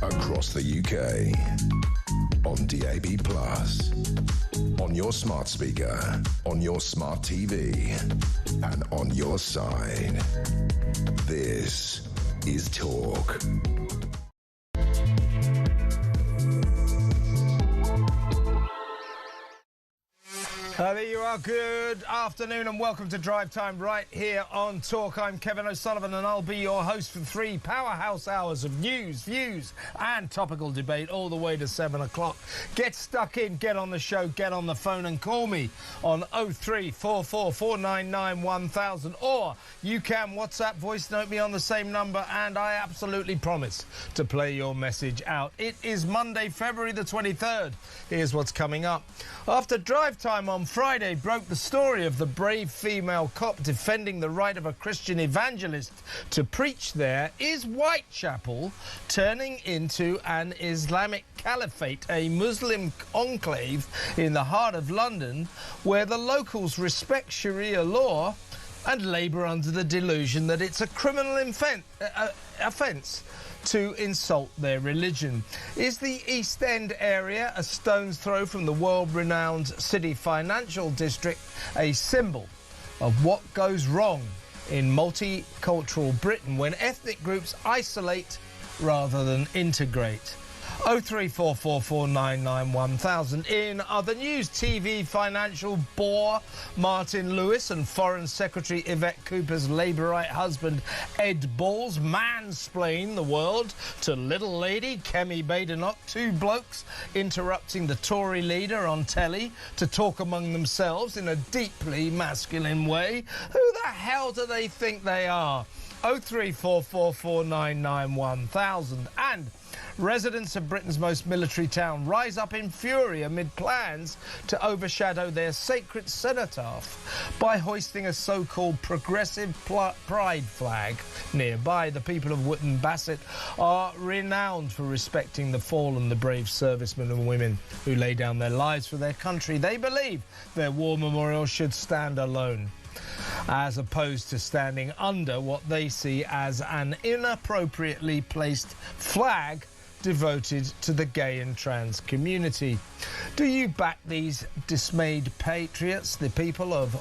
across the UK, on DAB+, on your smart speaker, on your smart TV, and on your side. This is Talk. There you are. Good afternoon and welcome to Drive Time right here on Talk. I'm Kevin O'Sullivan and I'll be your host for 3 powerhouse hours of news, views and topical debate all the way to 7 o'clock. Get stuck in, get on the show, get on the phone and call me on 0344 499 1000, or you can WhatsApp voice note me on the same number and I absolutely promise to play your message out. It is Monday, February the 23rd. Here's what's coming up. After Drive Time on Friday broke the story of the brave female cop defending the right of a Christian evangelist to preach there, is Whitechapel turning into an Islamic caliphate, a Muslim enclave in the heart of London where the locals respect Sharia law and labour under the delusion that it's a criminal offence to insult their religion? Is the East End area, a stone's throw from the world-renowned City Financial District, a symbol of what goes wrong in multicultural Britain when ethnic groups isolate rather than integrate? 0344 499 1000. In other news, TV financial bore Martin Lewis and Foreign Secretary Yvette Cooper's Labourite husband Ed Balls mansplain the world to little lady Kemi Badenoch, two blokes interrupting the Tory leader on telly to talk among themselves in a deeply masculine way. Who the hell do they think they are? 0344 499 1000. And residents of Britain's most military town rise up in fury amid plans to overshadow their sacred cenotaph by hoisting a so-called progressive pride flag nearby. The people of Wootton Bassett are renowned for respecting the fallen, the brave servicemen and women who lay down their lives for their country. They believe their war memorial should stand alone, as opposed to standing under what they see as an inappropriately placed flag devoted to the gay and trans community. Do you back these dismayed patriots, the people of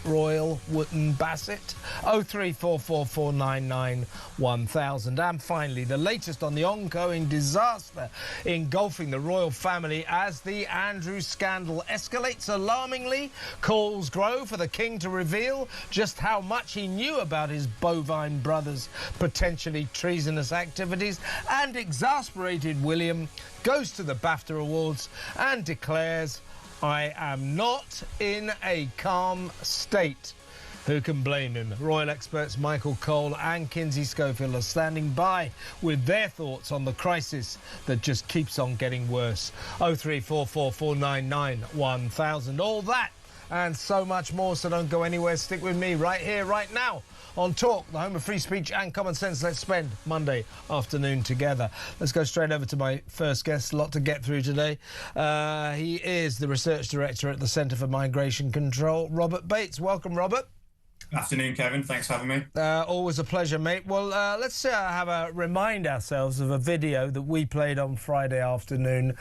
Royal Wootton Bassett? 0344 499 1000. And finally, the latest on the ongoing disaster engulfing the royal family as the Andrew scandal escalates alarmingly. Calls grow for the king to reveal just how much he knew about his bovine brother's potentially treasonous activities, and exasperated William goes to the BAFTA Awards and declares, "I am not in a calm state." Who can blame him? Royal experts Michael Cole and Kinsey Schofield are standing by with their thoughts on the crisis that just keeps on getting worse. 0344 499 1000. All that and so much more, so don't go anywhere. Stick with me right here, right now on Talk, the home of free speech and common sense. Let's spend Monday afternoon together. Let's go straight over to my first guest. A lot to get through today. He is the Research Director at the Centre for Migration Control, Robert Bates. Welcome, Robert. Afternoon, Kevin. Thanks for having me. Always a pleasure, mate. Well, let's remind ourselves of a video that we played on Friday afternoon.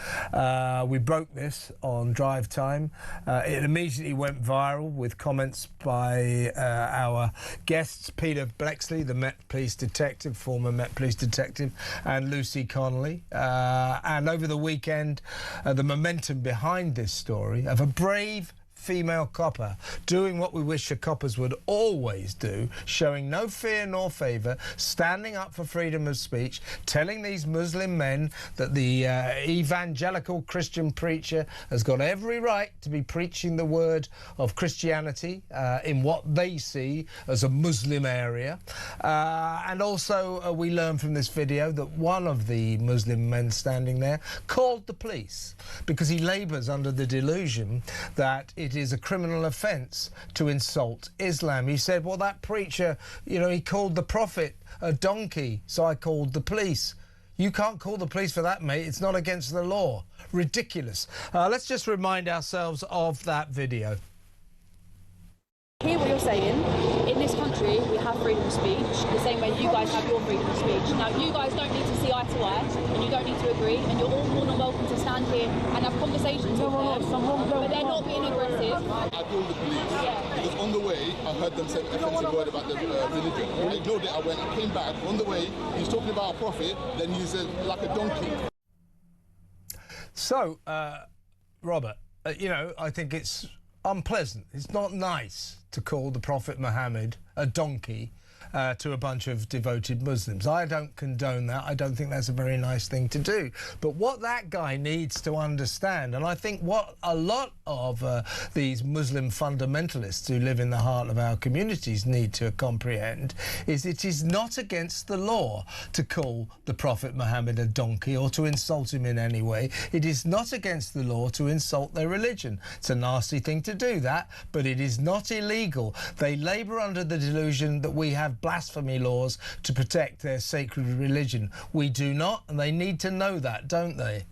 We broke this on Drive Time. It immediately went viral with comments by our guests, Peter Blexley, the Met Police detective, former Met Police detective, and Lucy Connolly. And over the weekend, the momentum behind this story of a brave female copper doing what we wish the coppers would always do, showing no fear nor favour, standing up for freedom of speech, telling these Muslim men that the evangelical Christian preacher has got every right to be preaching the word of Christianity in what they see as a Muslim area. And also we learn from this video that one of the Muslim men standing there called the police because he labours under the delusion that it is a criminal offence to insult Islam. He said, well, that preacher, you know, he called the prophet a donkey, so I called the police. You can't call the police for that, mate. It's not against the law. Ridiculous. Let's just remind ourselves of that video. Hear what you're saying. In this country, we have freedom of speech, the same way you guys have your freedom of speech. Now, you guys don't need to see eye to eye, and you don't need to agree, and you're all more than welcome to stand here and have conversations with them, but they're not being aggressive. I told the police, because on the way, I heard them say a offensive word about the religion. I ignored it, I came back. On the way, he's talking about a prophet, then he's like a donkey. So, Robert, you know, I think it's unpleasant. It's not nice to call the Prophet Muhammad a donkey to a bunch of devoted Muslims. I don't condone that. I don't think that's a very nice thing to do. But what that guy needs to understand, and I think what a lot of these Muslim fundamentalists who live in the heart of our communities need to comprehend, is it is not against the law to call the Prophet Muhammad a donkey or to insult him in any way. It is not against the law to insult their religion. It's a nasty thing to do that, but it is not illegal. They labour under the delusion that we have blasphemy laws to protect their sacred religion. We do not, and they need to know that, don't they?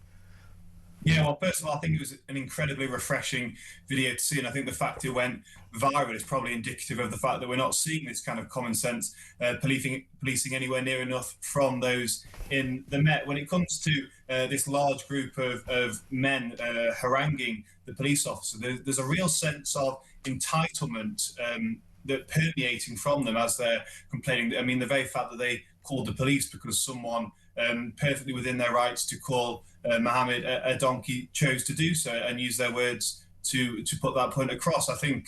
Yeah, well, first of all, I think it was an incredibly refreshing video to see, and I think the fact it went viral is probably indicative of the fact that we're not seeing this kind of common sense policing anywhere near enough from those in the Met. When it comes to this large group of men haranguing the police officer, there's a real sense of entitlement that permeating from them as they're complaining. I mean, the very fact that they called the police because someone perfectly within their rights to call Muhammad a donkey chose to do so and use their words to put that point across. I think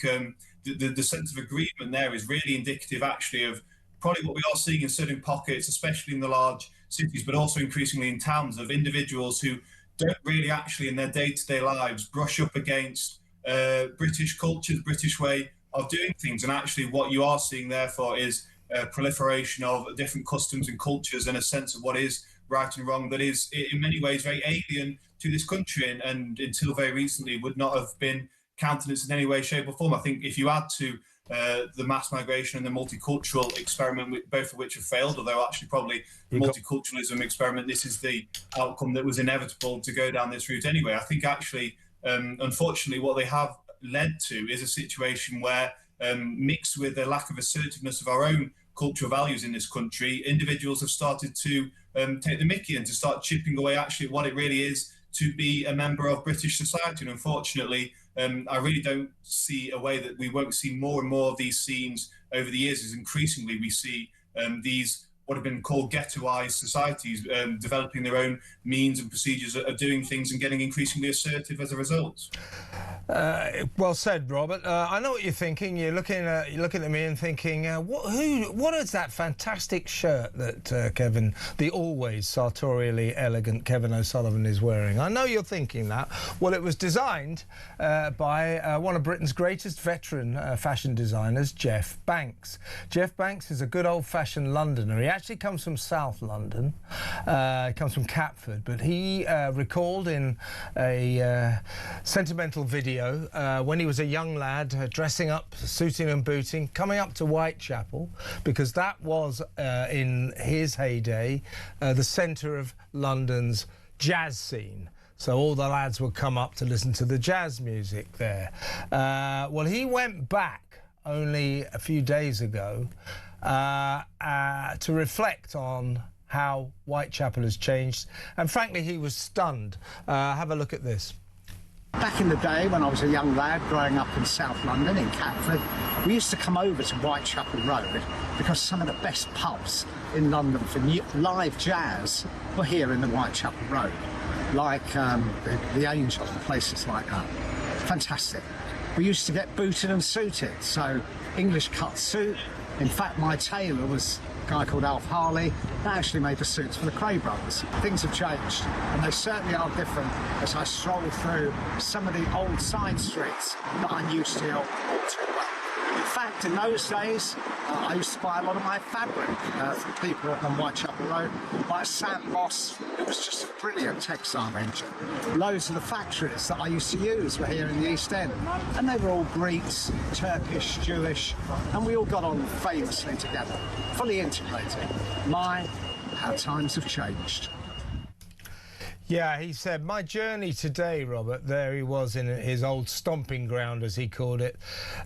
the sense of agreement there is really indicative actually of probably what we are seeing in certain pockets, especially in the large cities, but also increasingly in towns, of individuals who don't really actually in their day-to-day lives brush up against British culture, the British way of doing things. And actually what you are seeing therefore is a proliferation of different customs and cultures and a sense of what is right and wrong that is in many ways very alien to this country and until very recently would not have been countenanced in any way, shape or form. I think if you add to the mass migration and the multicultural experiment, both of which have failed, although actually probably the multiculturalism experiment, this is the outcome that was inevitable to go down this route anyway. I think actually, unfortunately, what they have led to is a situation where mixed with the lack of assertiveness of our own cultural values in this country, individuals have started to take the mickey and to start chipping away actually at what it really is to be a member of British society. And unfortunately, I really don't see a way that we won't see more and more of these scenes over the years, as increasingly we see these what have been called ghettoized societies developing their own means and procedures of doing things and getting increasingly assertive as a result. Well said, Robert. I know what you're thinking. You're looking at me and thinking, what is that fantastic shirt that Kevin, the always sartorially elegant Kevin O'Sullivan, is wearing? I know you're thinking that. Well, it was designed by one of Britain's greatest veteran fashion designers, Jeff Banks. Jeff Banks is a good old-fashioned Londoner. He actually comes from South London. He comes from Catford, but he recalled in a sentimental video when he was a young lad, dressing up, suiting and booting, coming up to Whitechapel, because that was, in his heyday, the centre of London's jazz scene. So all the lads would come up to listen to the jazz music there. Well, he went back only a few days ago to reflect on how Whitechapel has changed, and frankly he was stunned. Have a look at this. Back in the day when I was a young lad growing up in South London, in Catford, we used to come over to Whitechapel Road because some of the best pubs in London for live jazz were here in the Whitechapel Road, like the Angel and places like that. Fantastic. We used to get booted and suited, so English cut suit. In fact, my tailor was a guy called Alf Harley that actually made the suits for the Cray brothers. Things have changed, and they certainly are different as I stroll through some of the old side streets that I'm used to all too well. In fact, in those days, I used to buy a lot of my fabric from people on Whitechapel Road, like Sam Moss, who was just a brilliant textile engine. Loads of the factories that I used to use were here in the East End, and they were all Greeks, Turkish, Jewish, and we all got on famously together, fully integrated. My, how times have changed. Yeah, he said, my journey today, Robert, there he was in his old stomping ground, as he called it.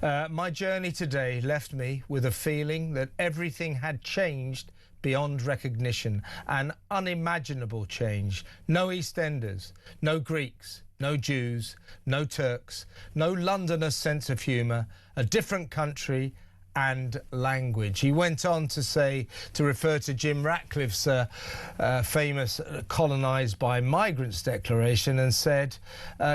My journey today left me with a feeling that everything had changed beyond recognition, an unimaginable change. No EastEnders, no Greeks, no Jews, no Turks, no Londoners' sense of humour, a different country and language. He went on to say, to refer to Jim Ratcliffe's famous colonised by migrants declaration, and said,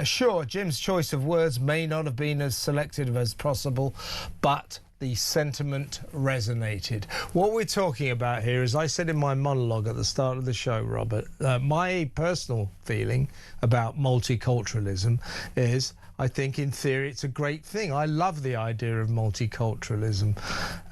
sure, Jim's choice of words may not have been as selective as possible, but the sentiment resonated. What we're talking about here, as I said in my monologue at the start of the show, Robert, my personal feeling about multiculturalism is, I think in theory it's a great thing. I love the idea of multiculturalism.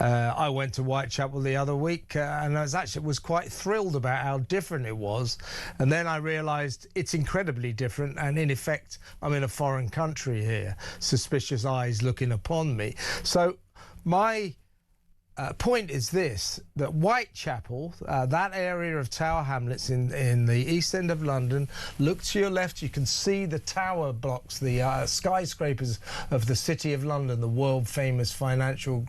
I went to Whitechapel the other week and I was quite thrilled about how different it was. And then I realised it's incredibly different, and in effect I'm in a foreign country here, suspicious eyes looking upon me. So my point is this, that Whitechapel, that area of Tower Hamlets in the East End of London, look to your left, you can see the tower blocks, the skyscrapers of the City of London, the world famous financial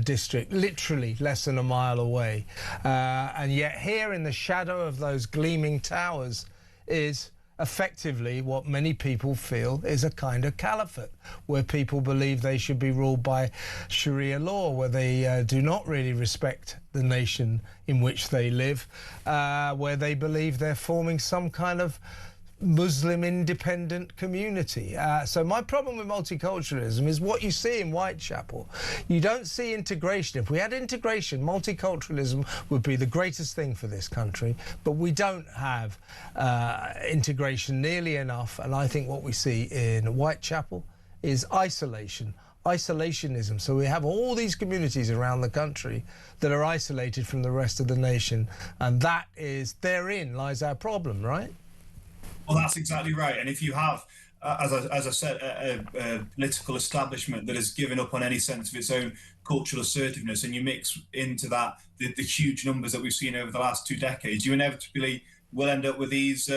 district, literally less than a mile away. And yet here in the shadow of those gleaming towers is effectively what many people feel is a kind of caliphate, where people believe they should be ruled by Sharia law, where they do not really respect the nation in which they live, where they believe they're forming some kind of Muslim independent community. So my problem with multiculturalism is what you see in Whitechapel. You don't see integration. If we had integration, multiculturalism would be the greatest thing for this country, but we don't have integration nearly enough, and I think what we see in Whitechapel is isolationism. So we have all these communities around the country that are isolated from the rest of the nation, and therein lies our problem, right? Well, that's exactly right. And if you have, as I said, a political establishment that has given up on any sense of its own cultural assertiveness, and you mix into that the huge numbers that we've seen over the last 2 decades, you inevitably will end up with these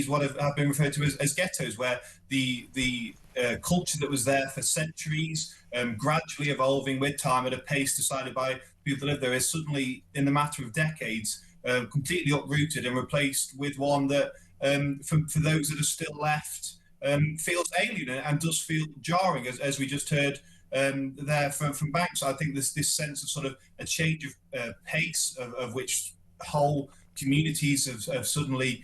what have been referred to as ghettos, where the culture that was there for centuries, gradually evolving with time at a pace decided by people that live there, is suddenly, in the matter of decades, completely uprooted and replaced with one that, for those that are still left, feels alien and does feel jarring, as we just heard there from Banks. I think this sense of sort of a change of pace, of which whole communities have suddenly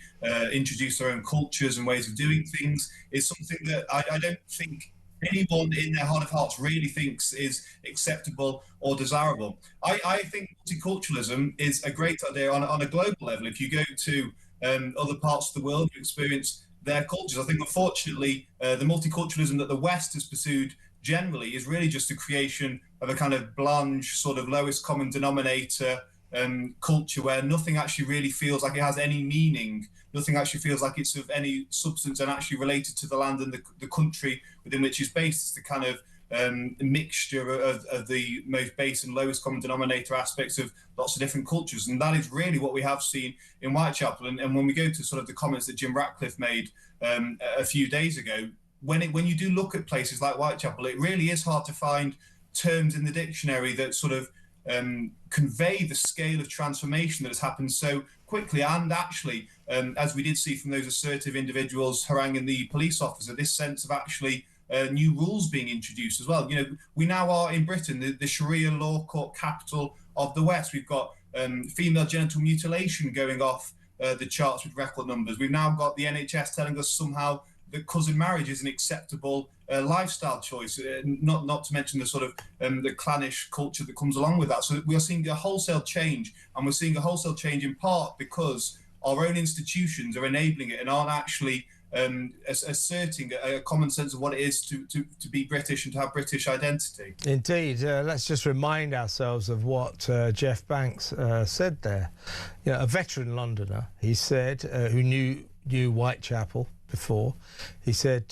introduced their own cultures and ways of doing things, is something that I don't think anyone in their heart of hearts really thinks is acceptable or desirable. I think multiculturalism is a great idea on a global level. If you go to other parts of the world, you experience their cultures. I think, unfortunately, the multiculturalism that the West has pursued generally is really just the creation of a kind of blanche, sort of lowest common denominator culture, where nothing actually really feels like it has any meaning, nothing actually feels like it's of any substance and actually related to the land and the country within which it's based. It's the kind of mixture of the most base and lowest common denominator aspects of lots of different cultures, and that is really what we have seen in Whitechapel. And when we go to sort of the comments that Jim Ratcliffe made a few days ago, when you do look at places like Whitechapel, it really is hard to find terms in the dictionary that sort of convey the scale of transformation that has happened so quickly. And actually, as we did see from those assertive individuals haranguing the police officer, this sense of actually new rules being introduced as well. You know, we now are in Britain, the Sharia law court capital of the West. We've got female genital mutilation going off the charts with record numbers. We've now got the NHS telling us somehow that cousin marriage is an acceptable lifestyle choice, not to mention the sort of the clannish culture that comes along with that. So we are seeing a wholesale change, and we're seeing a wholesale change in part because our own institutions are enabling it and aren't actually asserting a common sense of what it is to be British and to have British identity. Indeed. Let's just remind ourselves of what Jeff Banks said there. You know, a veteran Londoner, he said, who knew Whitechapel before, he said,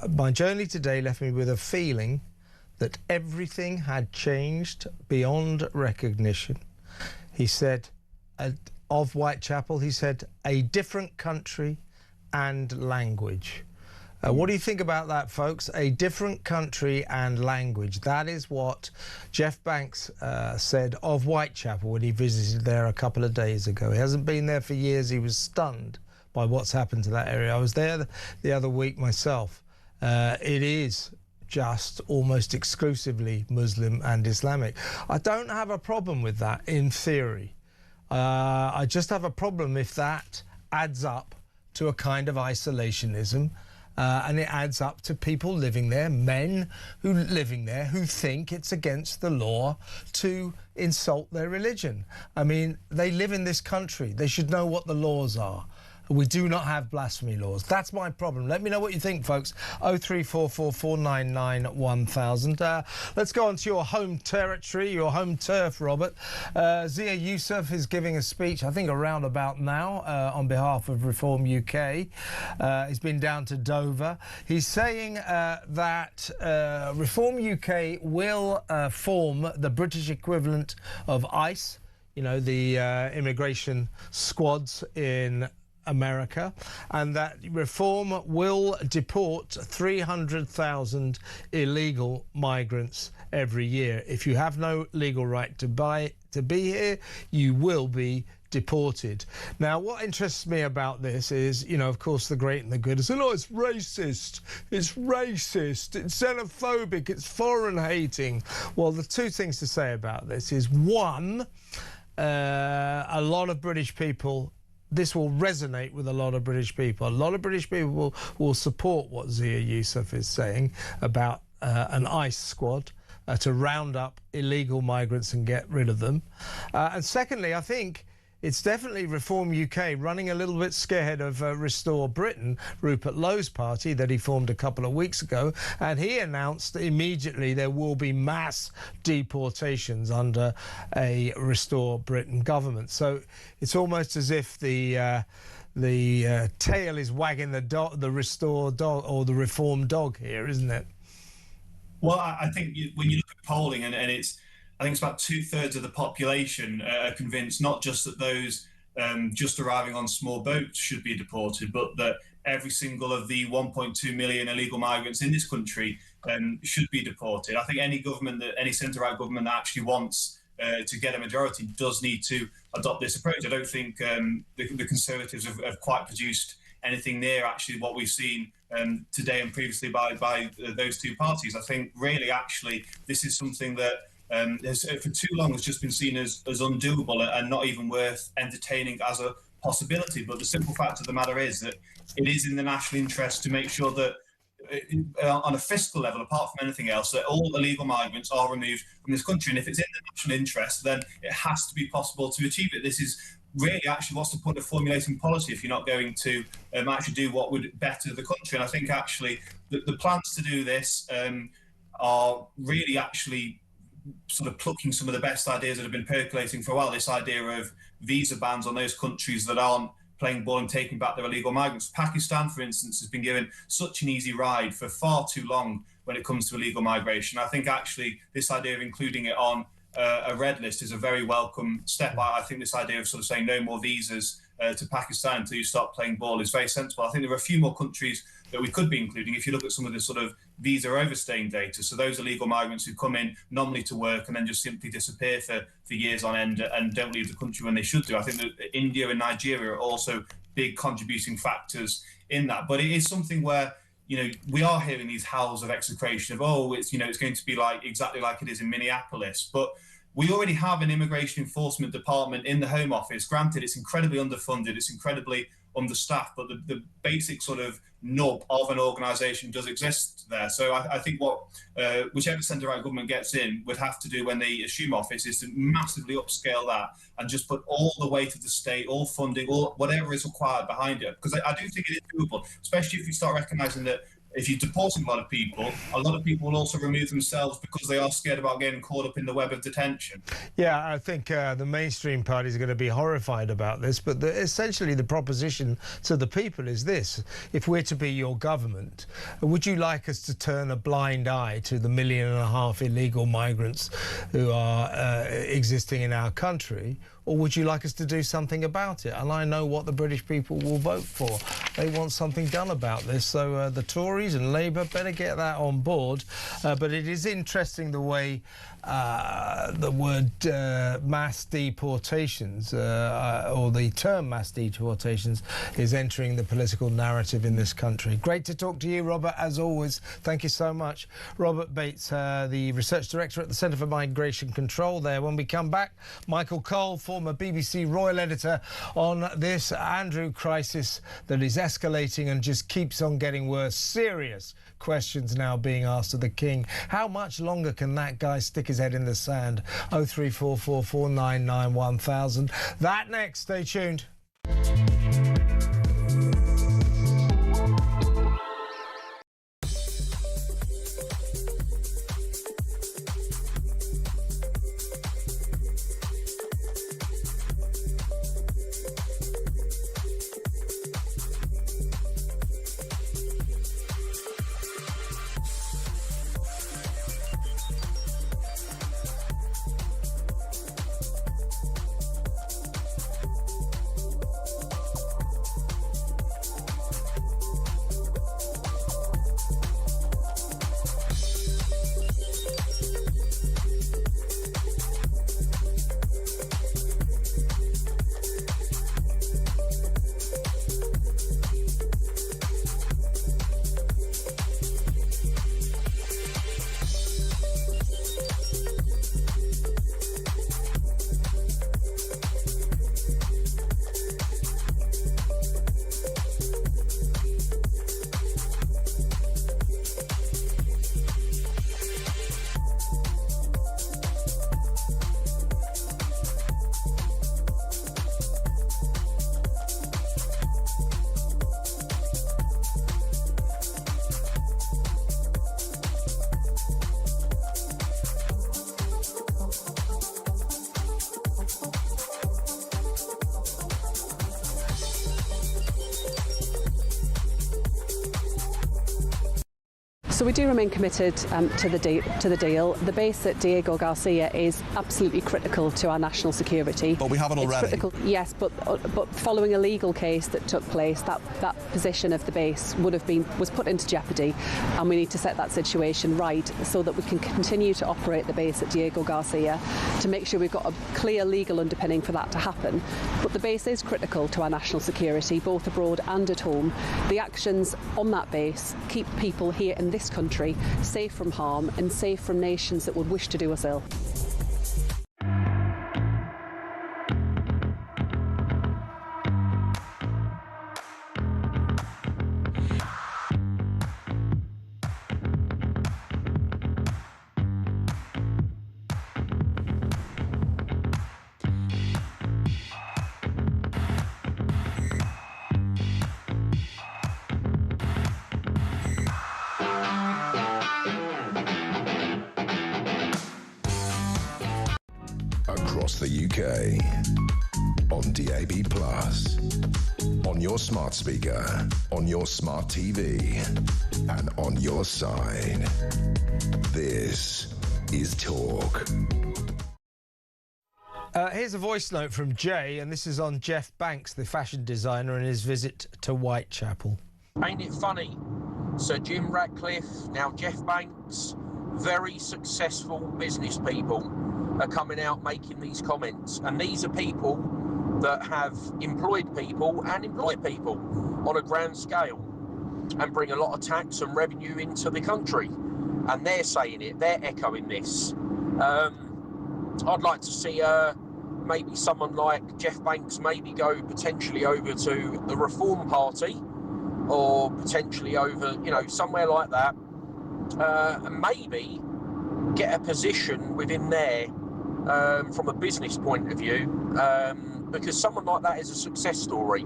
my journey today left me with a feeling that everything had changed beyond recognition. He said, of Whitechapel. He said, a different country and language. What do you think about that, folks? A different country and language. That is what Jeff Banks said of Whitechapel when he visited there a couple of days ago. He hasn't been there for years. He was stunned by what's happened to that area. I was there the other week myself. It is just almost exclusively Muslim and Islamic. I don't have a problem with that in theory. I just have a problem if that adds up to a kind of isolationism. And it adds up to people living there, men who living there, who think it's against the law to insult their religion. I mean, they live in this country. They should know what the laws are. We do not have blasphemy laws. That's my problem. Let me know what you think, folks. 0344 499 1000. Let's go on to your home territory, your home turf, Robert. Zia Youssef is giving a speech, I think around about now, on behalf of Reform UK. He's been down to Dover. He's saying that Reform UK will form the British equivalent of ICE, you know, the immigration squads in America, and that Reform will deport 300,000 illegal migrants every year. If you have no legal right to be here, you will be deported. Now, what interests me about this is, you know, of course, the great and the good is, oh, it's racist, it's xenophobic, it's foreign hating. Well, the two things to say about this is, one, a lot of British people, this will resonate with a lot of British people. A lot of British people will support what Zia Youssef is saying about an ICE squad to round up illegal migrants and get rid of them. And secondly, I think it's definitely Reform UK running a little bit scared of Restore Britain, Rupert Lowe's party that he formed a couple of weeks ago, and he announced immediately there will be mass deportations under a Restore Britain government. So it's almost as if the tail is wagging the Restore dog or the Reform dog here, isn't it? Well, I think when you look at polling, and I think it's about 2/3 of the population are convinced not just that those just arriving on small boats should be deported, but that every single of the 1.2 million illegal migrants in this country should be deported. I think any government, any centre-right government that actually wants to get a majority does need to adopt this approach. I don't think the Conservatives have quite produced anything near actually what we've seen today and previously by those two parties. I think really actually this is something that for too long has just been seen as undoable and not even worth entertaining as a possibility. But the simple fact of the matter is that it is in the national interest to make sure that on a fiscal level, apart from anything else, that all illegal migrants are removed from this country. And if it's in the national interest, then it has to be possible to achieve it. This is really actually what's the point of formulating policy if you're not going to actually do what would better the country. And I think actually the plans to do this are really actually sort of plucking some of the best ideas that have been percolating for a while. This idea of visa bans on those countries that aren't playing ball and taking back their illegal migrants. Pakistan, for instance, has been given such an easy ride for far too long when it comes to illegal migration. I think actually this idea of including it on a red list is a very welcome step. I think this idea of sort of saying no more visas to Pakistan until you start playing ball is very sensible. I think there are a few more countries that we could be including if you look at some of the sort of visa overstaying data. So those illegal migrants who come in nominally to work and then just simply disappear for years on end and don't leave the country when they should do. I think that India and Nigeria are also big contributing factors in that. But it is something where, you know, we are hearing these howls of execration of, oh, it's, you know, it's going to be like exactly like it is in Minneapolis. But we already have an immigration enforcement department in the Home Office. Granted, it's incredibly underfunded, it's incredibly understaffed, but the basic sort of nub of an organisation does exist there. So I think what whichever centre-right government gets in would have to do when they assume office is to massively upscale that and just put all the weight of the state, all funding, all whatever is required behind it. Because I do think it is doable, especially if you start recognising that if you're deporting a lot of people will also remove themselves because they are scared about getting caught up in the web of detention. Yeah, I think the mainstream parties are going to be horrified about this, but essentially the proposition to the people is this: if we're to be your government, would you like us to turn a blind eye to the 1.5 million illegal migrants who are existing in our country, or would you like us to do something about it? And I know what the British people will vote for. They want something done about this. So the Tories and Labour better get that on board. But it is interesting the way the word mass deportations, or the term mass deportations, is entering the political narrative in this country. Great to talk to you, Robert, as always. Thank you so much. Robert Bates, the Research Director at the Centre for Migration Control there. When we come back, Michael Cole, former BBC Royal Editor, on this Andrew crisis that is escalating and just keeps on getting worse. Serious questions now being asked of the King. How much longer can that guy stick his head in the sand? 03444991000. That next. Stay tuned. So we do remain committed to the deal. The base at Diego Garcia is absolutely critical to our national security. But we haven't already. Critical, yes, but following a legal case that took place, that position of the base was put into jeopardy, and we need to set that situation right so that we can continue to operate the base at Diego Garcia to make sure we've got a clear legal underpinning for that to happen. But the base is critical to our national security, both abroad and at home. The actions on that base keep people here in this country safe from harm and safe from nations that would wish to do us ill. Across the UK, on DAB+, on your smart speaker, on your smart TV, and on your side. This is Talk. Here's a voice note from Jay, and this is on Jeff Banks, the fashion designer, and his visit to Whitechapel. Ain't it funny? Sir Jim Ratcliffe, now Jeff Banks, very successful business people are coming out making these comments, and these are people that have employed people and employ people on a grand scale and bring a lot of tax and revenue into the country, and they're saying it, they're echoing this. I'd like to see maybe someone like Jeff Banks maybe go potentially over to the Reform Party, or potentially over, somewhere like that, and maybe get a position within there from a business point of view, because someone like that is a success story.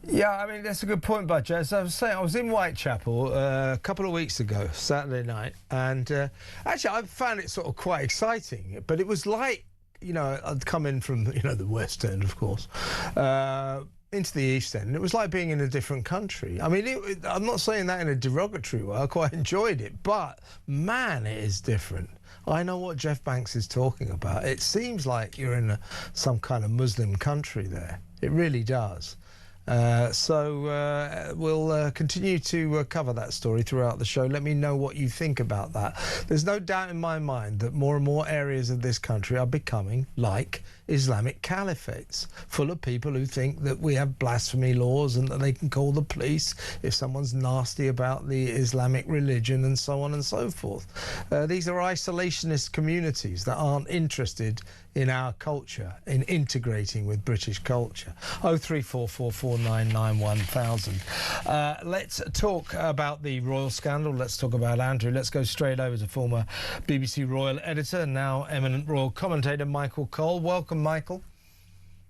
Yeah, I mean, that's a good point, Bud. As I was saying, I was in Whitechapel a couple of weeks ago, Saturday night, and actually I found it sort of quite exciting, but it was like, I'd come in from, the West End, of course, into the East End, and it was like being in a different country. I mean, I'm not saying that in a derogatory way. I quite enjoyed it, but man, it is different. I know what Jeff Banks is talking about. It seems like you're in some kind of Muslim country there. It really does. So we'll continue to cover that story throughout the show. Let me know what you think about that. There's no doubt in my mind that more and more areas of this country are becoming like Islamic caliphates, full of people who think that we have blasphemy laws and that they can call the police if someone's nasty about the Islamic religion and so on and so forth. These are isolationist communities that aren't interested in our culture, in integrating with British culture. 03444991000. Let's talk about the royal scandal. Let's talk about Andrew. Let's go straight over to former BBC royal editor, now eminent royal commentator, Michael Cole. Welcome, Michael.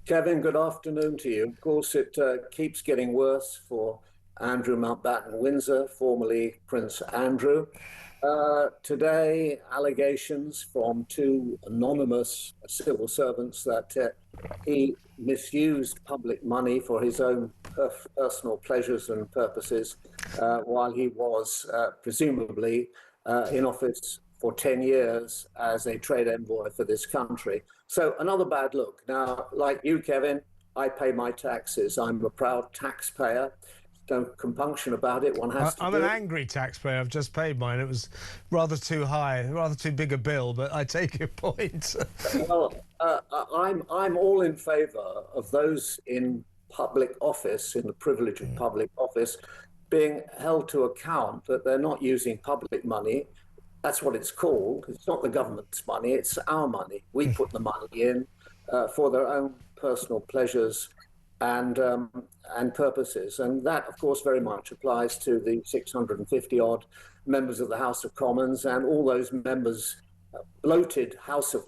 Kevin, good afternoon to you. Of course, it keeps getting worse for Andrew Mountbatten-Windsor, formerly Prince Andrew. Today, allegations from two anonymous civil servants that he misused public money for his own personal pleasures and purposes while he was presumably in office for 10 years as a trade envoy for this country. So another bad look. Now, like you, Kevin, I pay my taxes. I'm a proud taxpayer. Don't compunction about it. One has to. I'm an angry taxpayer. I've just paid mine. It was rather too high, rather too big a bill, but I take your point. Well, I'm all in favour of those in public office, in the privilege of public office, being held to account that they're not using public money. That's what it's called. It's not the government's money. It's our money. We put the money in for their own personal pleasures and purposes. And that, of course, very much applies to the 650-odd members of the House of Commons and all those members, bloated House of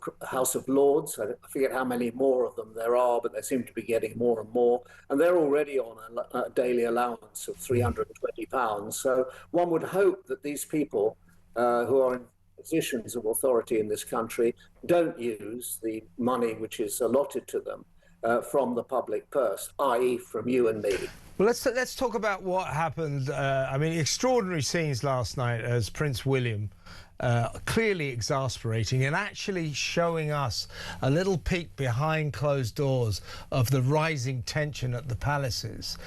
Lords. I forget how many more of them there are, but they seem to be getting more and more. And they're already on a daily allowance of £320. So one would hope that these people who are in positions of authority in this country don't use the money which is allotted to them from the public purse, i.e. from you and me. Well, let's talk about what happened. I mean, extraordinary scenes last night as Prince William, clearly exasperating and actually showing us a little peek behind closed doors of the rising tension at the palaces,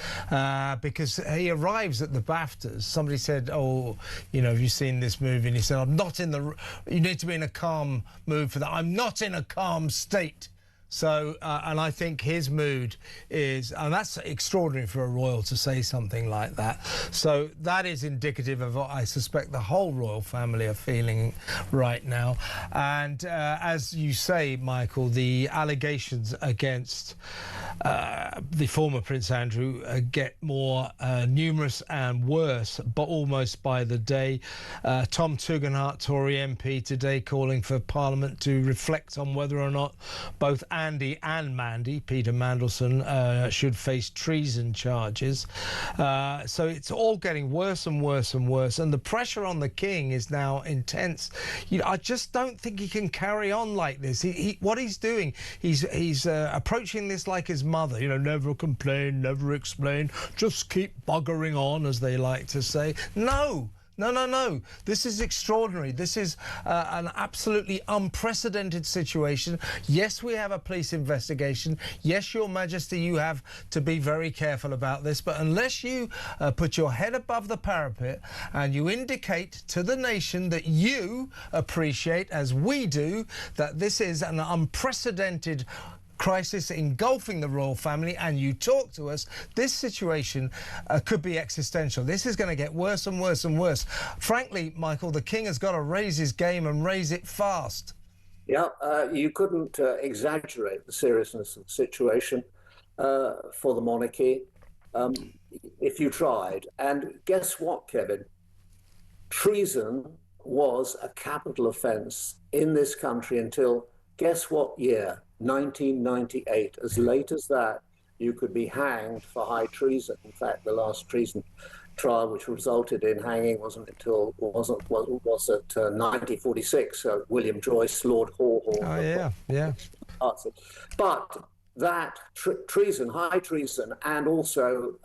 because he arrives at the BAFTAs. Somebody said, oh, you know, have you seen this movie? And he said, I'm not in the, you need to be in a calm mood for that. I'm not in a calm state. So, and I think his mood is, and that's extraordinary for a royal to say something like that. So that is indicative of what I suspect the whole royal family are feeling right now. And as you say, Michael, the allegations against the former Prince Andrew get more numerous and worse, but almost by the day. Tom Tugendhat, Tory MP, today calling for Parliament to reflect on whether or not both Andy and Mandy, Peter Mandelson, should face treason charges. So it's all getting worse and worse and worse, and the pressure on the king is now intense. You know, I just don't think he can carry on like this. What he's doing, he's approaching this like his mother. You know, never complain, never explain, just keep buggering on, as they like to say. No. No. This is extraordinary. This is an absolutely unprecedented situation. Yes, we have a police investigation. Yes, Your Majesty, you have to be very careful about this. But unless you put your head above the parapet and you indicate to the nation that you appreciate, as we do, that this is an unprecedented crisis engulfing the royal family, and you talk to us, this situation could be existential. This is going to get worse and worse and worse. Frankly, Michael, the king has got to raise his game and raise it fast. Yeah, you couldn't exaggerate the seriousness of the situation for the monarchy if you tried. And guess what, Kevin? Treason was a capital offence in this country until, guess what year? 1998. As late as that, you could be hanged for high treason. In fact, the last treason trial, which resulted in hanging, was at 1946. William Joyce, Lord Haw. Oh yeah. But that treason, high treason, and also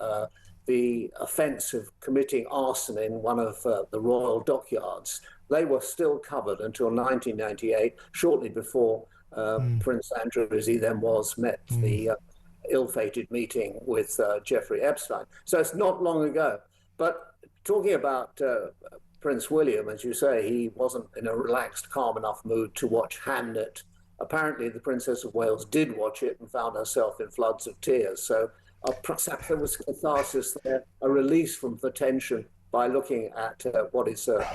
the offence of committing arson in one of the royal dockyards, they were still covered until 1998, shortly before Prince Andrew, as he then was, met the ill-fated meeting with Jeffrey Epstein. So it's not long ago. But talking about Prince William, as you say, he wasn't in a relaxed, calm enough mood to watch Hamnet. Apparently, the Princess of Wales did watch it and found herself in floods of tears. So perhaps there was catharsis there, a release from the tension by looking at what is a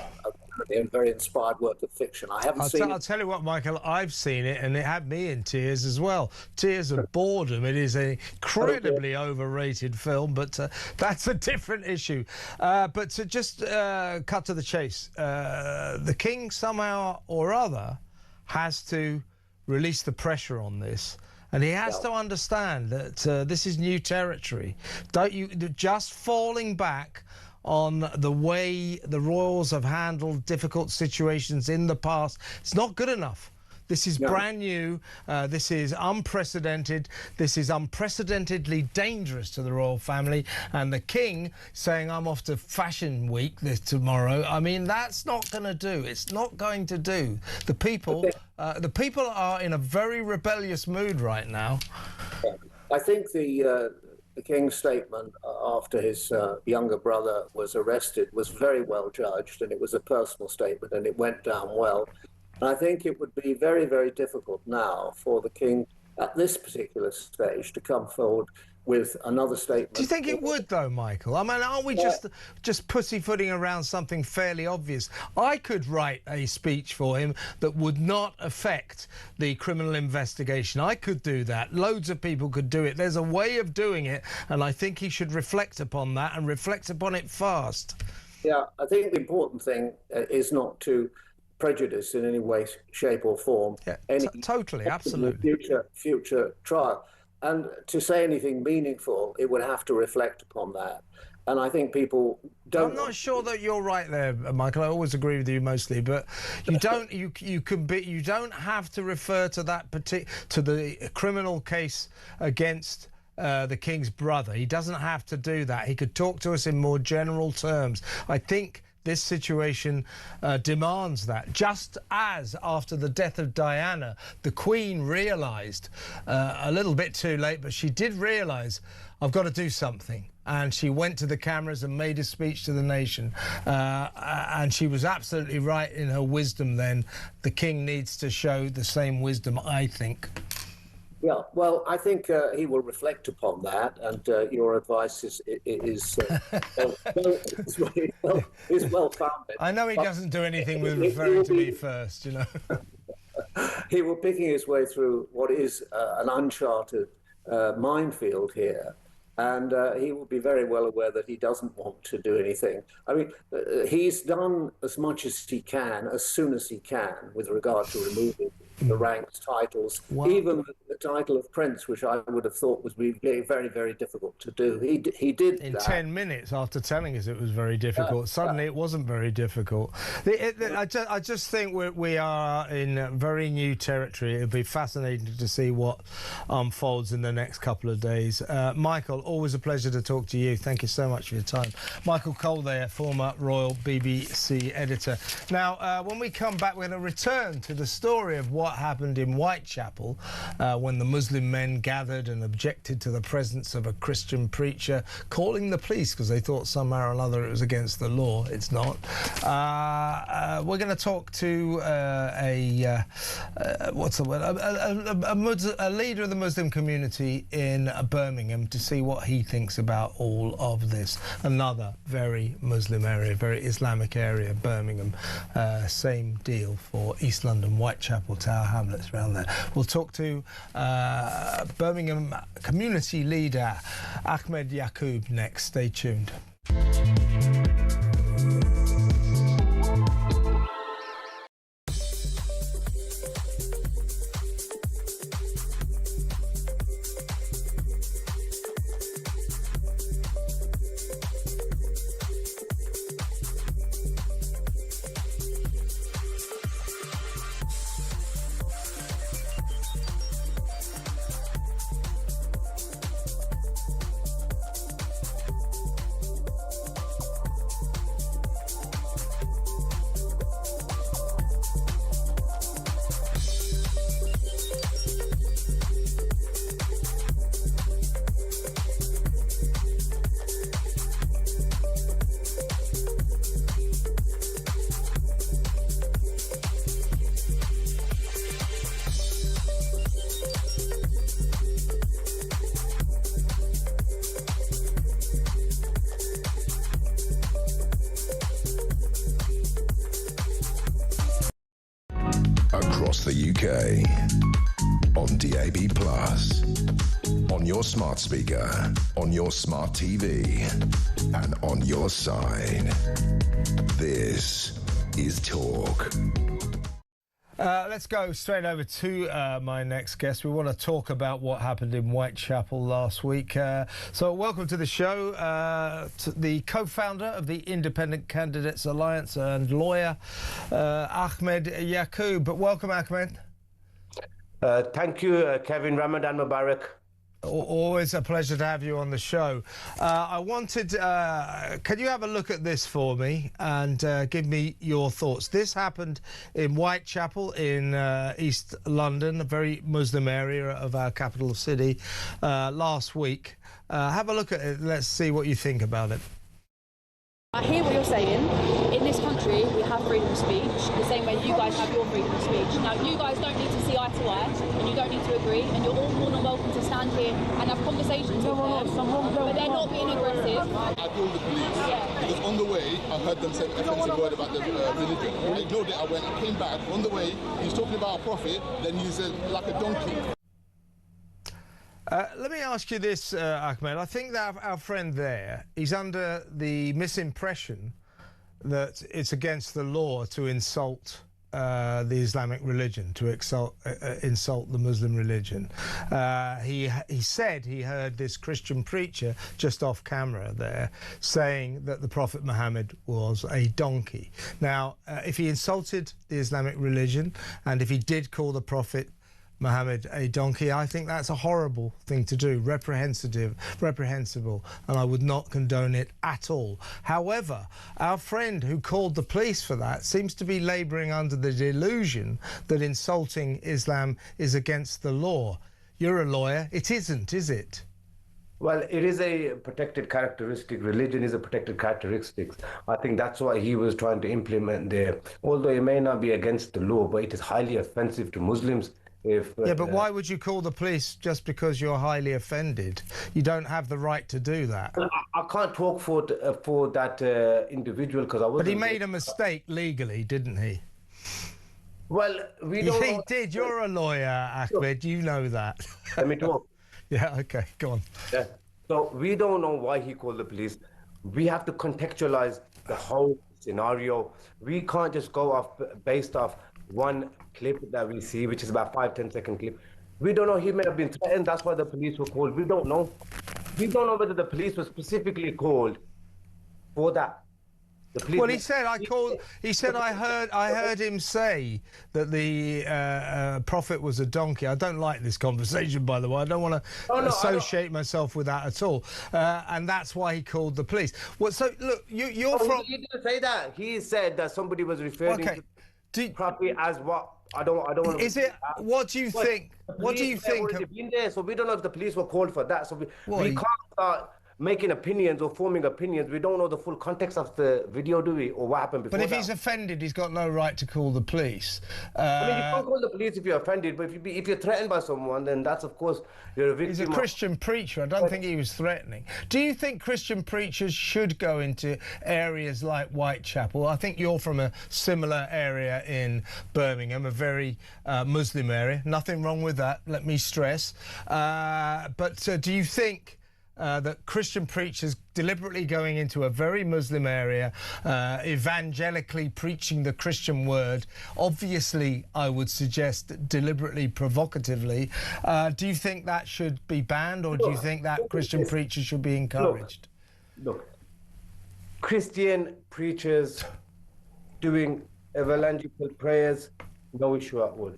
very inspired work of fiction. I haven't seen it. I'll tell you what, Michael, I've seen it, and it had me in tears as well. Tears of boredom. It is an incredibly overrated film, but that's a different issue. But to just cut to the chase, the King somehow or other has to release the pressure on this. And he has to understand that this is new territory. Just falling back on the way the royals have handled difficult situations in the past, it's not good enough. This is brand new. This is unprecedented. This is unprecedentedly dangerous to the royal family. And the King saying, I'm off to Fashion Week tomorrow. I mean, that's not going to do. It's not going to do. The people are in a very rebellious mood right now. I think the King's statement after his younger brother was arrested was very well judged, and it was a personal statement, and it went down well. And I think it would be very, very difficult now for the King at this particular stage to come forward with another statement. Do you think it would, though, Michael? I mean, aren't we just pussyfooting around something fairly obvious? I could write a speech for him that would not affect the criminal investigation. I could do that. Loads of people could do it. There's a way of doing it, and I think he should reflect upon that and reflect upon it fast. Yeah, I think the important thing is not to prejudice in any way, shape or form any totally, absolutely future trial. And to say anything meaningful, it would have to reflect upon that. And I think people don't. I'm not sure that you're right there, Michael. I always agree with you mostly, but you don't. You don't have to refer to that to the criminal case against the King's brother. He doesn't have to do that. He could talk to us in more general terms. I think this situation demands that. Just as after the death of Diana, the Queen realised, a little bit too late, but she did realise, I've got to do something. And she went to the cameras and made a speech to the nation. And she was absolutely right in her wisdom then. The King needs to show the same wisdom, I think. Yeah, well, I think he will reflect upon that, and your advice is well founded. I know he doesn't do anything with referring to me first, you know. He will picking his way through what is an uncharted minefield here, and he will be very well aware that he doesn't want to do anything. I mean, he's done as much as he can, as soon as he can, with regard to removing the ranks, titles, even the title of Prince, which I would have thought was very, very difficult to do. He did in that. 10 minutes after telling us it was very difficult. Suddenly it wasn't very difficult. I just think we are in very new territory. It'll be fascinating to see what unfolds in the next couple of days. Michael, always a pleasure to talk to you. Thank you so much for your time. Michael Cole there, former Royal BBC editor. Now, when we come back, we're going to return to the story of what happened in Whitechapel when the Muslim men gathered and objected to the presence of a Christian preacher, calling the police because they thought somehow or another it was against the law. It's not. We're going to talk to a leader of the Muslim community in Birmingham to see what he thinks about all of this. Another very Muslim area, very Islamic area, Birmingham. Same deal for East London, Whitechapel, Tower Hamlets around there. We'll talk to Birmingham community leader Ahmed Yaqub next. Stay tuned. across the UK, on DAB+, on your smart speaker, on your smart TV, and on your side. This is Talk. Let's go straight over to my next guest. We want to talk about what happened in Whitechapel last week. So welcome to the show, to the co-founder of the Independent Candidates Alliance and lawyer, Ahmed Yaqub. Welcome, Ahmed. Thank you, Kevin. Ramadan Mubarak. Always a pleasure to have you on the show. I wanted, can you have a look at this for me and give me your thoughts? This happened in Whitechapel in East London, a very Muslim area of our capital city, last week. Have a look at it. Let's see what you think about it. I hear what you're saying. In this country, we have freedom of speech, the same way you guys have your freedom of speech. Now, you guys don't need to see eye to eye, and you don't need to agree, and you're all more than welcome to stand here and have conversations with them, but they're not being aggressive. I called the police. Yeah. Because on the way, I heard them say offensive word about the religion. I ignored it, I went, I came back. On the way, he's talking about a prophet, then he said, like a donkey. Let me ask you this, Ahmed. I think that our friend there, he's under the misimpression that it's against the law to insult the Islamic religion, to insult the Muslim religion. He said he heard this Christian preacher just off camera there saying that the Prophet Muhammad was a donkey. Now, if he insulted the Islamic religion and if he did call the Prophet Muhammad a donkey, I think that's a horrible thing to do, reprehensible, and I would not condone it at all. However, our friend who called the police for that seems to be labouring under the delusion that insulting Islam is against the law. You're a lawyer. It isn't, is it? Well, it is a protected characteristic. Religion is a protected characteristic. I think that's why he was trying to implement there. Although it may not be against the law, but it is highly offensive to Muslims. But why would you call the police just because you're highly offended? You don't have the right to do that. I can't talk for that individual because I wasn't. But he made a mistake legally, didn't he? Well, we don't. He did. You're a lawyer, Ahmed. You know that. Let me talk. Yeah. Okay. Go on. Yeah. So we don't know why he called the police. We have to contextualize the whole scenario. We can't just go off based off one clip that we see, which is about 5-10 second clip. We don't know. He may have been threatened. That's why the police were called. We don't know. We don't know whether the police were specifically called for that. Well, he said I heard him say that the prophet was a donkey. I don't like this conversation, by the way. I don't want to associate myself with that at all. And that's why he called the police. Well, so look, you're from. He didn't say that. He said that somebody was referring to properly as what. I don't want to. Is it? What do you think? What do you think? Been there, so we don't know if the police were called for that. So we can't start making opinions or forming opinions. We don't know the full context of the video, do we, or what happened before? But if he's offended, he's got no right to call the police. I mean, you can't call the police if you're offended, but if you're threatened by someone, then that's, of course, you're a victim. He's a Christian preacher. I don't think he was threatening. Do you think Christian preachers should go into areas like Whitechapel? I think you're from a similar area in Birmingham, a very Muslim area. Nothing wrong with that, let me stress. But do you think that Christian preachers deliberately going into a very Muslim area, evangelically preaching the Christian word, obviously, I would suggest deliberately, provocatively, do you think that should be banned, or do you think that Christian preachers should be encouraged? Look, Christian preachers doing evangelical prayers, no issue at all.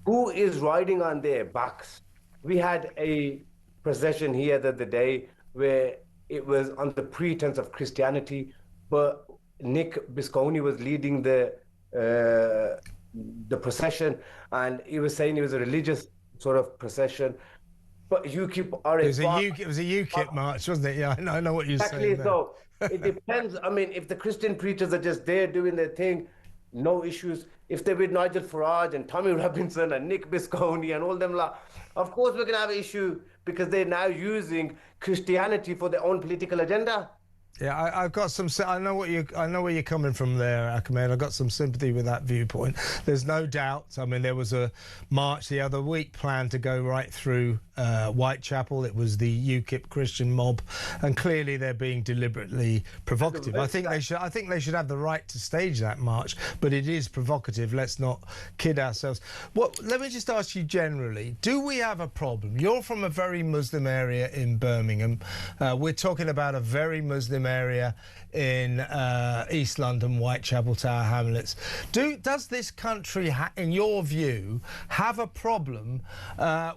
Who is riding on their backs? We had a procession here the other day where it was on the pretense of Christianity, but Nick Bisconi was leading the procession, and he was saying it was a religious sort of procession. But UKIP are it was a UKIP march, wasn't it? Yeah, I know what you're saying. Exactly. So it depends. I mean, if the Christian preachers are just there doing their thing, no issues. If they're with Nigel Farage and Tommy Robinson and Nick Bisconi and all them lot, of course we're going to have an issue, because they're now using Christianity for their own political agenda. Yeah, I've got some. I know where you're coming from there, Ahmed. I've got some sympathy with that viewpoint. There's no doubt. I mean, there was a march the other week planned to go right through Whitechapel. It was the UKIP Christian mob, and clearly they're being deliberately provocative. I think they should have the right to stage that march, but it is provocative. Let's not kid ourselves. Let me just ask you generally: do we have a problem? You're from a very Muslim area in Birmingham. We're talking about a very Muslim area in East London, Whitechapel, Tower Hamlets. Does this country, in your view, have a problem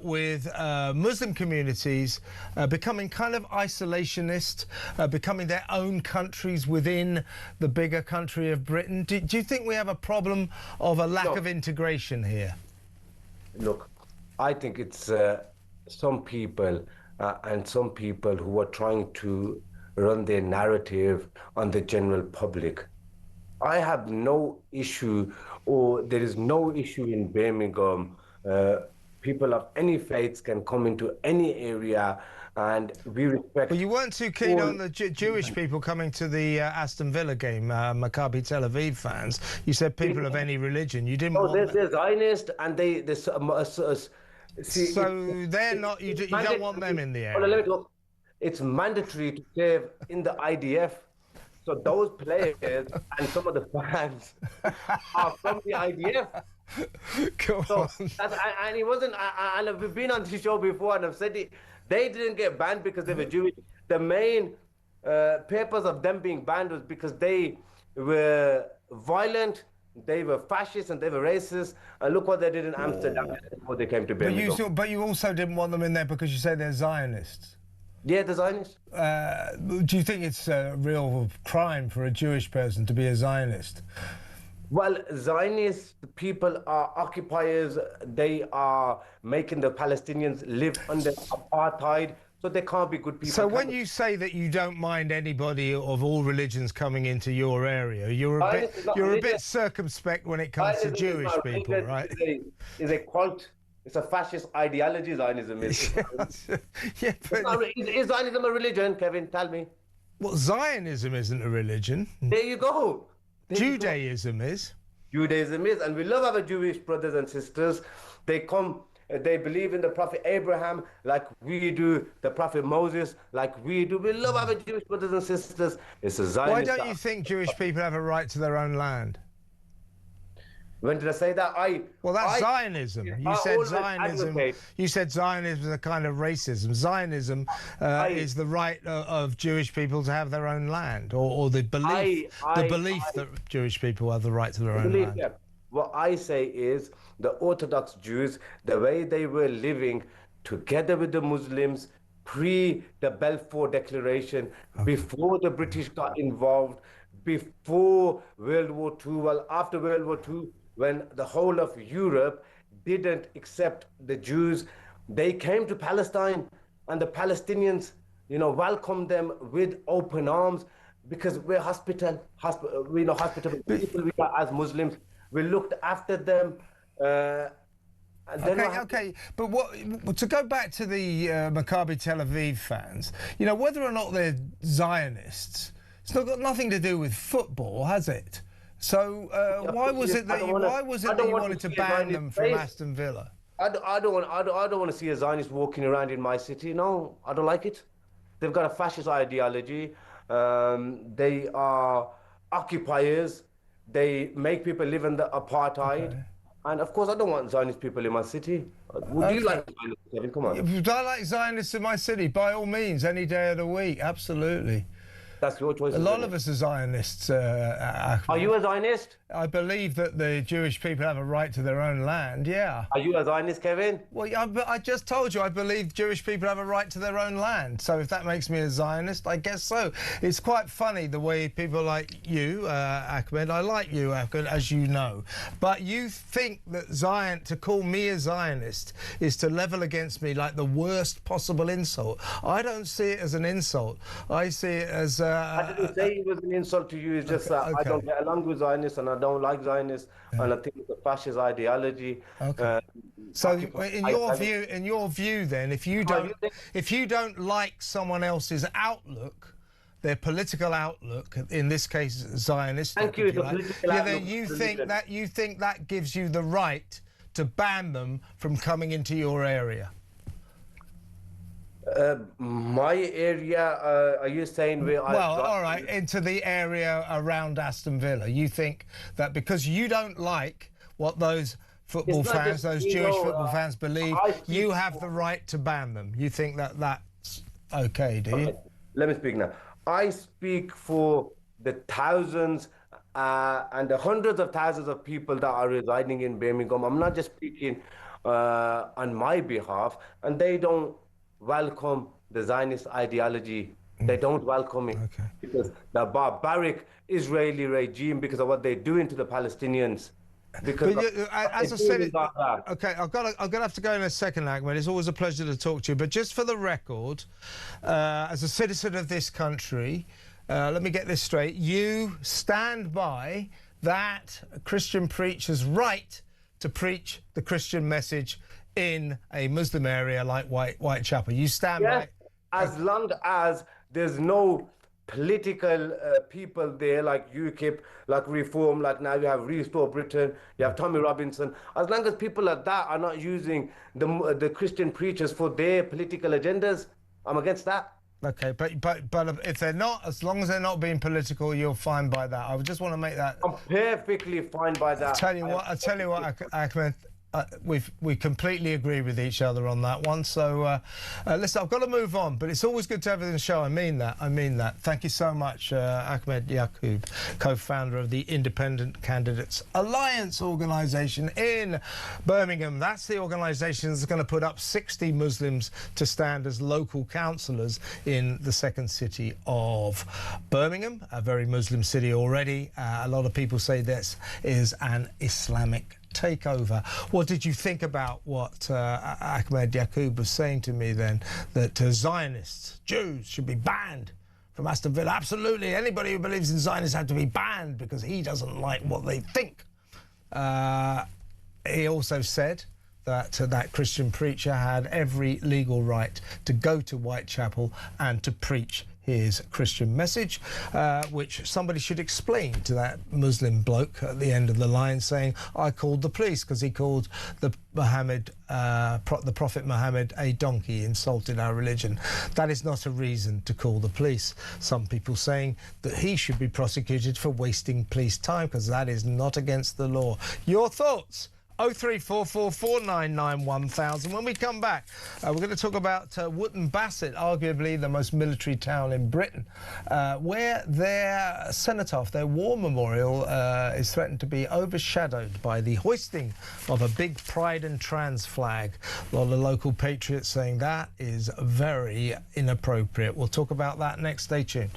with Muslim communities becoming kind of isolationist, becoming their own countries within the bigger country of Britain? Do you think we have a problem of a lack of integration here? Look, I think it's some people and some people who are trying to run their narrative on the general public. I have no issue, or there is no issue in Birmingham. People of any faiths can come into any area, and we respect. Well, you weren't too keen on the Jewish people coming to the Aston Villa game, Maccabi Tel Aviv fans. You said people of any religion. You didn't. No, they're Zionist, and see, so they're not. You don't want them in the area. Let me talk. It's mandatory to serve in the IDF. So those players and some of the fans are from the IDF. And it wasn't, and I've been on this show before and I've said it, they didn't get banned because they were Jewish. The main purpose of them being banned was because they were violent, they were fascist and they were racist. And look what they did in Amsterdam before they came to Birmingham. But you also didn't want them in there because you say they're Zionists. Yeah, the Zionists. Do you think it's a real crime for a Jewish person to be a Zionist? Well, Zionist people are occupiers. They are making the Palestinians live under apartheid, so they can't be good people. So when you say that you don't mind anybody of all religions coming into your area, you're a bit circumspect when it comes to Jewish people, right? Is a cult. It's a fascist ideology, Zionism is. Yeah, but is Zionism a religion, Kevin? Tell me. Well, Zionism isn't a religion. There you go. Judaism is. Judaism is, and we love our Jewish brothers and sisters. They believe in the Prophet Abraham like we do, the Prophet Moses like we do. We love our Jewish brothers and sisters. It's a Zionist. Why don't you think Jewish people have a right to their own land? When did I say that? Well, that's Zionism. You said Zionism. You said Zionism is a kind of racism. Zionism is the right of Jewish people to have their own land, or the belief that Jewish people have the right to their own land. Yeah. What I say is the Orthodox Jews, the way they were living together with the Muslims pre the Balfour Declaration, before the British got involved, before World War II, well, after World War II, when the whole of Europe didn't accept the Jews, they came to Palestine, and the Palestinians, welcomed them with open arms, because we're hospitable people. We are, as Muslims, we looked after them. Okay, but to go back to the Maccabi Tel Aviv fans, whether or not they're Zionists, it's not got nothing to do with football, has it? So why was it that you wanted to ban them from Aston Villa? I don't want to see a Zionist walking around in my city. No, I don't like it. They've got a fascist ideology. They are occupiers. They make people live under apartheid. Okay. And of course, I don't want Zionist people in my city. Would you like Zionists, Kevin? Come on. Would I like Zionists in my city? By all means, any day of the week. Absolutely. That's your choice. A lot of us are Zionists. Are you a Zionist? I believe that the Jewish people have a right to their own land, yeah. Are you a Zionist, Kevin? Well, I just told you I believe Jewish people have a right to their own land. So if that makes me a Zionist, I guess so. It's quite funny the way people like you, Ahmed, I like you, Ahmed, as you know. But you think that to call me a Zionist is to level against me like the worst possible insult. I don't see it as an insult. I see it as... I didn't say it was an insult to you. It's just that I don't get along with Zionists, and I don't like Zionists, and I think it's a fascist ideology. Okay. So, in your view, then, if you don't like someone else's outlook, their political outlook, in this case Zionist. Thank you. Then you think that gives you the right to ban them from coming into your area? My area, are you saying where all right, into the area around Aston Villa. You think that because you don't like what those football fans, those Jewish football fans believe, you have the right to ban them. You think that that's okay, do you? Let me speak now. I speak for the thousands and the hundreds of thousands of people that are residing in Birmingham. I'm not just speaking on my behalf, and they don't welcome the Zionist ideology. They don't welcome it because the barbaric Israeli regime, because of what they're doing to the Palestinians. Because as I said, okay, I'm gonna have to go in a second, Ahmed. It's always a pleasure to talk to you. But just for the record, as a citizen of this country, let me get this straight. You stand by that Christian preacher's right to preach the Christian message in a Muslim area like Whitechapel. You stand by, as long as there's no political people there like UKIP, like Reform, like now you have Restore Britain, you have Tommy Robinson. As long as people like that are not using the Christian preachers for their political agendas, I'm against that. Okay, but if they're not, as long as they're not being political, you're fine by that. I just want to make that. I'm perfectly fine by that. I tell you what, Ahmed. We completely agree with each other on that one. So, listen, I've got to move on, but it's always good to have you on the show. I mean that. Thank you so much, Ahmed Yaqub, co-founder of the Independent Candidates Alliance organisation in Birmingham. That's the organisation that's going to put up 60 Muslims to stand as local councillors in the second city of Birmingham, a very Muslim city already. A lot of people say this is an Islamic takeover. What did you think about what Ahmed Yaqub was saying to me then, that Zionists, Jews, should be banned from Aston Villa? Absolutely. Anybody who believes in Zionists have to be banned because he doesn't like what they think. He also said that that Christian preacher had every legal right to go to Whitechapel and to preach his Christian message, which somebody should explain to that Muslim bloke at the end of the line, saying, I called the police, because he called the Prophet Muhammad a donkey, insulted our religion. That is not a reason to call the police. Some people saying that he should be prosecuted for wasting police time, because that is not against the law. Your thoughts? 03444991000. When we come back, we're going to talk about Wootton Bassett, arguably the most military town in Britain, where their cenotaph, their war memorial, is threatened to be overshadowed by the hoisting of a big pride and trans flag. A lot of local patriots saying that is very inappropriate. We'll talk about that next. Stay tuned.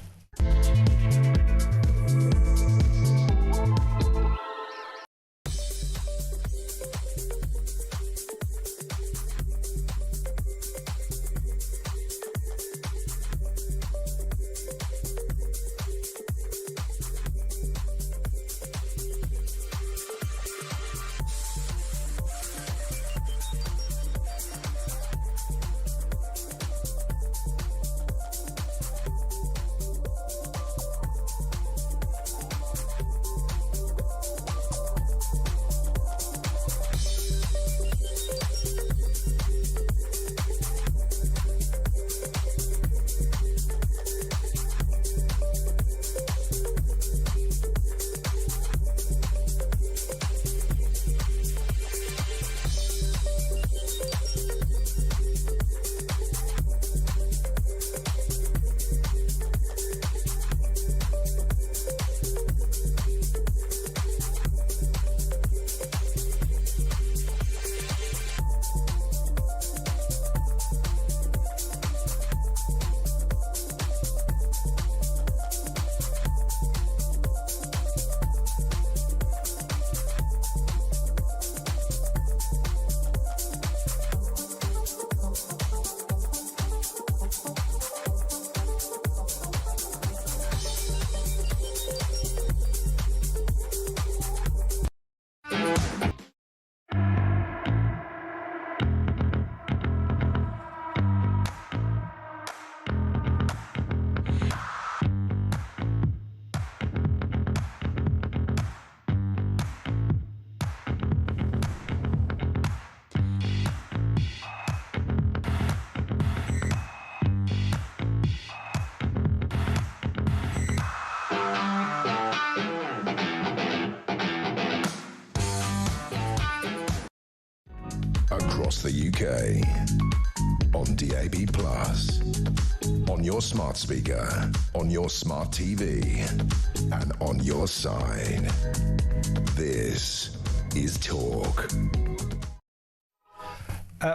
across the UK. On DAB+, on your smart speaker, on your smart TV, and on your side. This is Talk.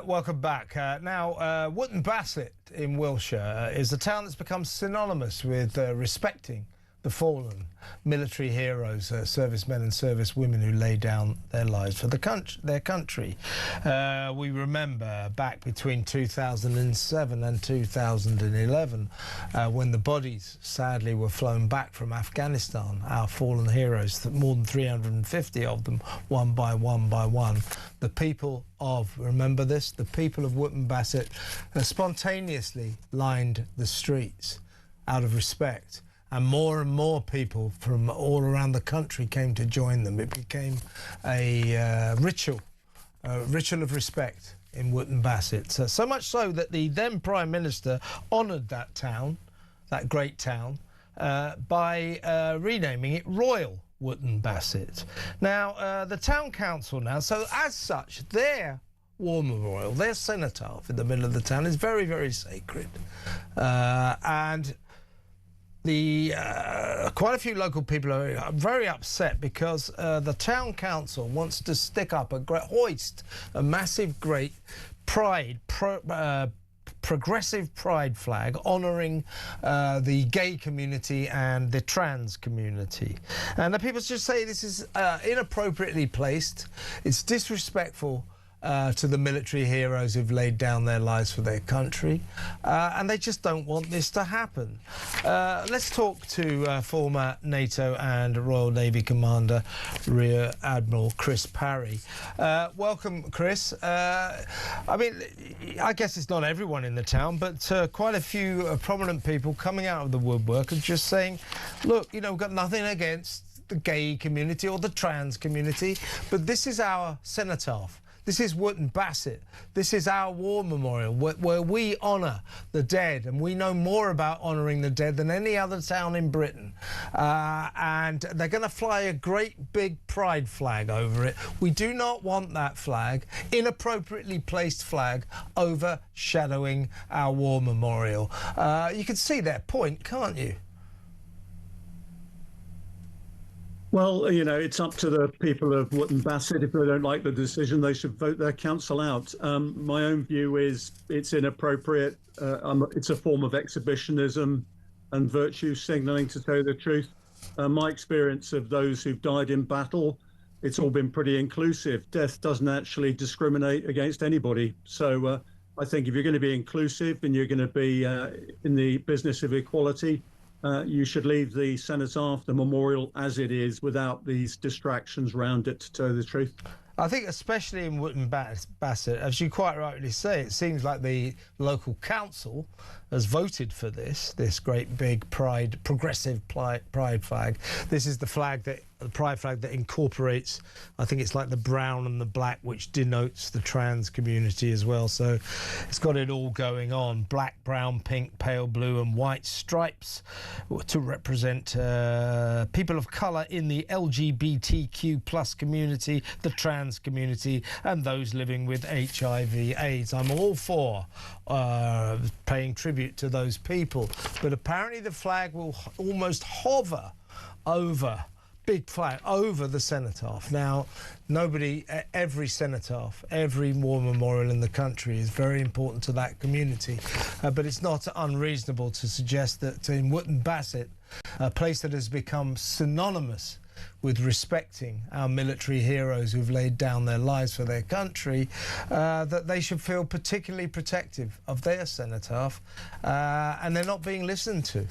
Welcome back. Now, Wootton Bassett in Wiltshire is a town that's become synonymous with respecting the fallen military heroes, servicemen and servicewomen who laid down their lives for their country. We remember back between 2007 and 2011 when the bodies sadly were flown back from Afghanistan, our fallen heroes, more than 350 of them, one by one. The people of, remember this, the people of Wootton Bassett spontaneously lined the streets out of respect. And more people from all around the country came to join them. It became a ritual of respect in Wootton Bassett. So much so that the then Prime Minister honoured that town, that great town, by renaming it Royal Wootton Bassett. Now, the town council now, so as such, their war memorial, their cenotaph in the middle of the town is very, very sacred. And quite a few local people are very upset because the town council wants to stick up hoist a massive, great progressive pride flag honouring the gay community and the trans community. And the people just say this is inappropriately placed, it's disrespectful to the military heroes who've laid down their lives for their country, and they just don't want this to happen. Let's talk to former NATO and Royal Navy Commander Rear Admiral Chris Parry. Welcome, Chris. I mean, I guess it's not everyone in the town, but quite a few prominent people coming out of the woodwork and just saying, look, you know, we've got nothing against the gay community or the trans community, but this is our cenotaph. This is Wootton Bassett. This is our war memorial where we honour the dead, and we know more about honouring the dead than any other town in Britain. And they're going to fly a great big pride flag over it. We do not want that flag, inappropriately placed flag, overshadowing our war memorial. You can see their point, can't you? Well, you know, it's up to the people of Wootton Bassett. If they don't like the decision, they should vote their council out. My own view is it's inappropriate. It's a form of exhibitionism and virtue signalling, to tell you the truth. My experience of those who've died in battle, it's all been pretty inclusive. Death doesn't actually discriminate against anybody. So I think if you're going to be inclusive and you're going to be in the business of equality, you should leave the cenotaph, the memorial, as it is, without these distractions around it, to tell you the truth. I think especially in Wootton Bassett, as you quite rightly say, it seems like the local council has voted for this great big progressive pride flag. This is the pride flag that incorporates, I think it's like the brown and the black, which denotes the trans community as well. So it's got it all going on. Black, brown, pink, pale blue and white stripes to represent people of colour in the LGBTQ plus community, the trans community and those living with HIV/AIDS. I'm all for paying tribute to those people, but apparently the flag will almost hover over big flag over the cenotaph. Now, every cenotaph, every war memorial in the country is very important to that community, but it's not unreasonable to suggest that in Wootton Bassett, a place that has become synonymous with respecting our military heroes who've laid down their lives for their country, that they should feel particularly protective of their cenotaph, and they're not being listened to.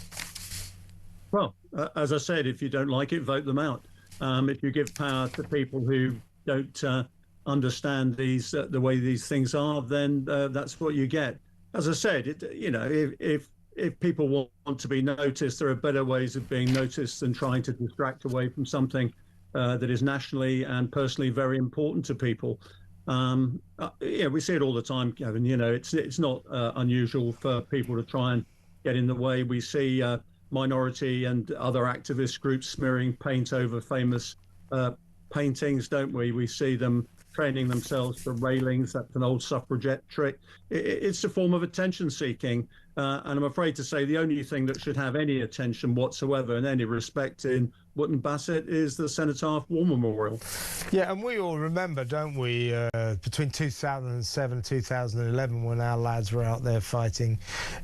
Well, as I said, if you don't like it, vote them out. If you give power to people who don't understand the way these things are, then that's what you get. As I said, if people want to be noticed, there are better ways of being noticed than trying to distract away from something that is nationally and personally very important to people. We see it all the time, Kevin. You know, it's not unusual for people to try and get in the way. We see minority and other activist groups smearing paint over famous paintings, don't we? We see them training themselves for railings. That's an old suffragette trick. It's a form of attention seeking. And I'm afraid to say the only thing that should have any attention whatsoever in any respect in Wootton Bassett is the Cenotaph War Memorial. Yeah, and we all remember, don't we, between 2007 and 2011 when our lads were out there fighting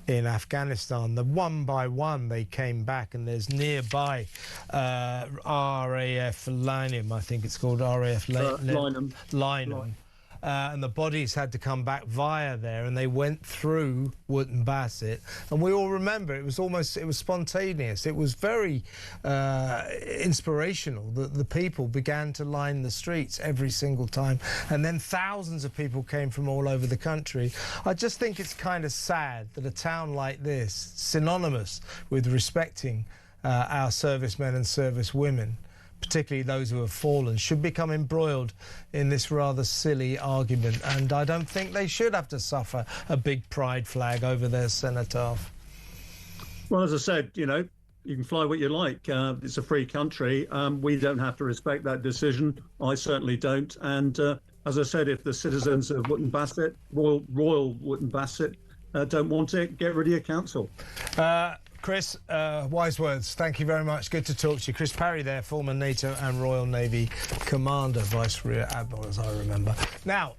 in Afghanistan, the one by one they came back, and there's nearby RAF Lynham, I think it's called RAF Lynham. And the bodies had to come back via there, and they went through Wootton Bassett, and we all remember it was spontaneous. It was very inspirational that the people began to line the streets every single time, and then thousands of people came from all over the country. I just think it's kind of sad that a town like this, synonymous with respecting our servicemen and servicewomen, particularly those who have fallen, should become embroiled in this rather silly argument. And I don't think they should have to suffer a big pride flag over their cenotaph. Well, as I said, you know, you can fly what you like. It's a free country. We don't have to respect that decision. I certainly don't. And as I said, if the citizens of Wootton Bassett, Royal Wootton Bassett, don't want it, get rid of your council. Chris, wise words. Thank you very much. Good to talk to you. Chris Parry there, former NATO and Royal Navy Commander, Vice Rear Admiral, as I remember. Now,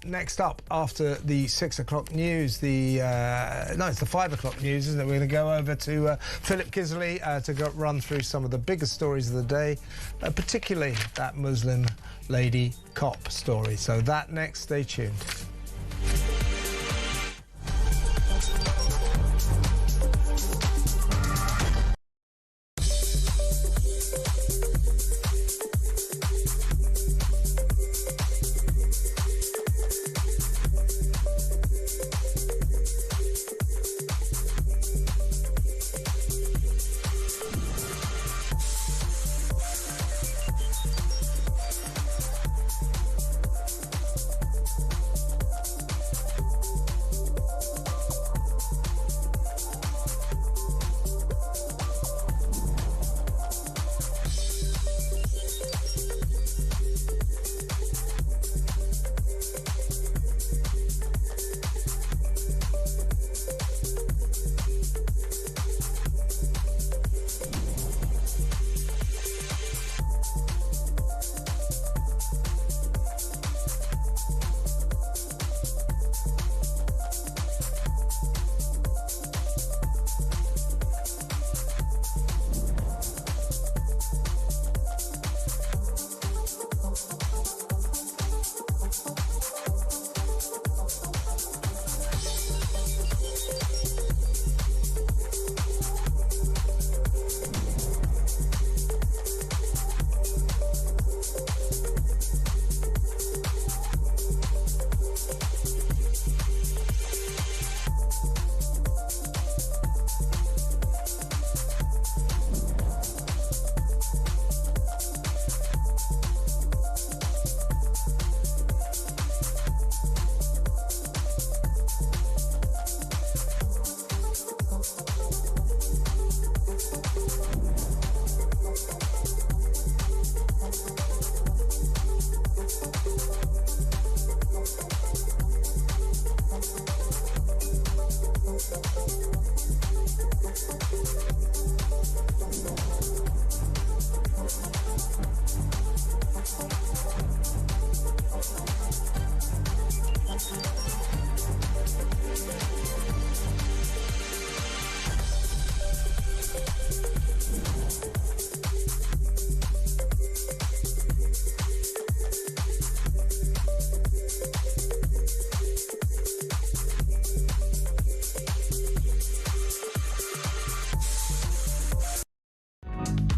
next up, after the 6 o'clock news, it's the 5 o'clock news, isn't it? We're going to go over to Philip Kisley to run through some of the biggest stories of the day, particularly that Muslim lady cop story. So that next, stay tuned.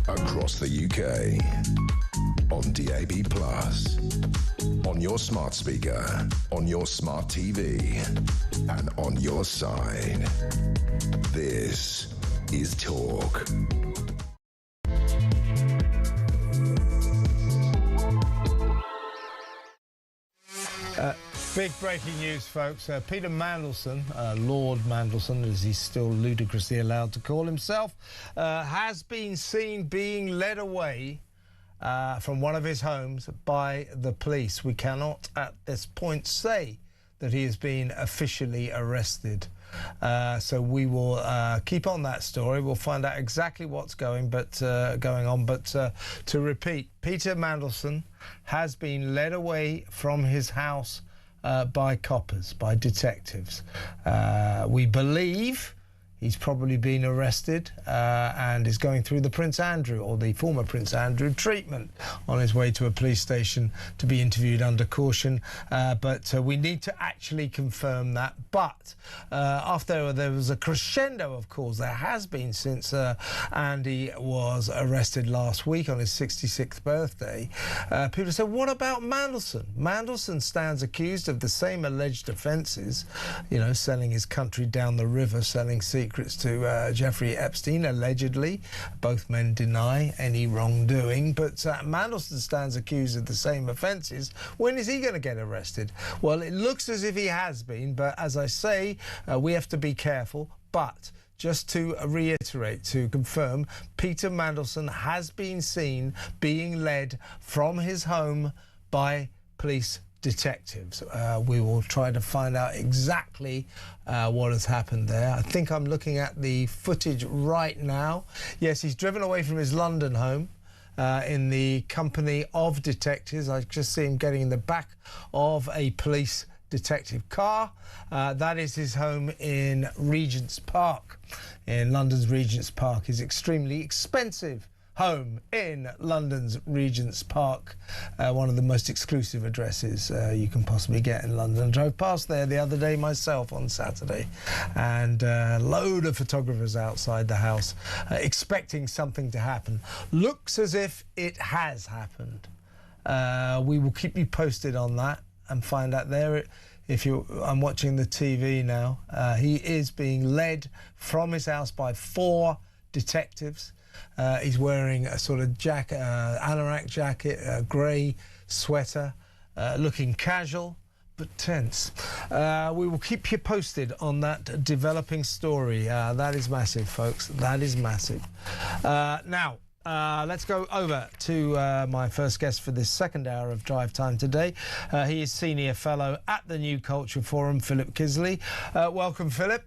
Across the UK, on DAB+, on your smart speaker, on your smart TV, and on your side. This is Talk. Big breaking news, folks. Peter Mandelson, Lord Mandelson, as he's still ludicrously allowed to call himself, has been seen being led away from one of his homes by the police. We cannot at this point say that he has been officially arrested. So we will keep on that story. We'll find out exactly what's going on. But to repeat, Peter Mandelson has been led away from his house by coppers, by detectives. We believe he's probably been arrested and is going through the Prince Andrew, or the former Prince Andrew, treatment on his way to a police station to be interviewed under caution. But we need to actually confirm that. But after there was a crescendo of calls, there has been since Andy was arrested last week on his 66th birthday. People said, what about Mandelson? Mandelson stands accused of the same alleged offences, selling his country down the river, selling secrets to Jeffrey Epstein, allegedly. Both men deny any wrongdoing, but Mandelson stands accused of the same offences. When is he going to get arrested? Well, it looks as if he has been, but as I say, we have to be careful. But just to reiterate, to confirm, Peter Mandelson has been seen being led from his home by police detectives. We will try to find out exactly what has happened there. I think I'm looking at the footage right now. Yes, he's driven away from his London home in the company of detectives. I just see him getting in the back of a police detective car. That is his home in Regent's Park, in London's Regent's Park. His extremely expensive home in London's Regent's Park, one of the most exclusive addresses you can possibly get in London. I drove past there the other day myself on Saturday, and a load of photographers outside the house expecting something to happen. Looks as if it has happened. We will keep you posted on that and find out there. I'm watching the TV now. He is being led from his house by 4 detectives. He's wearing a sort of anorak jacket, a grey sweater, looking casual but tense. We will keep you posted on that developing story. That is massive, folks. That is massive. Now, let's go over to my first guest for this second hour of Drive Time today. He is Senior Fellow at the New Culture Forum, Philip Kisley. Welcome, Philip.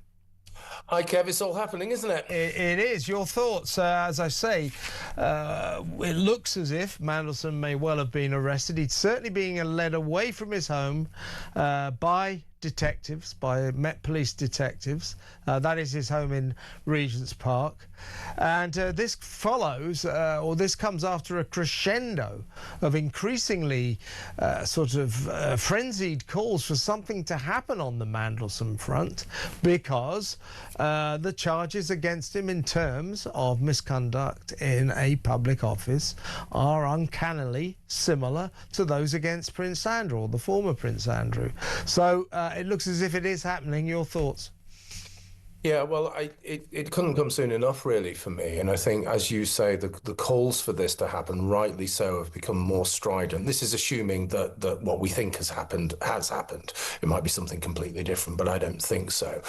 Hi, Kev. It's all happening, isn't it? It is. Your thoughts? As I say, it looks as if Mandelson may well have been arrested. He's certainly being led away from his home by detectives, by Met Police detectives. That is his home in Regent's Park. And this follows, or this comes after a crescendo of increasingly frenzied calls for something to happen on the Mandelson front, because the charges against him in terms of misconduct in a public office are uncannily similar to those against Prince Andrew, or the former Prince Andrew. So it looks as if it is happening. Your thoughts? Yeah, well, it couldn't come soon enough, really, for me. And I think, as you say, the calls for this to happen, rightly so, have become more strident. This is assuming that what we think has happened has happened. It might be something completely different, but I don't think so.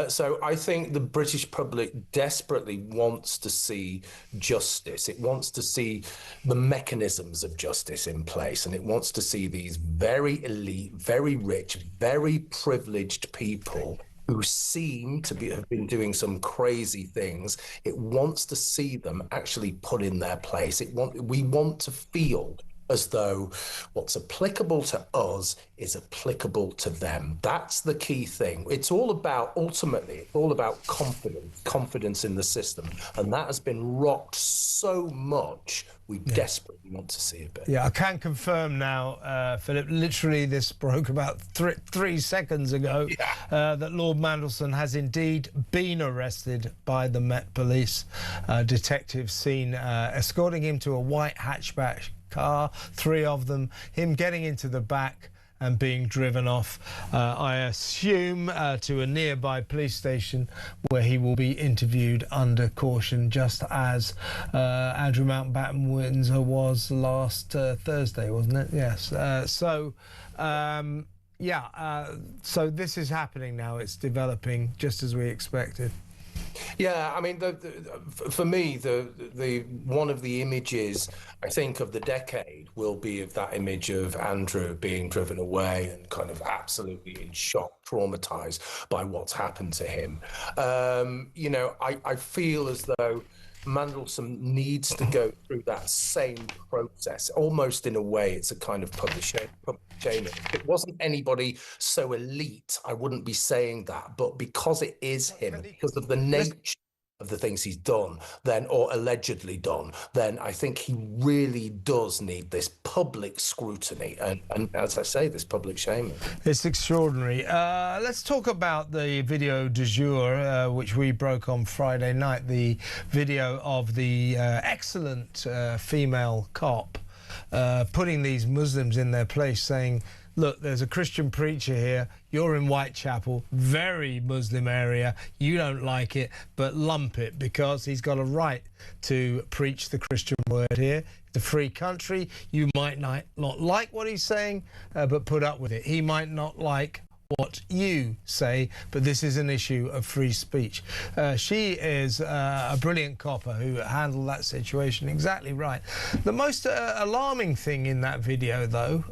So I think the British public desperately wants to see justice. It wants to see the mechanisms of justice in place, and it wants to see these very elite, very rich, very privileged people who seem to have been doing some crazy things. It wants to see them actually put in their place. We want to feel as though what's applicable to us is applicable to them. That's the key thing. It's all about, ultimately, all about confidence in the system. And that has been rocked so much, we desperately want to see it bit. Yeah, I can confirm now, Philip, literally this broke about 3 seconds ago, that Lord Mandelson has indeed been arrested by the Met Police. Detectives seen escorting him to a white hatchback car, 3 of them, him getting into the back and being driven off, I assume, to a nearby police station where he will be interviewed under caution, just as Andrew Mountbatten Windsor was last Thursday, wasn't it? Yes. So this is happening now. It's developing just as we expected. Yeah, I mean, for me, the one of the images I think of the decade will be of that image of Andrew being driven away and kind of absolutely in shock, traumatized by what's happened to him. You know, I feel as though Mandelson needs to go through that same process. Almost in a way, it's a kind of public shaming. If it wasn't anybody so elite, I wouldn't be saying that. But because it is him, because of the nature of the things he's done, then, or allegedly done, then I think he really does need this public scrutiny and as I say, this public shaming. It's extraordinary. Let's talk about the video du jour, which we broke on Friday night, the video of the excellent female cop putting these Muslims in their place, saying, look, there's a Christian preacher here, you're in Whitechapel, very Muslim area, you don't like it, but lump it, because he's got a right to preach the Christian word here. It's a free country. You might not like what he's saying, but put up with it. He might not like what you say, but this is an issue of free speech. She is a brilliant copper who handled that situation exactly right. The most alarming thing in that video, though,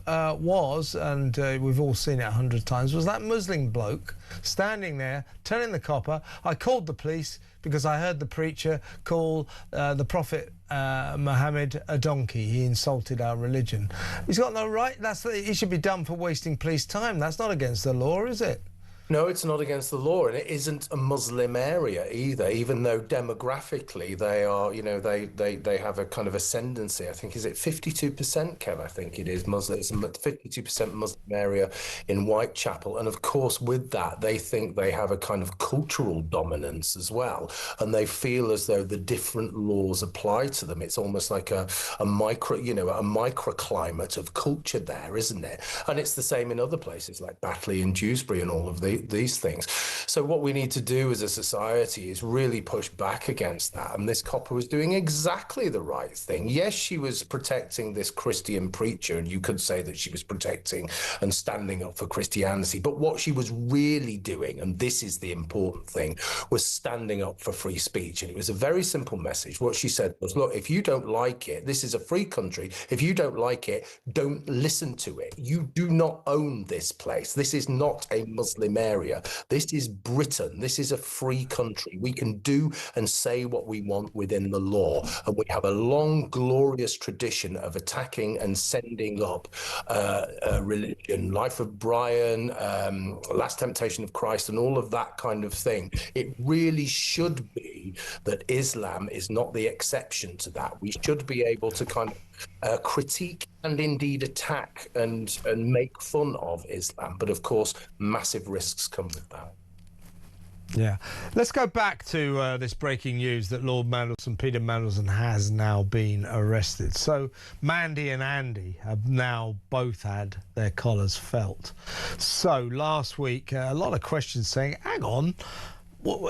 was, and we've all seen it 100 times, was that Muslim bloke standing there telling the copper, I called the police because I heard the preacher call the Prophet Muhammad a donkey. He insulted our religion. He's got no right. He should be done for wasting police time. That's not against the law, is it? No, it's not against the law, and it isn't a Muslim area either, even though demographically they are, you know, they have a kind of ascendancy. I think, is it 52%, Kev? I think it is Muslim. It's a 52% Muslim area in Whitechapel. And of course, with that, they think they have a kind of cultural dominance as well. And they feel as though the different laws apply to them. It's almost like a microclimate of culture there, isn't it? And it's the same in other places like Batley and Dewsbury and all of these things. So what we need to do as a society is really push back against that. And this copper was doing exactly the right thing. Yes, she was protecting this Christian preacher, and you could say that she was protecting and standing up for Christianity. But what she was really doing, and this is the important thing, was standing up for free speech. And it was a very simple message. What she said was, look, if you don't like it, this is a free country. If you don't like it, don't listen to it. You do not own this place. This is not a Muslim area. This is Britain. This is a free country. We can do and say what we want within the law. And we have a long, glorious tradition of attacking and sending up religion, Life of Brian, Last Temptation of Christ, and all of that kind of thing. It really should be that Islam is not the exception to that. We should be able to kind of critique and indeed attack and make fun of Islam. But of course, massive risks come with that. Yeah. Let's go back to this breaking news that Lord Mandelson, Peter Mandelson, has now been arrested. So Mandy and Andy have now both had their collars felt. So last week, a lot of questions saying, hang on,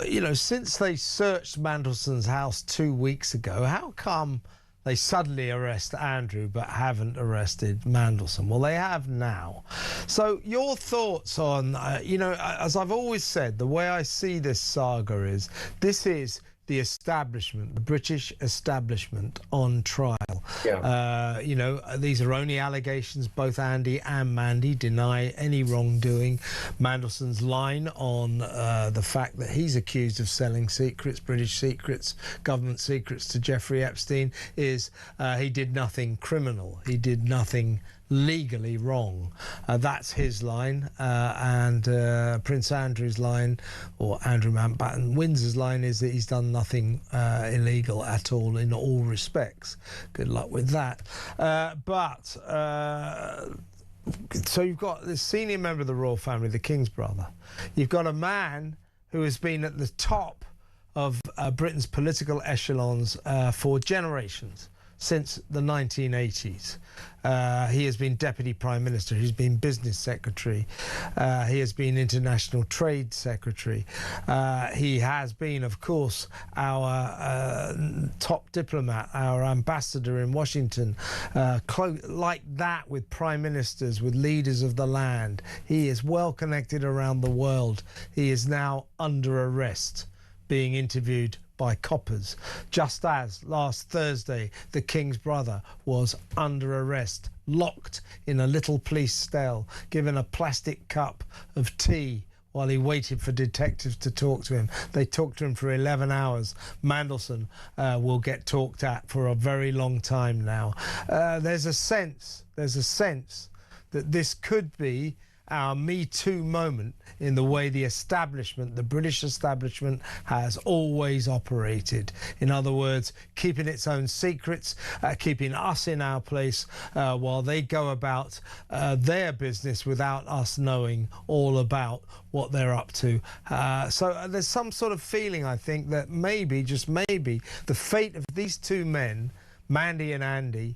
you know, since they searched Mandelson's house 2 weeks ago, how come they suddenly arrest Andrew but haven't arrested Mandelson? Well, they have now. So your thoughts on, you know, as I've always said, the way I see this saga is, this is the establishment, the British establishment on trial. Yeah. You know, these are only allegations. Both Andy and Mandy deny any wrongdoing. Mandelson's line on the fact that he's accused of selling secrets, British secrets, government secrets to Jeffrey Epstein is he did nothing criminal. He did nothing legally wrong. That's his line, and Prince Andrew's line, or Andrew Mountbatten Windsor's line, is that he's done nothing illegal at all in all respects. Good luck with that. So you've got this senior member of the royal family, the King's brother. You've got a man who has been at the top of Britain's political echelons for generations, since the 1980s. He has been Deputy Prime Minister, he's been Business Secretary, he has been International Trade Secretary, he has been, of course, our top diplomat, our ambassador in Washington, like that with Prime Ministers, with leaders of the land. He is well connected around the world. He is now under arrest being interviewed by coppers, just as last Thursday the King's brother was under arrest, locked in a little police cell, given a plastic cup of tea while he waited for detectives to talk to him. They talked to him for 11 hours. Mandelson will get talked at for a very long time now. There's a sense that this could be our Me Too moment in the way the establishment, the British establishment, has always operated. In other words, keeping its own secrets, keeping us in our place while they go about their business without us knowing all about what they're up to. So there's some sort of feeling, I think, that maybe, just maybe, the fate of these two men, Mandy and Andy,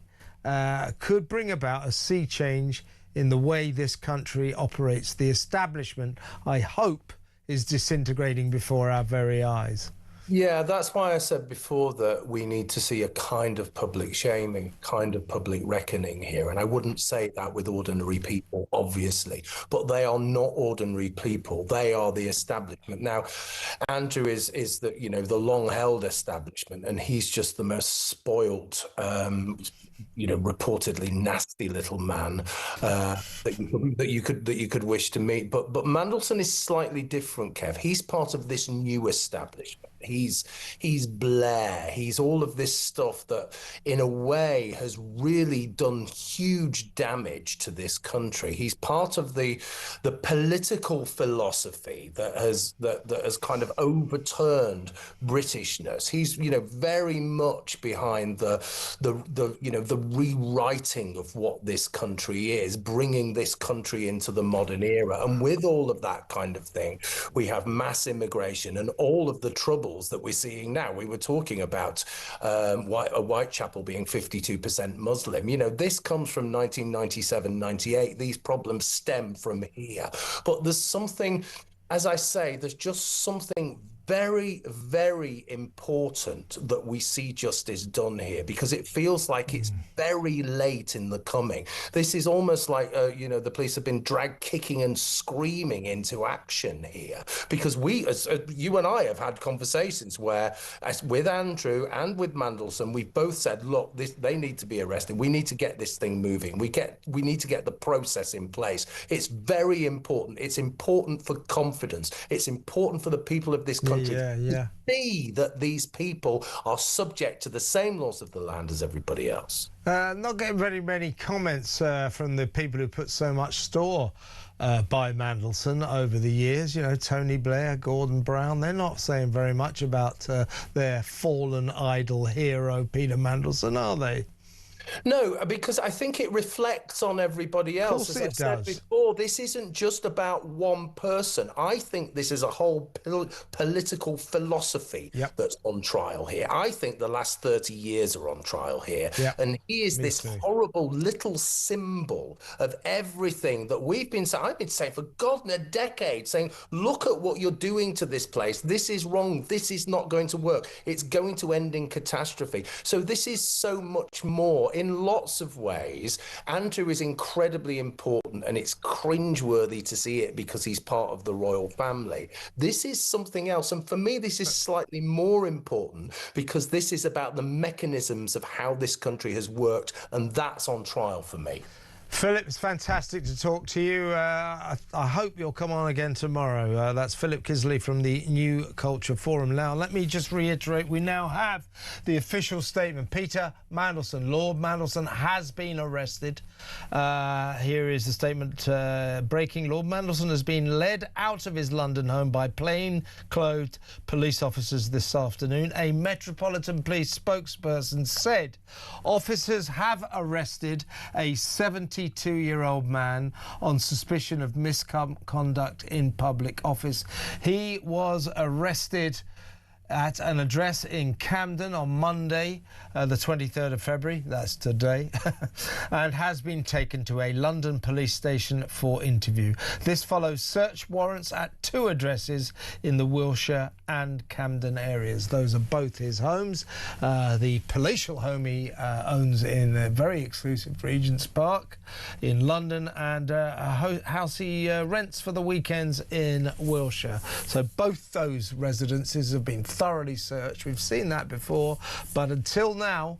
could bring about a sea change in the way this country operates. The establishment, I hope, is disintegrating before our very eyes. Yeah, that's why I said before that we need to see a kind of public shaming, kind of public reckoning here. And I wouldn't say that with ordinary people, obviously, but they are not ordinary people. They are the establishment. Now, Andrew is the, you know, the long-held establishment, and he's just the most spoilt, you know, reportedly nasty little man that you could wish to meet. But Mandelson is slightly different, Kev. He's part of this new establishment. He's Blair. He's all of this stuff that, in a way, has really done huge damage to this country. He's part of the political philosophy that has kind of overturned Britishness. He's, you know, very much behind the rewriting of what this country is, bringing this country into the modern era. And with all of that kind of thing, we have mass immigration and all of the troubles that we're seeing now. We were talking about Whitechapel being 52% Muslim. You know, this comes from 1997, 98. These problems stem from here. But there's something, as I say, there's just something very, very important that we see justice done here, because it feels like it's very late in the coming. This is almost like, you know, the police have been dragged kicking and screaming into action here, because we, as you and I have had conversations where, as with Andrew and with Mandelson, we've both said, look, they need to be arrested. We need to get this thing moving. We need to get the process in place. It's very important. It's important for confidence. It's important for the people of this country to see that these people are subject to the same laws of the land as everybody else. Not getting very many comments from the people who put so much store by Mandelson over the years. You know, Tony Blair, Gordon Brown, they're not saying very much about their fallen idol hero, Peter Mandelson, are they? No, because I think it reflects on everybody else. As I said before, this isn't just about one person. I think this is a whole political philosophy that's on trial here. I think the last 30 years are on trial here. And he is this horrible little symbol of everything that I've been saying for God in a decade, saying, look at what you're doing to this place. This is wrong. This is not going to work. It's going to end in catastrophe. So this is so much more. In lots of ways, Andrew is incredibly important, and it's cringeworthy to see it because he's part of the royal family. This is something else, and for me, this is slightly more important because this is about the mechanisms of how this country has worked, and that's on trial for me. Philip, it's fantastic to talk to you. I hope you'll come on again tomorrow. That's Philip Kisley from the New Culture Forum. Now, let me just reiterate, we now have the official statement. Peter Mandelson, Lord Mandelson, has been arrested. Here is the statement. Breaking, Lord Mandelson has been led out of his London home by plain-clothed police officers this afternoon. A Metropolitan Police spokesperson said officers have arrested a 72-year-old man on suspicion of misconduct in public office. He was arrested at an address in Camden on Monday, the 23rd of February, that's today, and has been taken to a London police station for interview. This follows search warrants at 2 addresses in the Wilshire and Camden areas. Those are both his homes. The palatial home he owns in a very exclusive Regent's Park in London, and a house he rents for the weekends in Wilshire. So both those residences have been thoroughly searched. We've seen that before, but until now,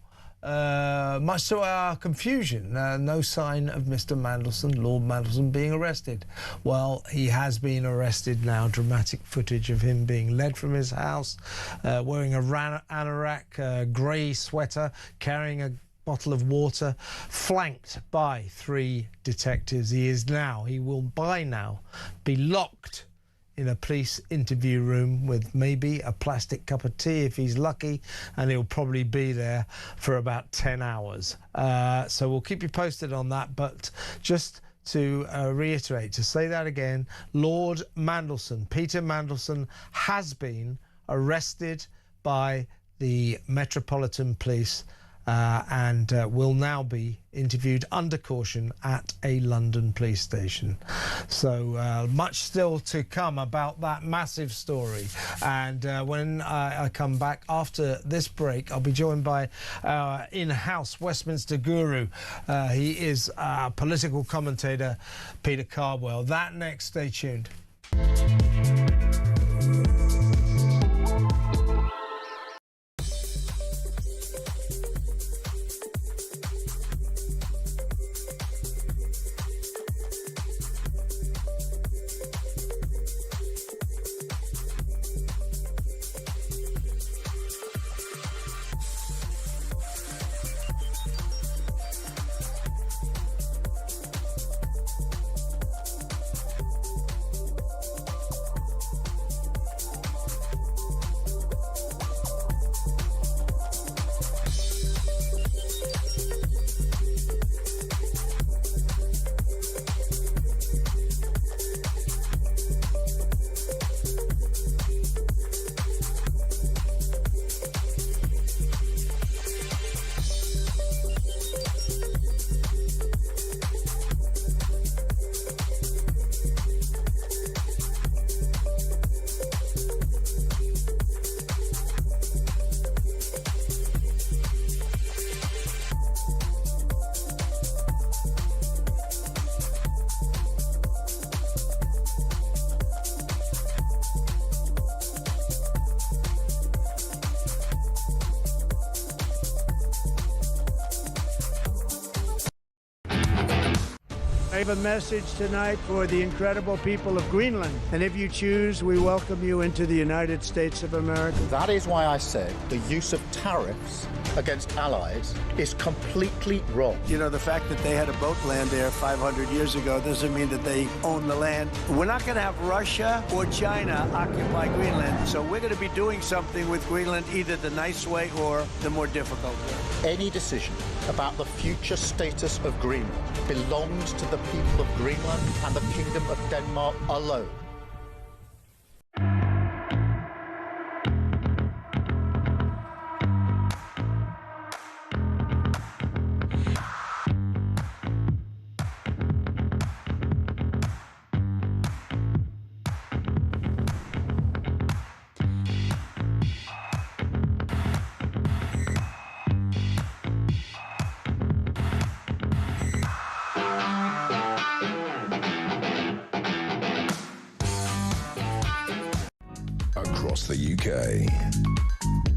much to our confusion, no sign of Mr. Mandelson, Lord Mandelson, being arrested. Well, he has been arrested now. Dramatic footage of him being led from his house, wearing a anorak, grey sweater, carrying a bottle of water, flanked by 3 detectives. He will by now be locked in a police interview room with maybe a plastic cup of tea if he's lucky, and he'll probably be there for about 10 hours. So we'll keep you posted on that, but just to reiterate, to say that again, Lord Mandelson, Peter Mandelson, has been arrested by the Metropolitan Police and will now be interviewed under caution at a London police station. So much still to come about that massive story. And when I come back after this break, I'll be joined by our in-house Westminster guru. He is our political commentator, Peter Cardwell. That next, stay tuned. I have a message tonight for the incredible people of Greenland. And if you choose, we welcome you into the United States of America. That is why I said the use of tariffs against allies is completely wrong. You know, the fact that they had a boat land there 500 years ago doesn't mean that they own the land. We're not going to have Russia or China occupy Greenland. So we're going to be doing something with Greenland either the nice way or the more difficult way. Any decision about the future status of Greenland belongs to the people of Greenland and the Kingdom of Denmark alone. Across the UK,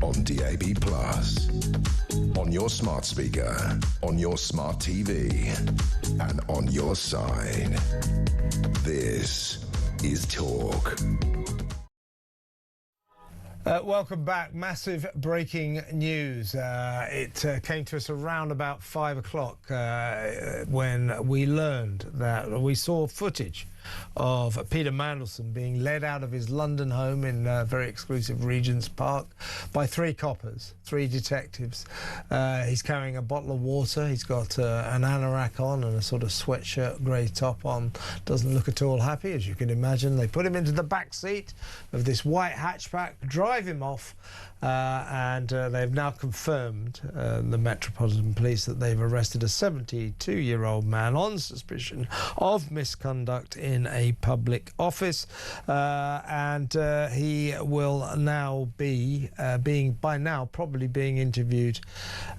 on DAB+, on your smart speaker, on your smart TV, and on your side. This is Talk. Welcome back. Massive breaking news. It came to us around about 5 o'clock when we learned that we saw footage of Peter Mandelson being led out of his London home in very exclusive Regent's Park by 3 coppers, 3 detectives. He's carrying a bottle of water. He's got an anorak on and a sort of sweatshirt, grey top on. Doesn't look at all happy, as you can imagine. They put him into the back seat of this white hatchback, drive him off, and they've now confirmed, the Metropolitan Police, that they've arrested a 72-year-old man on suspicion of misconduct in a public office, and he will now be probably being interviewed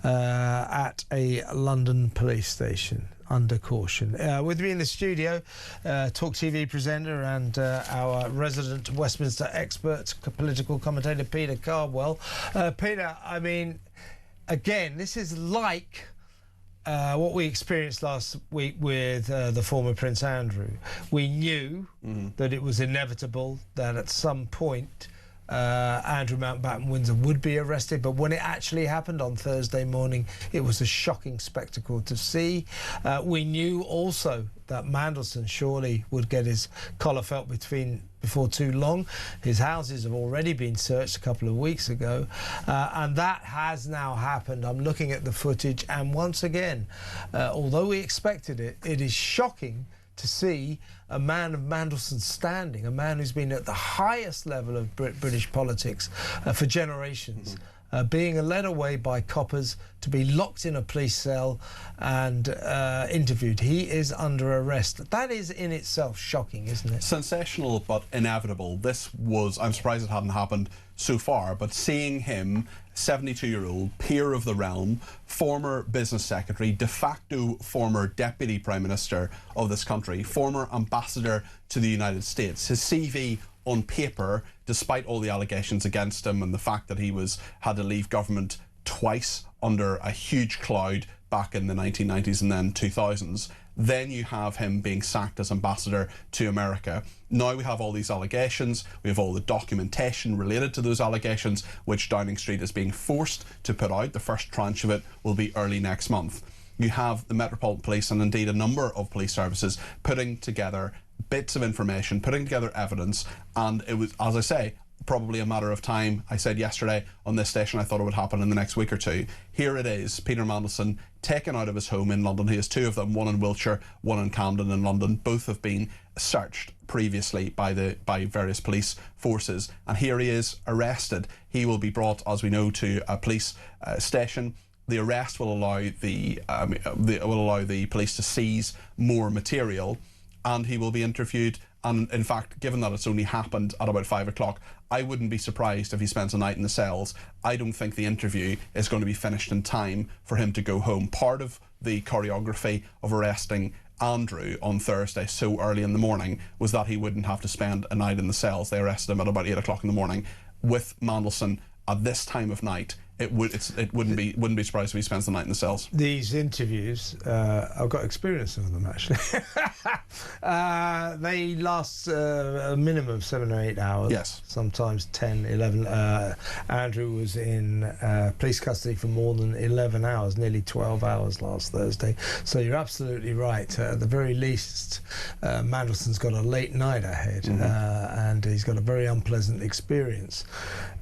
at a London police station under caution. With me in the studio, talkTV presenter and our resident Westminster expert, political commentator Peter Cardwell. Peter, I mean, again, this is like what we experienced last week with the former Prince Andrew. We knew that it was inevitable that at some point Andrew Mountbatten Windsor would be arrested, but when it actually happened on Thursday morning, it was a shocking spectacle to see. We knew also that Mandelson surely would get his collar felt before too long. His houses have already been searched a couple of weeks ago, and that has now happened. I'm looking at the footage, and once again, although we expected it, it is shocking to see a man of Mandelson's standing, a man who's been at the highest level of British politics for generations, being led away by coppers to be locked in a police cell and interviewed. He is under arrest. That is in itself shocking, isn't it? Sensational, but inevitable. I'm surprised it hadn't happened so far, but seeing him, 72-year-old, peer of the realm, former business secretary, de facto former deputy prime minister of this country, former ambassador to the United States. His CV on paper, despite all the allegations against him and the fact that he had to leave government twice under a huge cloud back in the 1990s and then 2000s, then you have him being sacked as ambassador to America. Now we have all these allegations, we have all the documentation related to those allegations, which Downing Street is being forced to put out. The first tranche of it will be early next month. You have the Metropolitan Police and indeed a number of police services putting together bits of information, putting together evidence, and it was, as I say, probably a matter of time. I said yesterday on this station I thought it would happen in the next week or two. Here it is, Peter Mandelson taken out of his home in London. He has 2 of them, one in Wiltshire, one in Camden in London. Both have been searched previously by various police forces, and here he is arrested. He will be brought, as we know, to a police station. The arrest will allow the police to seize more material, and he will be interviewed. And in fact, given that it's only happened at about 5 o'clock, I wouldn't be surprised if he spends a night in the cells. I don't think the interview is going to be finished in time for him to go home. Part of the choreography of arresting Andrew on Thursday so early in the morning was that he wouldn't have to spend a night in the cells. They arrested him at about 8 o'clock in the morning. With Mandelson at this time of night, wouldn't be surprised if he spends the night in the cells. These interviews, I've got experience of them actually. They last a minimum of 7 or 8 hours. Yes. Sometimes 10, 11. Andrew was in police custody for more than 11 hours, nearly 12 hours last Thursday. So you're absolutely right. At the very least, Mandelson's got a late night ahead, and he's got a very unpleasant experience.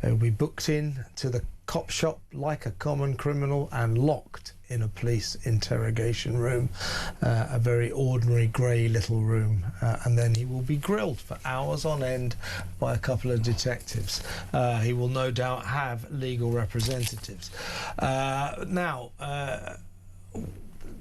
He'll be booked in to the cop shop like a common criminal and locked in a police interrogation room, a very ordinary grey little room, and then he will be grilled for hours on end by a couple of detectives. He will no doubt have legal representatives.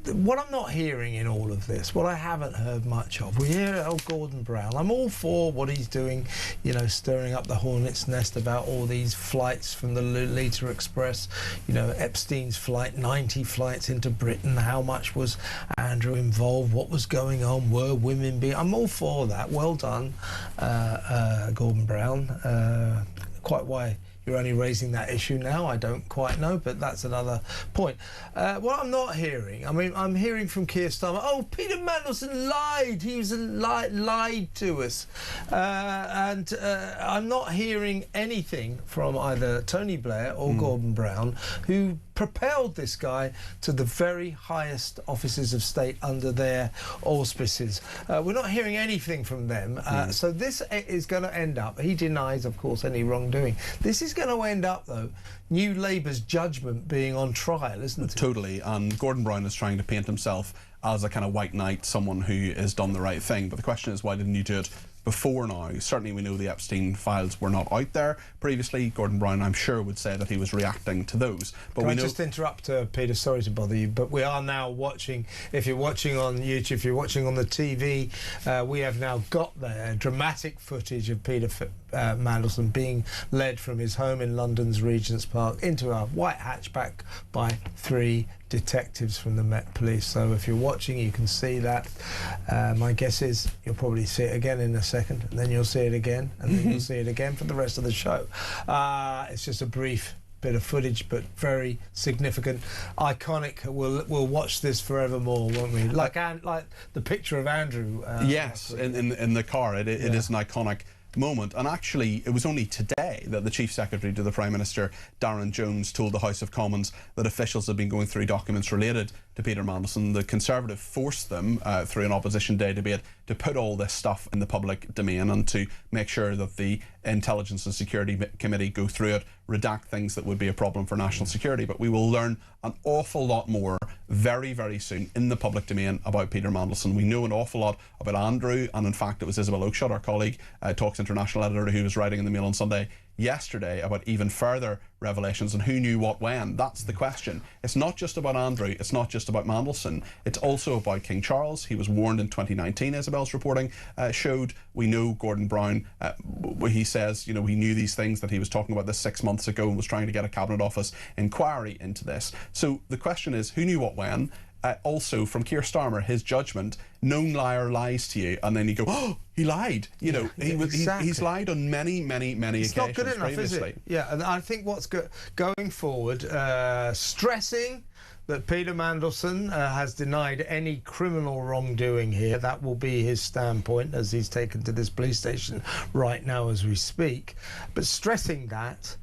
What I'm not hearing in all of this, what I haven't heard much of, we hear Gordon Brown. I'm all for what he's doing, you know, stirring up the hornet's nest about all these flights from the Lolita Express, you know, Epstein's flight, 90 flights into Britain. How much was Andrew involved? What was going on? Were women being... I'm all for that. Well done, Gordon Brown. Quite why you're only raising that issue now, I don't quite know, but that's another point. What I'm not hearing, I mean, I'm hearing from Keir Starmer, oh, Peter Mandelson lied, he was lied to us. And I'm not hearing anything from either Tony Blair or Gordon Brown, who propelled this guy to the very highest offices of state under their auspices. We're not hearing anything from them, so this is going to end up, he denies, of course, any wrongdoing. This is going to end up, though, New Labour's judgment being on trial, isn't it? Totally, and Gordon Brown is trying to paint himself as a kind of white knight, someone who has done the right thing. But the question is, why didn't you do it before now? Certainly we know the Epstein files were not out there previously. Gordon Brown, I'm sure, would say that he was reacting to those. But Can we I know... just interrupt, Peter? Sorry to bother you, but we are now watching, if you're watching on YouTube, if you're watching on the TV, we have now got there dramatic footage of Peter Mandelson being led from his home in London's Regent's Park into a white hatchback by 3 detectives from the Met Police. So if you're watching, you can see that. My guess is you'll probably see it again in a second, and then you'll see it again, and then you'll see it again for the rest of the show. It's just a brief bit of footage, but very significant, iconic. We'll watch this forevermore, won't we? Like the picture of Andrew. Yes, in the car. It is an iconic moment. And actually, it was only today that the Chief Secretary to the Prime Minister, Darren Jones, told the House of Commons that officials have been going through documents related to Peter Mandelson. The Conservative forced them through an opposition day debate to put all this stuff in the public domain and to make sure that the Intelligence and Security Committee go through it, redact things that would be a problem for national security. But we will learn an awful lot more very, very soon in the public domain about Peter Mandelson. We know an awful lot about Andrew, and in fact it was Isabel Oakeshott, our colleague, Talks International editor, who was writing in the Mail on Sunday yesterday about even further revelations and who knew what when. That's the question. It's not just about Andrew, it's not just about Mandelson, it's also about King Charles. He was warned in 2019, Isabel's reporting showed. We know Gordon Brown, he says, you know, he knew these things, that he was talking about this 6 months ago and was trying to get a Cabinet Office inquiry into this. So the question is, who knew what when? Also, from Keir Starmer, his judgment, known liar lies to you, and then you go, oh, he lied. You know, he's lied on many occasions. It's not good enough, previously. is it? Yeah, and I think what's going forward, stressing that Peter Mandelson has denied any criminal wrongdoing here. That will be his standpoint as he's taken to this police station right now as we speak. But stressing that,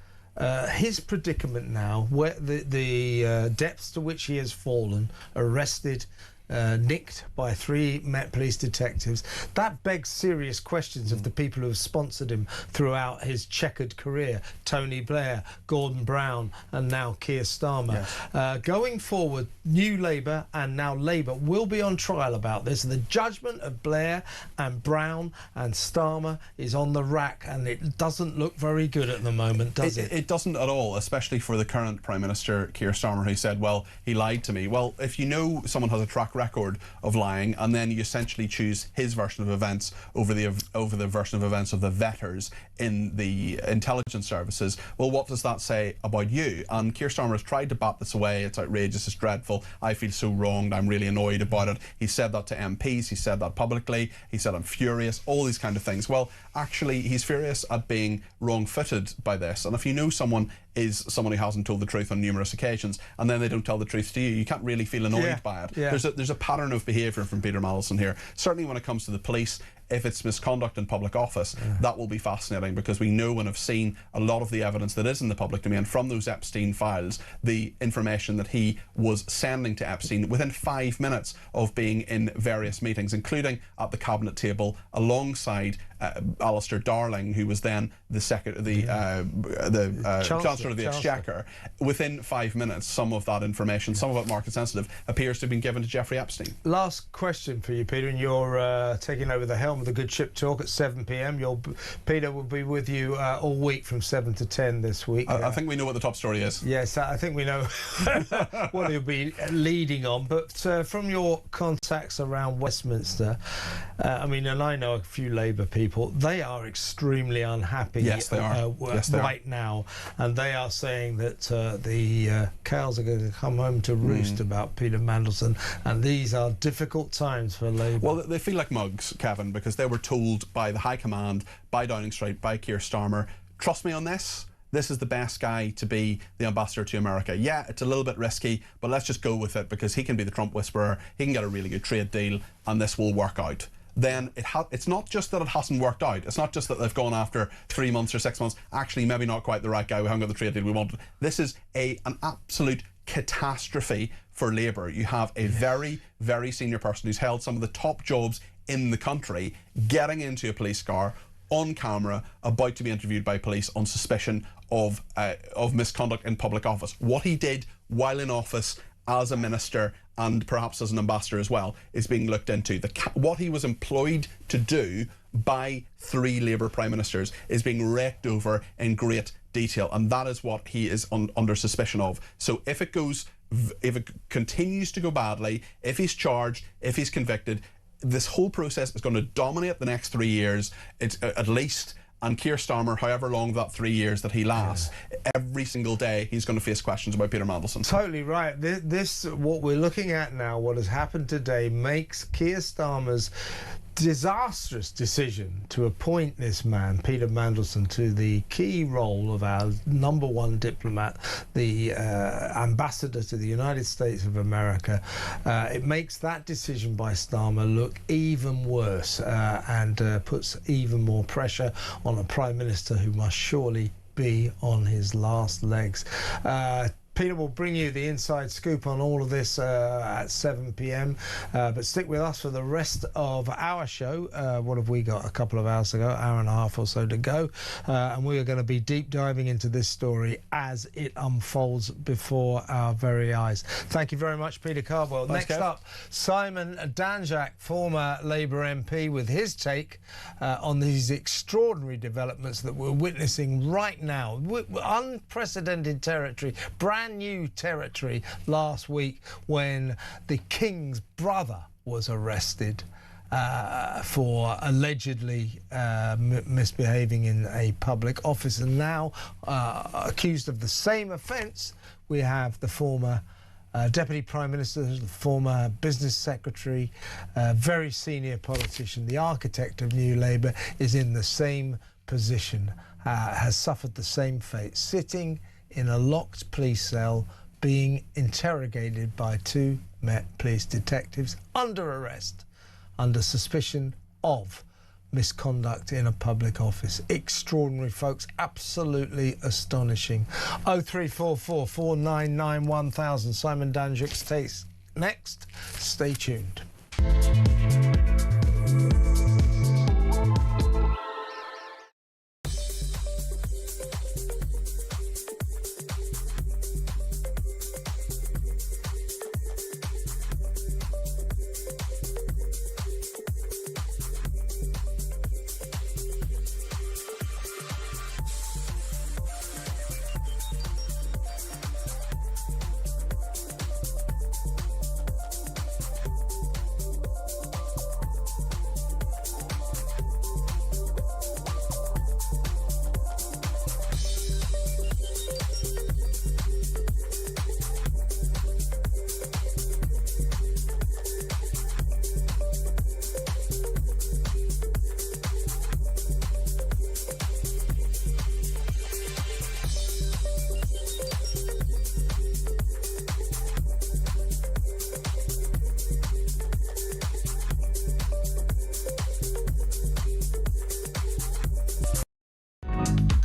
his predicament now, where the depths to which he has fallen, arrested, nicked by 3 Met Police detectives, that begs serious questions of the people who have sponsored him throughout his checkered career. Tony Blair, Gordon Brown, and now Keir Starmer. Yes. Going forward, New Labour and now Labour will be on trial about this. The judgment of Blair and Brown and Starmer is on the rack, and it doesn't look very good at the moment, does it? It doesn't at all, especially for the current Prime Minister, Keir Starmer, who said, well, he lied to me. Well, if you know someone has a track record of lying, and then you essentially choose his version of events over the version of events of the vetters in the intelligence services, well, what does that say about you? And Keir Starmer has tried to bat this away. It's outrageous, it's dreadful, I feel so wronged, I'm really annoyed about it. He said that to MPs, he said that publicly, he said I'm furious, all these kind of things. Well, actually, he's furious at being wrong-footed by this, and if you know someone is someone who hasn't told the truth on numerous occasions, and then they don't tell the truth to you, you can't really feel annoyed by it. Yeah. There's a pattern of behaviour from Peter Mandelson here. Certainly when it comes to the police, if it's misconduct in public office, that will be fascinating, because we know and have seen a lot of the evidence that is in the public domain from those Epstein files, the information that he was sending to Epstein within 5 minutes of being in various meetings, including at the cabinet table alongside Alistair Darling, who was then the Chancellor of the Exchequer. Within 5 minutes, some of that information, some of it market sensitive, appears to have been given to Jeffrey Epstein. Last question for you, Peter, and you're taking over the helm of the Good Ship Talk at 7 p.m. Peter will be with you all week from 7 to 10 this week. I think we know what the top story is. Yes, I think we know what he'll be leading on. But from your contacts around Westminster, I mean, and I know a few Labour people, they are extremely unhappy. Yes, they are. Right now, and they are saying that the cows are going to come home to roost about Peter Mandelson, and these are difficult times for Labour. Well, they feel like mugs, Kevin, because they were told by the High Command, by Downing Street, by Keir Starmer, trust me on this. This is the best guy to be the ambassador to America. Yeah, it's a little bit risky, but let's just go with it, because he can be the Trump whisperer, he can get a really good trade deal, and this will work out. Then it's not just that it hasn't worked out. It's not just that they've gone after 3 months or 6 months. Actually, maybe not quite the right guy. We haven't got the trade deal we wanted. This is an absolute catastrophe for Labour. You have a very, very senior person who's held some of the top jobs in the country getting into a police car on camera, about to be interviewed by police on suspicion of misconduct in public office. What he did while in office as a minister and perhaps as an ambassador as well is being looked into. What he was employed to do by 3 Labour prime ministers is being raked over in great detail, and that is what he is under suspicion of. So if it continues to go badly, if he's charged, if he's convicted, this whole process is going to dominate the next 3 years, it's at least. And Keir Starmer, however long that 3 years that he lasts, every single day he's going to face questions about Peter Mandelson. Totally right. This what we're looking at now, what has happened today, makes Keir Starmer's disastrous decision to appoint this man, Peter Mandelson, to the key role of our #1 diplomat, the ambassador to the United States of America. It makes that decision by Starmer look even worse and puts even more pressure on a Prime Minister who must surely be on his last legs. Peter will bring you the inside scoop on all of this at 7 p.m. But stick with us for the rest of our show. What have we got? A couple of hours to go, hour and a half or so to go. And we are going to be deep diving into this story as it unfolds before our very eyes. Thank you very much, Peter Cardwell. Thanks, Next Kev. up, Simon Danczak, former Labour MP, with his take on these extraordinary developments that we're witnessing right now. Unprecedented territory, brand new territory last week when the King's brother was arrested for allegedly misbehaving in a public office, and now accused of the same offence we have the former Deputy Prime Minister, the former Business Secretary, very senior politician, the architect of New Labour, is in the same position, has suffered the same fate, sitting in a locked police cell being interrogated by 2 Met Police detectives under arrest, under suspicion of misconduct in a public office. Extraordinary, folks, absolutely astonishing. 0344 499 1000. Simon Danczak's takes next. Stay tuned.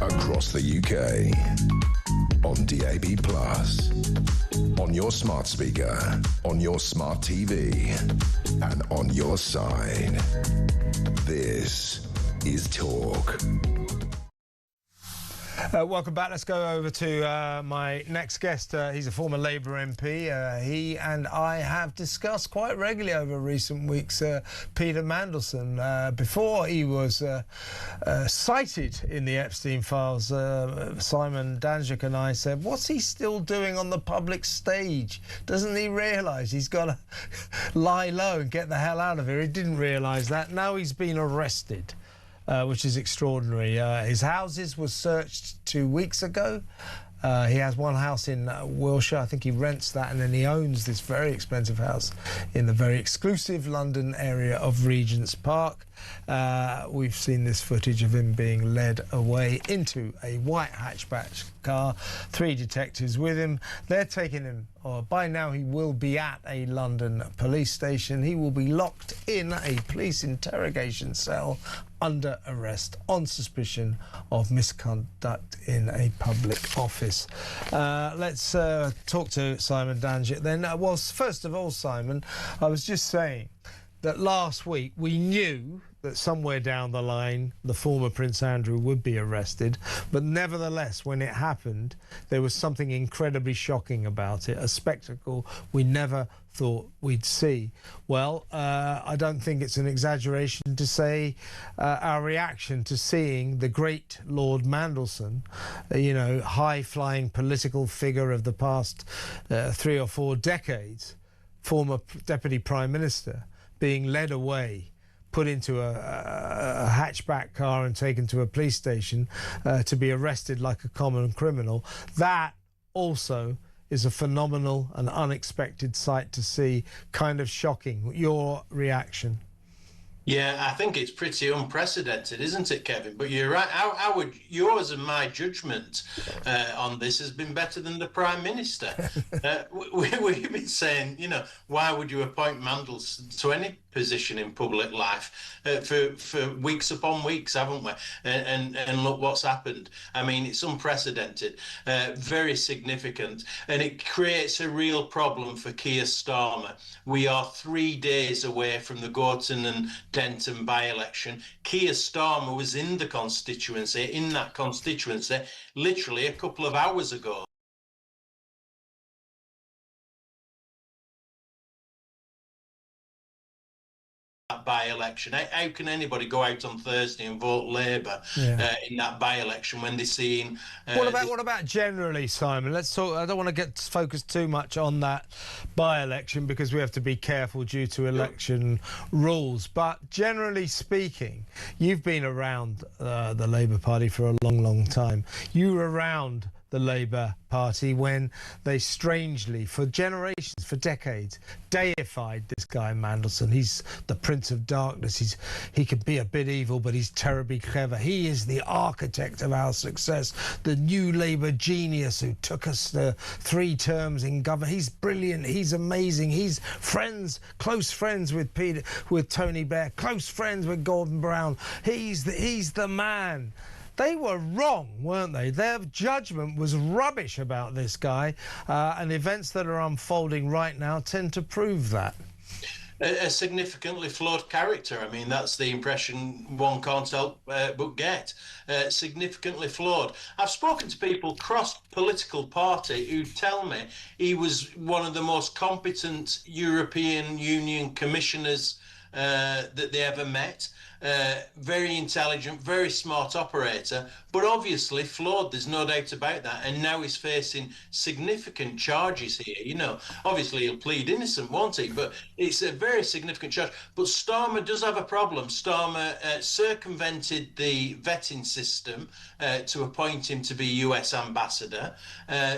Across the UK, on DAB+, on your smart speaker, on your smart TV, and on your side. This is Talk. Welcome back. Let's go over to my next guest. He's a former Labour MP. He and I have discussed quite regularly over recent weeks Peter Mandelson. Before he was cited in the Epstein files, Simon Danczak and I said, what's he still doing on the public stage? Doesn't he realise he's got to lie low and get the hell out of here? He didn't realise that. Now he's been arrested. Which is extraordinary. His houses were searched 2 weeks ago. He has one house in Wiltshire. I think he rents that, and then he owns this very expensive house in the very exclusive London area of Regent's Park. We've seen this footage of him being led away into a white hatchback car, 3 detectives with him. They're taking him, or by now he will be at a London police station. He will be locked in a police interrogation cell under arrest on suspicion of misconduct in a public office. Let's talk to Simon Danjit then. Well, first of all, Simon, I was just saying that last week we knew that somewhere down the line the former Prince Andrew would be arrested, but nevertheless, when it happened, there was something incredibly shocking about it, a spectacle we never thought we'd see. Well, I don't think it's an exaggeration to say our reaction to seeing the great Lord Mandelson, high-flying political figure of the past 3 or 4 decades, former Deputy Prime Minister, being led away, put into a hatchback car and taken to a police station to be arrested like a common criminal. That also is a phenomenal and unexpected sight to see, kind of shocking. Your reaction? Yeah, I think it's pretty unprecedented, isn't it, Kevin? But you're right. Yours and my judgment on this has been better than the Prime Minister. We've been saying, why would you appoint Mandelson to any position in public life for weeks upon weeks, haven't we? And look what's happened. I mean, it's unprecedented, very significant, and it creates a real problem for Keir Starmer. We are 3 days away from the Gorton and Denton by-election. Keir Starmer was in that constituency, literally a couple of hours ago. By-election. How can anybody go out on Thursday and vote Labour in that by-election when they're seeing... What about generally, Simon? Let's talk. I don't want to get focused too much on that by-election because we have to be careful due to election rules. But generally speaking, you've been around the Labour Party for a long, long time. You were around the Labour Party when they strangely, for generations, for decades, deified this guy Mandelson. He's the Prince of Darkness. He can be a bit evil, but he's terribly clever. He is the architect of our success, the new Labour genius who took us to 3 terms in government. He's brilliant. He's amazing. He's close friends with Tony Blair, close friends with Gordon Brown. He's the man. They were wrong, weren't they? Their judgment was rubbish about this guy, and events that are unfolding right now tend to prove that. A significantly flawed character. I mean, that's the impression one can't help but get. Significantly flawed. I've spoken to people cross-political party who tell me he was one of the most competent European Union commissioners that they ever met. Very intelligent, very smart operator, but obviously flawed, there's no doubt about that, and now he's facing significant charges here. Obviously he'll plead innocent, won't he? But it's a very significant charge. But Starmer does have a problem. Starmer circumvented the vetting system to appoint him to be US ambassador,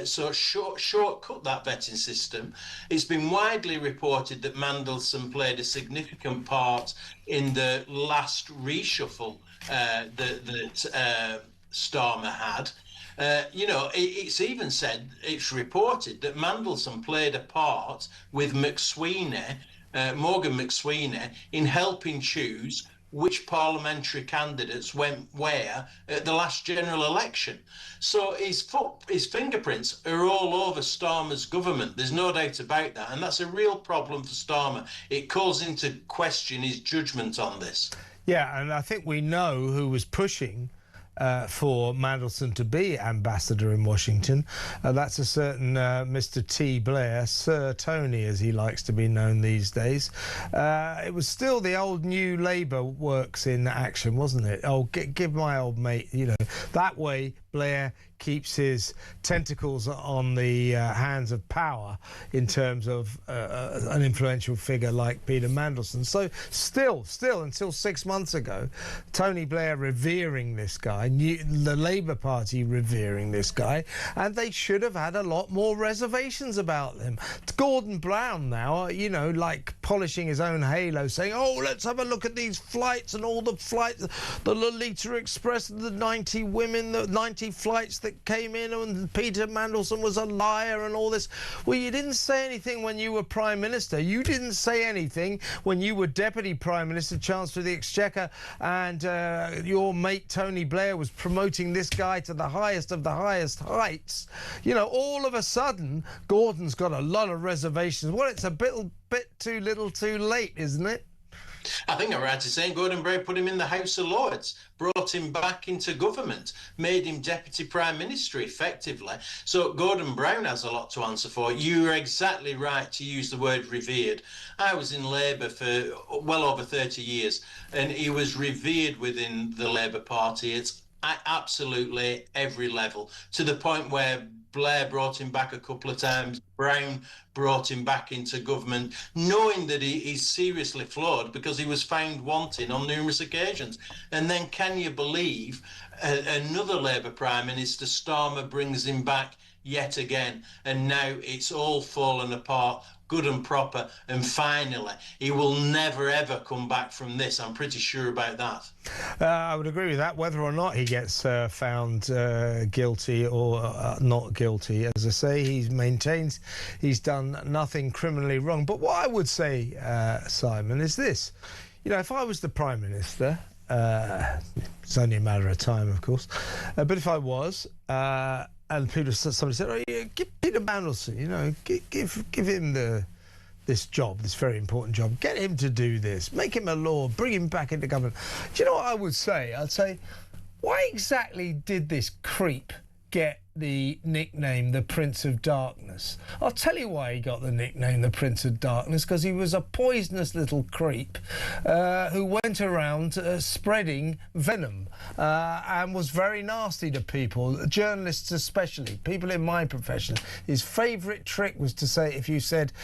so shortcut that vetting system. It's been widely reported that Mandelson played a significant part in the last reshuffle that Starmer had. It's even said, it's reported that Mandelson played a part with Morgan McSweeney, in helping choose which parliamentary candidates went where at the last general election. So his fingerprints are all over Starmer's government. There's no doubt about that. And that's a real problem for Starmer. It calls into question his judgment on this. Yeah, and I think we know who was pushing for Mandelson to be ambassador in Washington. That's a certain Mr. T. Blair, Sir Tony, as he likes to be known these days. It was still the old New Labour works in action, wasn't it? Oh, give my old mate, that way Blair keeps his tentacles on the hands of power in terms of an influential figure like Peter Mandelson. So still, until 6 months ago, Tony Blair revering this guy, the Labour Party revering this guy, and they should have had a lot more reservations about him. Gordon Brown now, like polishing his own halo, saying, oh, let's have a look at these flights and all the flights, the Lolita Express, the 90 women, the 90 flights that came in and Peter Mandelson was a liar and all this. Well, you didn't say anything when you were Prime Minister. You didn't say anything when you were Deputy Prime Minister, Chancellor of the Exchequer, and your mate Tony Blair was promoting this guy to the highest of the highest heights. You know, all of a sudden, Gordon's got a lot of reservations. Well, it's a bit too little too late, isn't it? I think I'm right to say Gordon Brown put him in the House of Lords, brought him back into government, made him Deputy Prime Minister effectively. So Gordon Brown has a lot to answer for. You're exactly right to use the word revered. I was in Labour for well over 30 years, and he was revered within the Labour Party at absolutely every level, to the point where Blair brought him back a couple of times. Brown brought him back into government, knowing that he's seriously flawed because he was found wanting on numerous occasions. And then can you believe another Labour Prime Minister, Starmer, brings him back yet again, and now it's all fallen apart, good and proper, and finally he will never ever come back from this. I'm pretty sure about that. I would agree with that. Whether or not he gets found guilty or not guilty, as I say, he maintains he's done nothing criminally wrong. But what I would say, Simon, is this. You know, if I was the Prime Minister, it's only a matter of time, of course, but if I was, and somebody said, "Oh, yeah, give Peter Mandelson, you know, give him this job, this very important job. Get him to do this. Make him a law. Bring him back into government." Do you know what I would say? I'd say, why exactly did this creep get the nickname the Prince of Darkness? I'll tell you why he got the nickname the Prince of Darkness, because he was a poisonous little creep who went around spreading venom and was very nasty to people, journalists especially, people in my profession. His favourite trick was to say, if you said,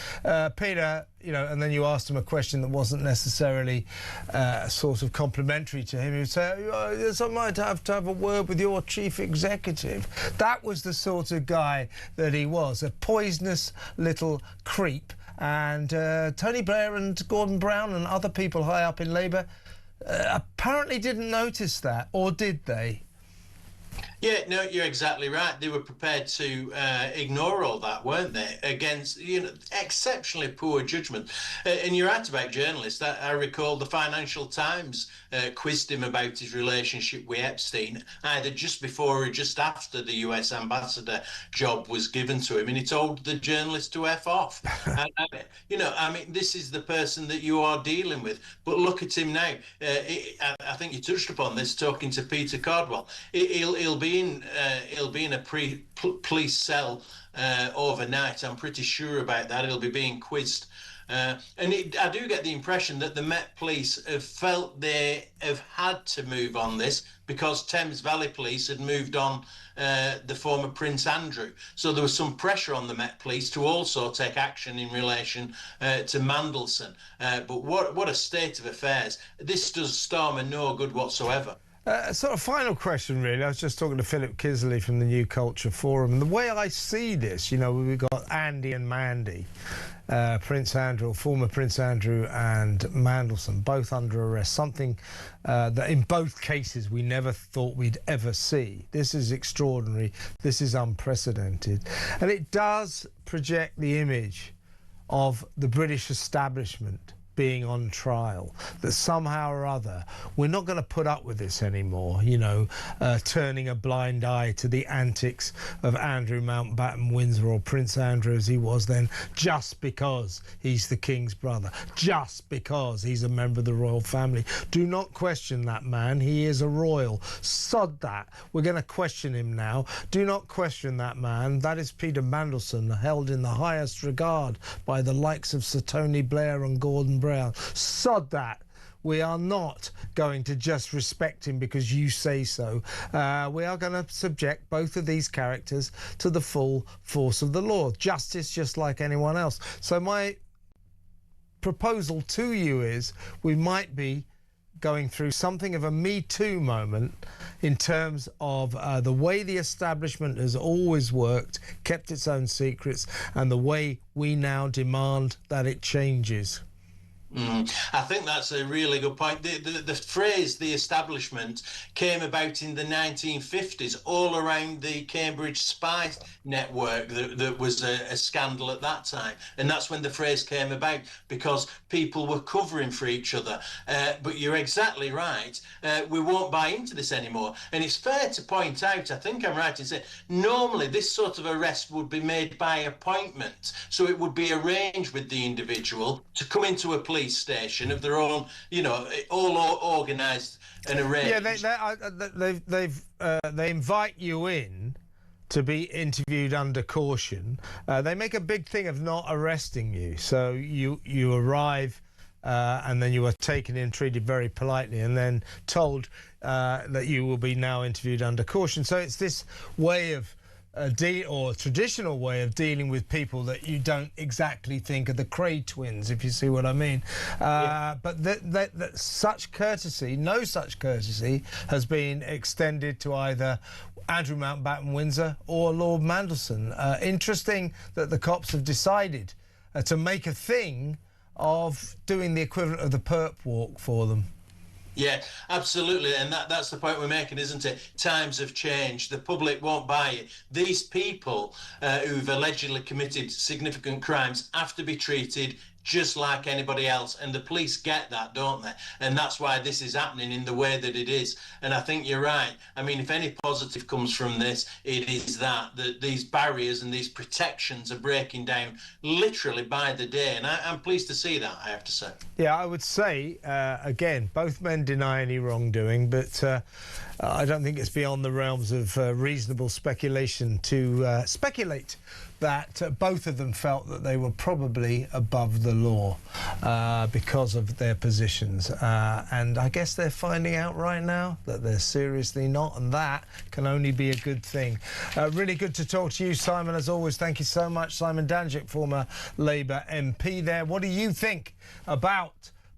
Peter, you know, and then you asked him a question that wasn't necessarily sort of complimentary to him, he would say, I might have to have a word with your chief executive. That was the sort of guy that he was, a poisonous little creep. And Tony Blair and Gordon Brown and other people high up in Labour apparently didn't notice that, or did they? Yeah, no, you're exactly right. They were prepared to ignore all that, weren't they? Against, you know, exceptionally poor judgment. And you're right about journalists. I recall the Financial Times quizzed him about his relationship with Epstein, either just before or just after the US ambassador job was given to him, and he told the journalist to F off. You know, I mean, this is the person that you are dealing with. But look at him now. I think you touched upon this talking to Peter Cardwell. He'll be in a police cell overnight. I'm pretty sure about that. He'll be being quizzed. I do get the impression that the Met Police have felt they have had to move on this because Thames Valley Police had moved on the former Prince Andrew. So there was some pressure on the Met Police to also take action in relation to Mandelson. But what a state of affairs. This does Starmer no good whatsoever. Sort of final question, really. I was just talking to Philip Kisley from the New Culture Forum, and the way I see this, you know, we've got Andy and Mandy, Prince Andrew, former Prince Andrew and Mandelson, both under arrest, something that in both cases we never thought we'd ever see. This is extraordinary. This is unprecedented. And it does project the image of the British establishment being on trial, that somehow or other we're not going to put up with this anymore, you know, turning a blind eye to the antics of Andrew Mountbatten Windsor, or Prince Andrew as he was then, just because he's the King's brother, just because he's a member of the royal family. Do not question that man. He is a royal. Sod that. We're going to question him now. Do not question that man. That is Peter Mandelson, held in the highest regard by the likes of Sir Tony Blair and Gordon Brown. Sod that. We are not going to just respect him because you say so. We are going to subject both of these characters to the full force of the law. Justice just like anyone else. So my proposal to you is we might be going through something of a Me Too moment in terms of the way the establishment has always worked, kept its own secrets, and the way we now demand that it changes. I think that's a really good point. The phrase "the establishment" came about in the 1950s, all around the Cambridge spy network. That was a scandal at that time, and that's when the phrase came about, because people were covering for each other. But you're exactly right. We won't buy into this anymore. And it's fair to point out, I think I'm right in saying, normally this sort of arrest would be made by appointment. So it would be arranged with the individual to come into a police station of their own, all organised and arranged. Yeah, they invite you in to be interviewed under caution. They make a big thing of not arresting you. So you arrive and then you are taken in, treated very politely, and then told that you will be now interviewed under caution. So it's this way of traditional way of dealing with people that you don't exactly think are the Cray twins, if you see what I mean. But such courtesy, no such courtesy, has been extended to either Andrew Mountbatten Windsor or Lord Mandelson. Interesting that the cops have decided to make a thing of doing the equivalent of the perp walk for them. Yeah, absolutely, and that's the point we're making, isn't it? Times have changed. The public won't buy it. These people who've allegedly committed significant crimes have to be treated just like anybody else, and the police get that, don't they? And that's why this is happening in the way that it is. And I think you're right. I mean, if any positive comes from this, it is that these barriers and these protections are breaking down literally by the day, and I'm pleased to see that, I have to say. Yeah, I would say, again, both men deny any wrongdoing, but I don't think it's beyond the realms of reasonable speculation to speculate that both of them felt that they were probably above the law because of their positions. And I guess they're finding out right now that they're seriously not, and that can only be a good thing. Really good to talk to you, Simon, as always. Thank you so much. Simon Danjic, former Labour MP there. What do you think about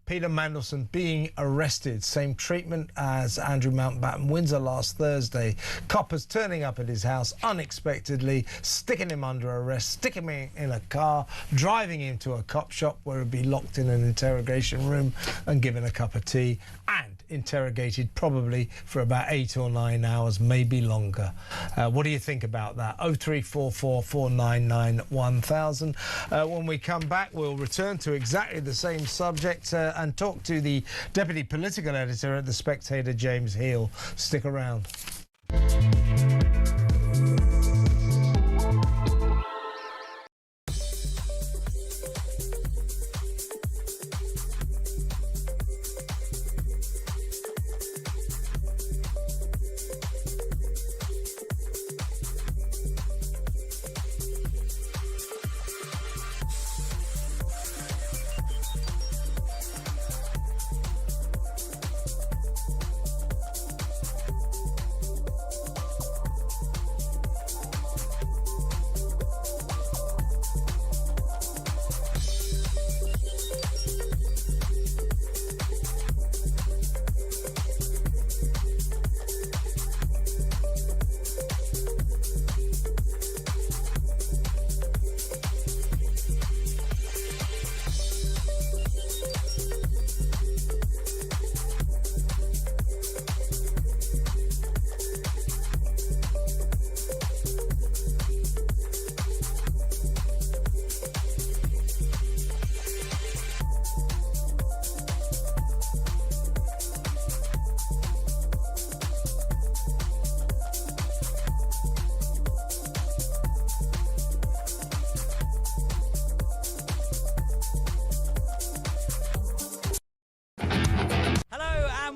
Peter Mandelson being arrested? Same treatment as Andrew Mountbatten Windsor last Thursday. Coppers turning up at his house unexpectedly, sticking him under arrest, sticking him in a car, driving him to a cop shop where he'd be locked in an interrogation room and given a cup of tea and interrogated probably for about 8 or 9 hours, maybe longer. What do you think about that? 0344 499 1000. When we come back, we'll return to exactly the same subject and talk to the Deputy Political Editor at The Spectator, James Heal. Stick around.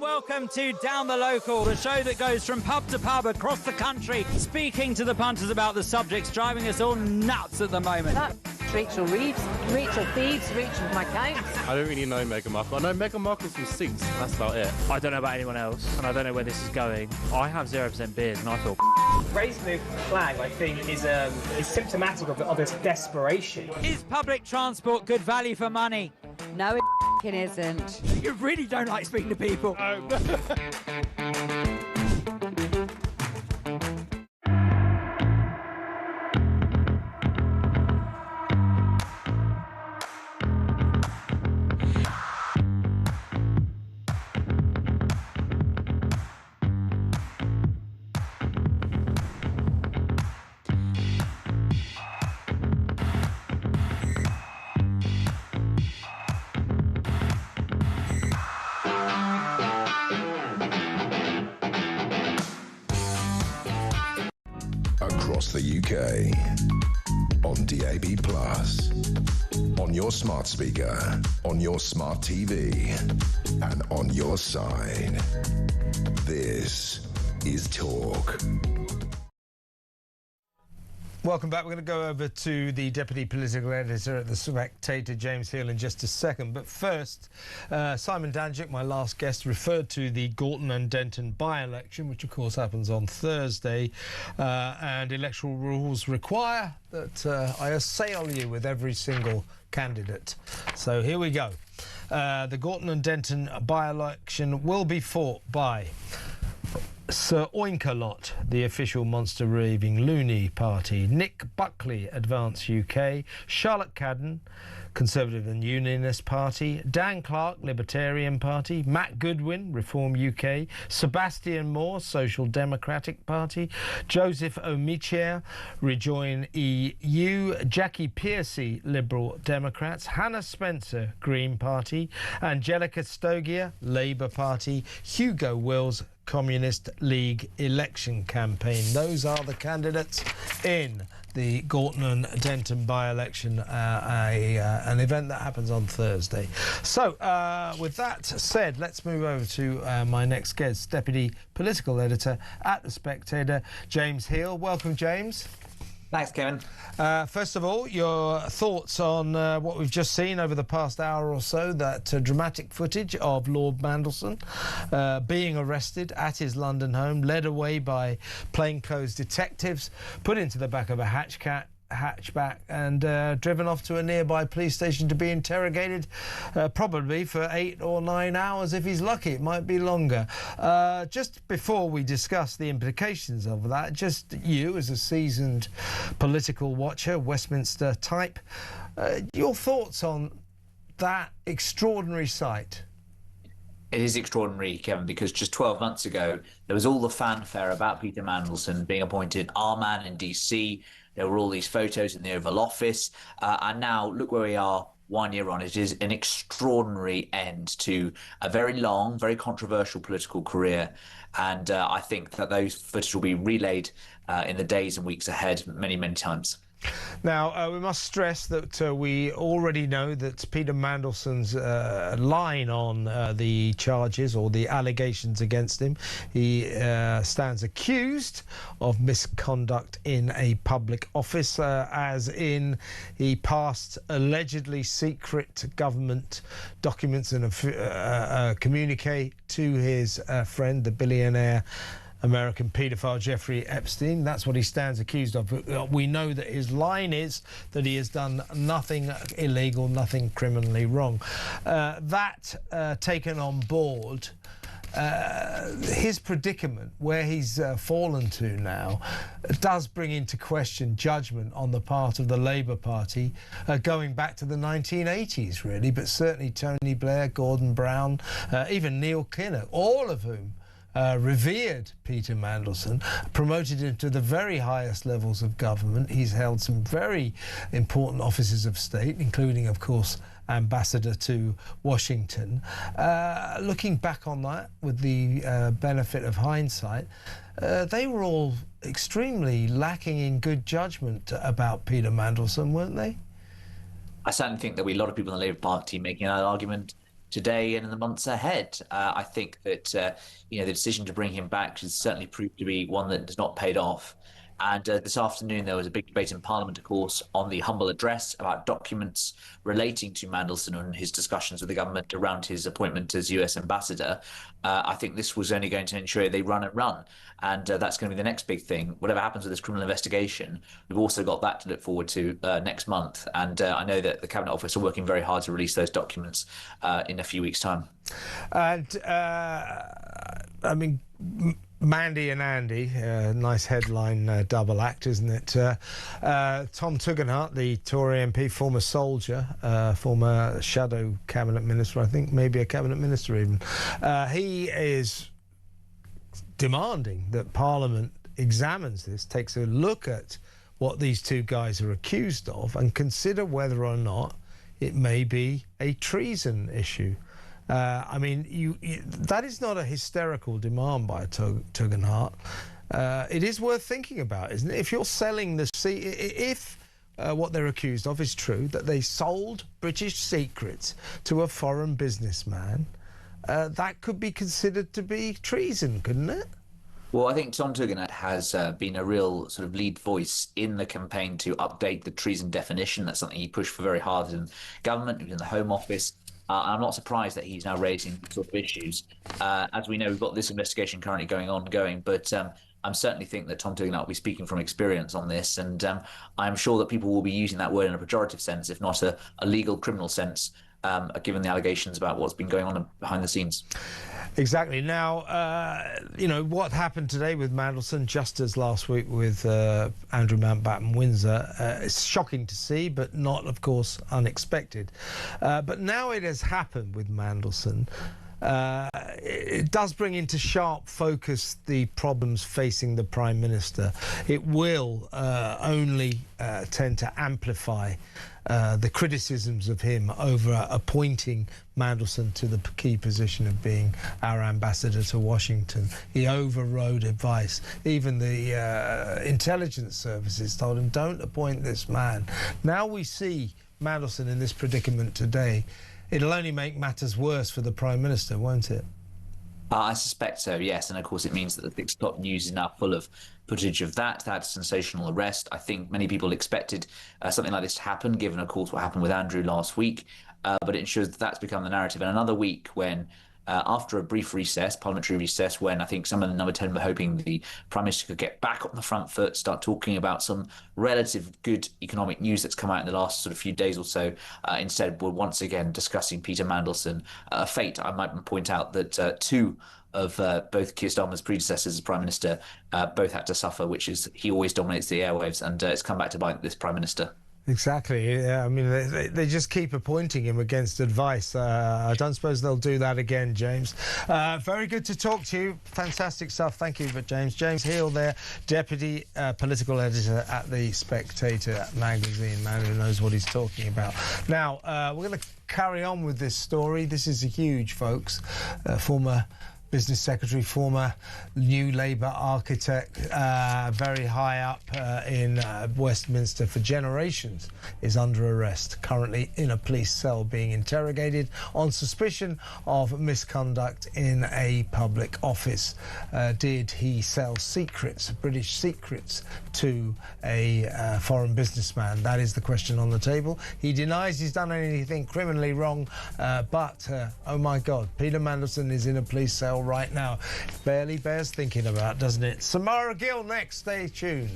Welcome to Down the Local, the show that goes from pub to pub across the country, speaking to the punters about the subjects driving us all nuts at the moment. That's Rachel Reeves, Rachel Thieves, Rachel McCounts. I don't really know Meghan Markle. I know Meghan Markle's from Suits, that's about it. I don't know about anyone else, and I don't know where this is going. I have 0% beers, and I feel raising the flag, I think, is symptomatic of its desperation. Is public transport good value for money? No, it isn't. You really don't like speaking to people. across the UK, on DAB+, on your smart speaker, on your smart TV, and on your side. This is Talk. Welcome back. We're going to go over to the Deputy Political Editor at The Spectator, James Hill, in just a second. But first, Simon Danjic, my last guest, referred to the Gorton and Denton by-election, which of course happens on Thursday. And electoral rules require that I assail you with every single candidate. So here we go. The Gorton and Denton by-election will be fought by Sir Oinkalot, the official monster raving loony party, Nick Buckley, Advance UK, Charlotte Cadden, Conservative and Unionist Party, Dan Clark, Libertarian Party, Matt Goodwin, Reform UK, Sebastian Moore, Social Democratic Party, Joseph Omichia, Rejoin EU, Jackie Piercy, Liberal Democrats, Hannah Spencer, Green Party, Angelica Stogia, Labour Party, Hugo Wills, Communist League election campaign. Those are the candidates in the Gorton and Denton by-election, an event that happens on Thursday. So, with that said, let's move over to my next guest, Deputy Political Editor at The Spectator, James Hill. Welcome, James. Thanks, Kevin. First of all, your thoughts on what we've just seen over the past hour or so, that dramatic footage of Lord Mandelson being arrested at his London home, led away by plainclothes detectives, put into the back of a hatchback and driven off to a nearby police station to be interrogated, probably for 8 or 9 hours if he's lucky. It might be longer. Just before we discuss the implications of that, just you as a seasoned political watcher, Westminster type, your thoughts on that extraordinary sight? It is extraordinary, Kevin, because just 12 months ago, there was all the fanfare about Peter Mandelson being appointed R-Man in DC. There were all these photos in the Oval Office. And now look where we are 1 year on. It is an extraordinary end to a very long, very controversial political career. And I think that those footage will be relayed in the days and weeks ahead many, many times. Now, we must stress that we already know that Peter Mandelson's line on the charges or the allegations against him. He stands accused of misconduct in a public office, as in he passed allegedly secret government documents and a communique to his friend, the billionaire American paedophile Jeffrey Epstein. That's what he stands accused of. We know that his line is that he has done nothing illegal, nothing criminally wrong. That taken on board, his predicament, where he's fallen to now, does bring into question judgment on the part of the Labour Party, going back to the 1980s, really, but certainly Tony Blair, Gordon Brown, even Neil Kinnock, all of whom revered Peter Mandelson, promoted him to the very highest levels of government. He's held some very important offices of state, including, of course, ambassador to Washington. Looking back on that with the benefit of hindsight, they were all extremely lacking in good judgment about Peter Mandelson, weren't they? I certainly think there'll be a lot of people in the Labour Party making that argument today and in the months ahead. I think that the decision to bring him back has certainly proved to be one that has not paid off. And this afternoon, there was a big debate in Parliament, of course, on the humble address about documents relating to Mandelson and his discussions with the government around his appointment as US ambassador. I think this was only going to ensure they run and run. And that's going to be the next big thing. Whatever happens with this criminal investigation, we've also got that to look forward to next month. And I know that the Cabinet Office are working very hard to release those documents in a few weeks' time. And, I mean, Mandy and Andy, nice headline double act, isn't it? Tom Tugendhat, the Tory MP, former soldier, former shadow cabinet minister, I think, maybe a cabinet minister even. He is demanding that Parliament examines this, takes a look at what these two guys are accused of and consider whether or not it may be a treason issue. I mean, that is not a hysterical demand by Tugendhat. it is worth thinking about, isn't it? If you're selling the if what they're accused of is true, that they sold British secrets to a foreign businessman, that could be considered to be treason, couldn't it? Well, I think Tom Tugendhat has been a real sort of lead voice in the campaign to update the treason definition. That's something he pushed for very hard in government, in the Home Office. I'm not surprised that he's now raising sort of issues. As we know, we've got this investigation currently going, but I certainly think that Tom Tugendhat will be speaking from experience on this, and I'm sure that people will be using that word in a pejorative sense, if not a legal criminal sense, given the allegations about what's been going on behind the scenes. Exactly. Now, what happened today with Mandelson, just as last week with Andrew Mountbatten Windsor, it's shocking to see, but not, of course, unexpected. But now it has happened with Mandelson. It does bring into sharp focus the problems facing the Prime Minister. It will only tend to amplify the criticisms of him over appointing Mandelson to the key position of being our ambassador to Washington. He overrode advice. Even the intelligence services told him, don't appoint this man. Now we see Mandelson in this predicament today. It'll only make matters worse for the Prime Minister, won't it? I suspect so, yes. And of course, it means that the 6 o'clock news is now full of footage of that sensational arrest. I think many people expected something like this to happen, given, of course, what happened with Andrew last week. But it ensures that that's become the narrative. And another week when, after a brief recess, parliamentary recess, when I think some of the Number 10 were hoping the Prime Minister could get back on the front foot, start talking about some relative good economic news that's come out in the last sort of few days or so. Instead, we're once again discussing Peter Mandelson. A fate, I might point out, that 2 of both Keir Starmer's predecessors as Prime Minister both had to suffer, which is he always dominates the airwaves, and it's come back to bite this Prime Minister. Exactly. Yeah, I mean, they just keep appointing him against advice. I don't suppose they'll do that again, James. Very good to talk to you. Fantastic stuff. Thank you, James. James Heal there, Deputy Political Editor at The Spectator magazine, man who knows what he's talking about. Now, we're going to carry on with this story. This is huge, folks. Former Business Secretary, former New Labour architect, very high up in Westminster for generations, is under arrest, currently in a police cell being interrogated on suspicion of misconduct in a public office. Did he sell secrets, British secrets, to a foreign businessman? That is the question on the table. He denies he's done anything criminally wrong, but, oh my God, Peter Mandelson is in a police cell right now. Barely bears thinking about, doesn't it? Samara Gill next. Stay tuned.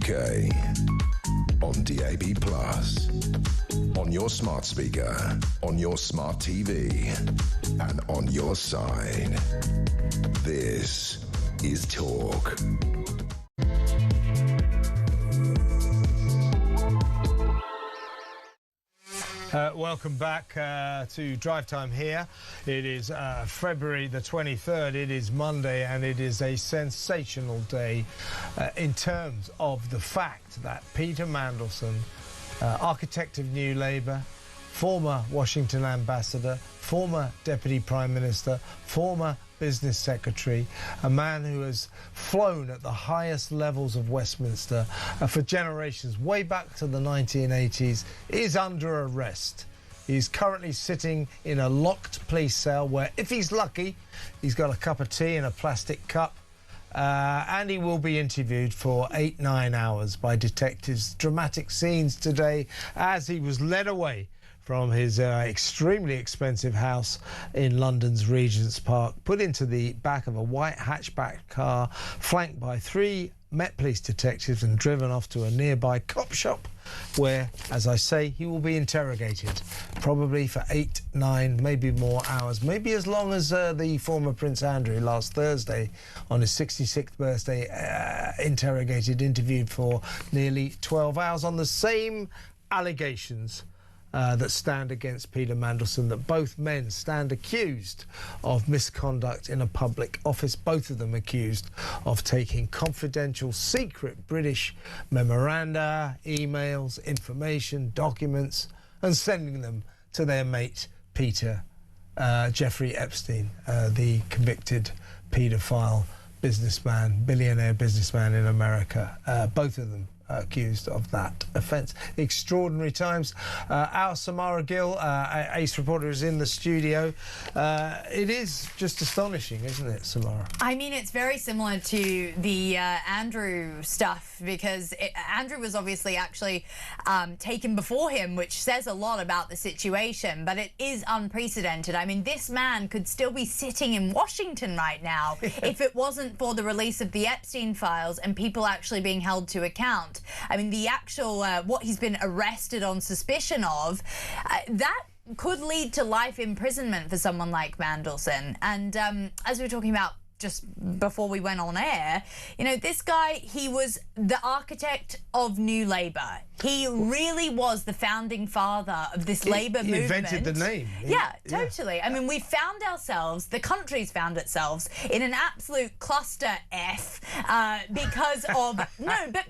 UK. On DAB+, on your smart speaker, on your smart TV, and on your side. This is Talk. Welcome back to Drive Time here. It is February the 23rd. It is Monday, and it is a sensational day in terms of the fact that Peter Mandelson, architect of New Labour, former Washington ambassador, former Deputy Prime Minister, former Business Secretary, a man who has flown at the highest levels of Westminster for generations, way back to the 1980s, is under arrest. He's currently sitting in a locked police cell where, if he's lucky, he's got a cup of tea in a plastic cup. And he will be interviewed for 8-9 hours by detectives. Dramatic scenes today as he was led away from his extremely expensive house in London's Regent's Park, put into the back of a white hatchback car, flanked by 3 Met Police detectives, and driven off to a nearby cop shop where, as I say, he will be interrogated, probably for 8, 9, maybe more hours, maybe as long as the former Prince Andrew last Thursday on his 66th birthday, interviewed for nearly 12 hours on the same allegations that stand against Peter Mandelson, that both men stand accused of misconduct in a public office, both of them accused of taking confidential, secret British memoranda, emails, information, documents, and sending them to their mate, Jeffrey Epstein, the convicted paedophile businessman, billionaire businessman in America. Both of them accused of that offence. Extraordinary times. Our Samara Gill, Ace reporter, is in the studio. It is just astonishing, isn't it, Samara? I mean, it's very similar to the Andrew stuff, because Andrew was obviously actually taken before him, which says a lot about the situation, but it is unprecedented. I mean, this man could still be sitting in Washington right now if it wasn't for the release of the Epstein files and people actually being held to account. I mean, the actual, what he's been arrested on suspicion of, that could lead to life imprisonment for someone like Mandelson. And as we were talking about just before we went on air, you know, this guy, he was the architect of New Labour. He really was the founding father of this Labour movement. He invented the name. Yeah, totally. I mean, we found ourselves, the country's found itself in an absolute cluster F because of,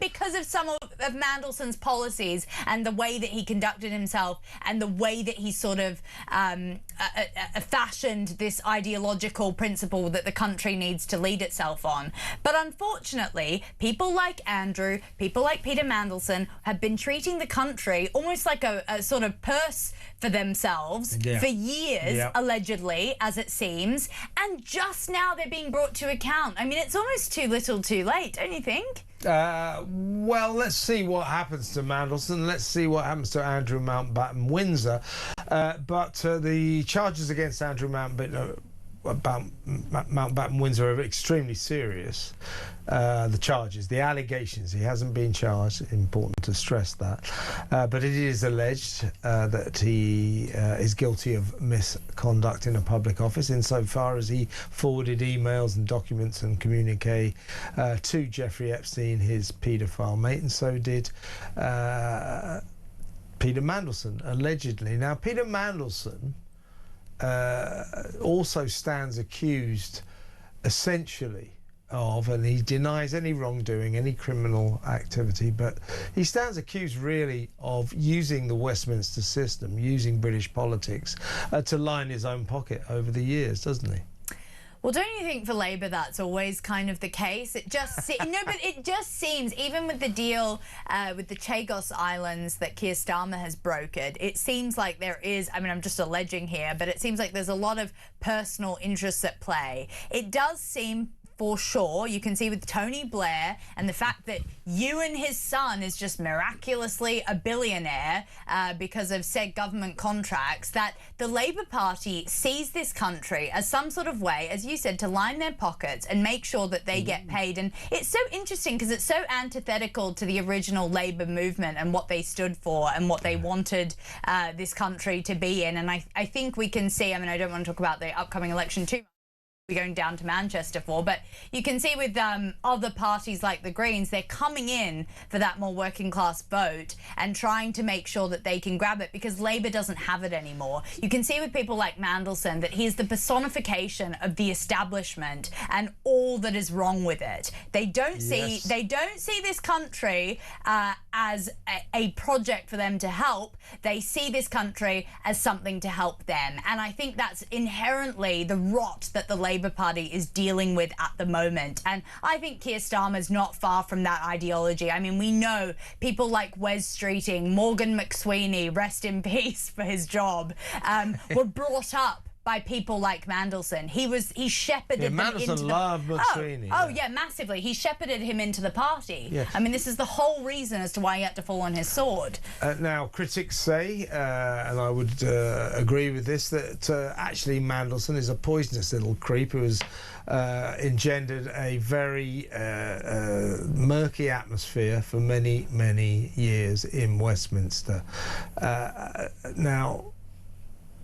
because of some of Mandelson's policies and the way that he conducted himself and the way that he sort of fashioned this ideological principle that the country needs to lead itself on. But unfortunately, people like Andrew, people like Peter Mandelson have been treating the country almost like a sort of purse for themselves for years, allegedly, as it seems, and just now they're being brought to account. I mean, it's almost too little too late, don't you think? Well, let's see what happens to Mandelson. Let's see what happens to Andrew Mountbatten Windsor. But the charges against Andrew Mountbatten Windsor are extremely serious. The charges, the allegations, he hasn't been charged, important to stress that, but it is alleged that he is guilty of misconduct in a public office insofar as he forwarded emails and documents and communique to Jeffrey Epstein, his paedophile mate, and so did Peter Mandelson, allegedly. Now, Peter Mandelson also stands accused, essentially, of, and he denies any wrongdoing, any criminal activity, but he stands accused really of using the Westminster system, using British politics to line his own pocket over the years, doesn't he? Well, don't you think for Labour that's always kind of the case? It just but it just seems, even with the deal with the Chagos Islands that Keir Starmer has brokered, it seems like there is, I mean, I'm just alleging here, but it seems like there's a lot of personal interests at play. It does seem for sure. You can see with Tony Blair and the fact that Ewan, his son, is just miraculously a billionaire because of said government contracts, that the Labour Party sees this country as some sort of way, as you said, to line their pockets and make sure that they get paid. And it's so interesting because it's so antithetical to the original Labour movement and what they stood for and what they wanted this country to be in. And I think we can see, I mean, I don't want to talk about the upcoming election too much, we're going down to Manchester for, but you can see with other parties like the Greens, they're coming in for that more working class vote and trying to make sure that they can grab it because Labour doesn't have it anymore. You can see with people like Mandelson that he's the personification of the establishment and all that is wrong with it. They don't see this country as a project for them to help. They see this country as something to help them, and I think that's inherently the rot that the Labour Party is dealing with at the moment. And I think Keir Starmer's not far from that ideology. I mean, we know people like Wes Streeting, Morgan McSweeney, rest in peace for his job, were brought up by people like Mandelson. He shepherded them into Mandelson loved McSweeney. Oh, yeah, massively. He shepherded him into the party. Yeah. I mean, this is the whole reason as to why he had to fall on his sword. Now, critics say, and I would agree with this, that actually Mandelson is a poisonous little creep who has engendered a very murky atmosphere for many, many years in Westminster. Now,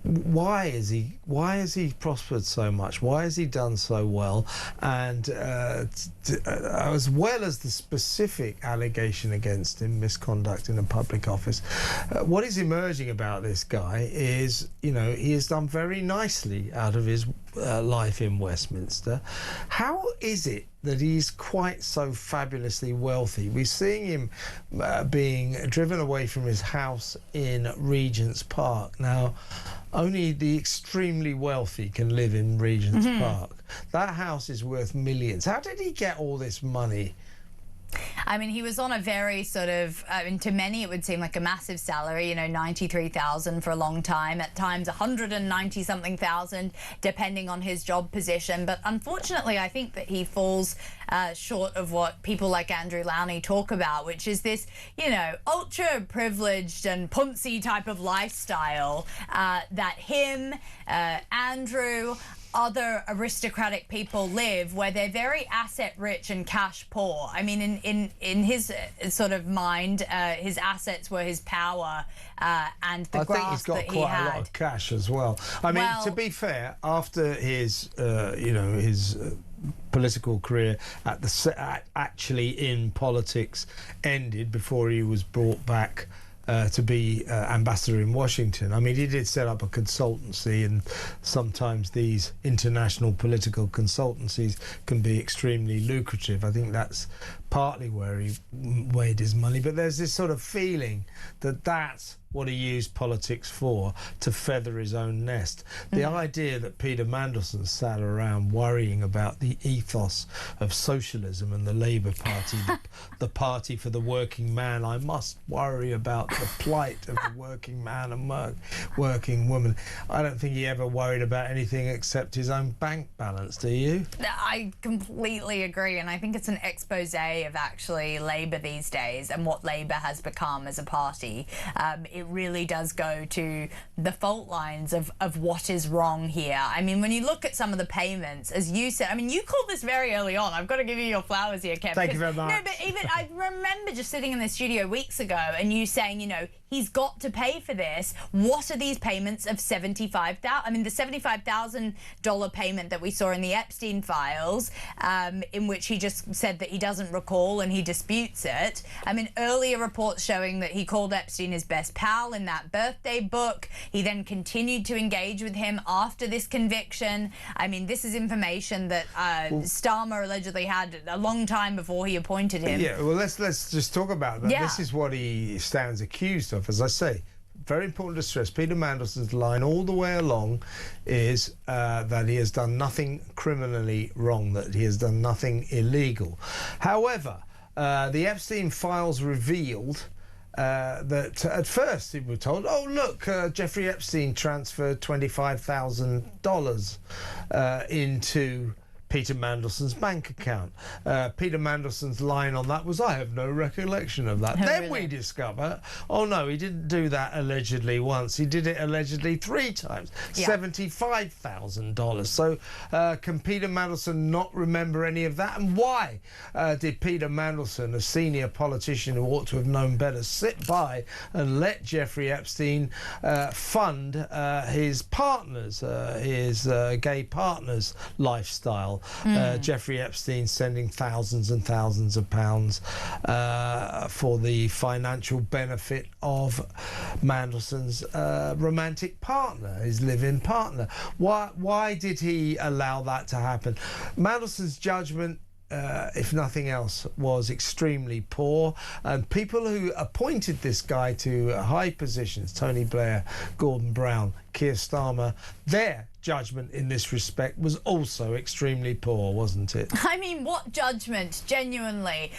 why has he prospered so much? Why has he done so well? And as well as the specific allegation against him, misconduct in a public office, what is emerging about this guy is, you know, he has done very nicely out of his life in Westminster. How is it that he's quite so fabulously wealthy? We're seeing him being driven away from his house in Regent's Park. Now, only the extremely wealthy can live in Regent's Park. That house is worth millions. How did he get all this money? I mean, he was on a very sort of, to many it would seem like a massive salary, you know, 93,000 for a long time, at times 190-something thousand, depending on his job position. But unfortunately, I think that he falls short of what people like Andrew Lowney talk about, which is this, you know, ultra-privileged and puncy type of lifestyle that him, Andrew, other aristocratic people live, where they're very asset rich and cash poor. I mean, in his sort of mind, his assets were his power and the graft that he had. I think he's got quite a lot of cash as well. I mean, to be fair, after his, you know, his political career actually in politics ended, before he was brought back to be ambassador in Washington. I mean, he did set up a consultancy, and sometimes these international political consultancies can be extremely lucrative. I think that's partly where he made his money. But there's this sort of feeling that that's what he used politics for, to feather his own nest. The idea that Peter Mandelson sat around worrying about the ethos of socialism and the Labour Party, the party for the working man. I must worry about the plight of the working man and working woman. I don't think he ever worried about anything except his own bank balance, do you? I completely agree, and I think it's an expose of actually Labour these days and what Labour has become as a party. It really does go to the fault lines of what is wrong here. I mean, when you look at some of the payments, as you said, I mean, you called this very early on. I've got to give you your flowers here, Kev. Thank you very much. No, but even I remember just sitting in the studio weeks ago and you saying, you know, he's got to pay for this. What are these payments of $75,000? I mean, the $75,000 payment that we saw in the Epstein files, in which he just said that he doesn't recall and he disputes it. I mean, earlier reports showing that he called Epstein his best pal in that birthday book. He then continued to engage with him after this conviction. I mean, this is information that Starmer allegedly had a long time before he appointed him. Yeah, well, let's just talk about that. Yeah. This is what he stands accused of. As I say, very important to stress, Peter Mandelson's line all the way along is that he has done nothing criminally wrong, that he has done nothing illegal. However, the Epstein files revealed that at first we were told, oh, look, Jeffrey Epstein transferred $25,000 into Peter Mandelson's bank account. Peter Mandelson's line on that was, "I have no recollection of that." Oh, Then really? we discover, oh no, he didn't do that allegedly once. He did it allegedly 3 times. Yeah. $75,000. So can Peter Mandelson not remember any of that? And why did Peter Mandelson, a senior politician who ought to have known better, sit by and let Jeffrey Epstein fund his partners, his gay partners' lifestyle? Jeffrey Epstein sending thousands and thousands of pounds for the financial benefit of Mandelson's romantic partner, his live-in partner. Why did he allow that to happen? Mandelson's judgment, if nothing else, was extremely poor, and people who appointed this guy to high positions, Tony Blair, Gordon Brown, Keir Starmer, their judgment in this respect was also extremely poor, wasn't it? I mean, what judgment, genuinely.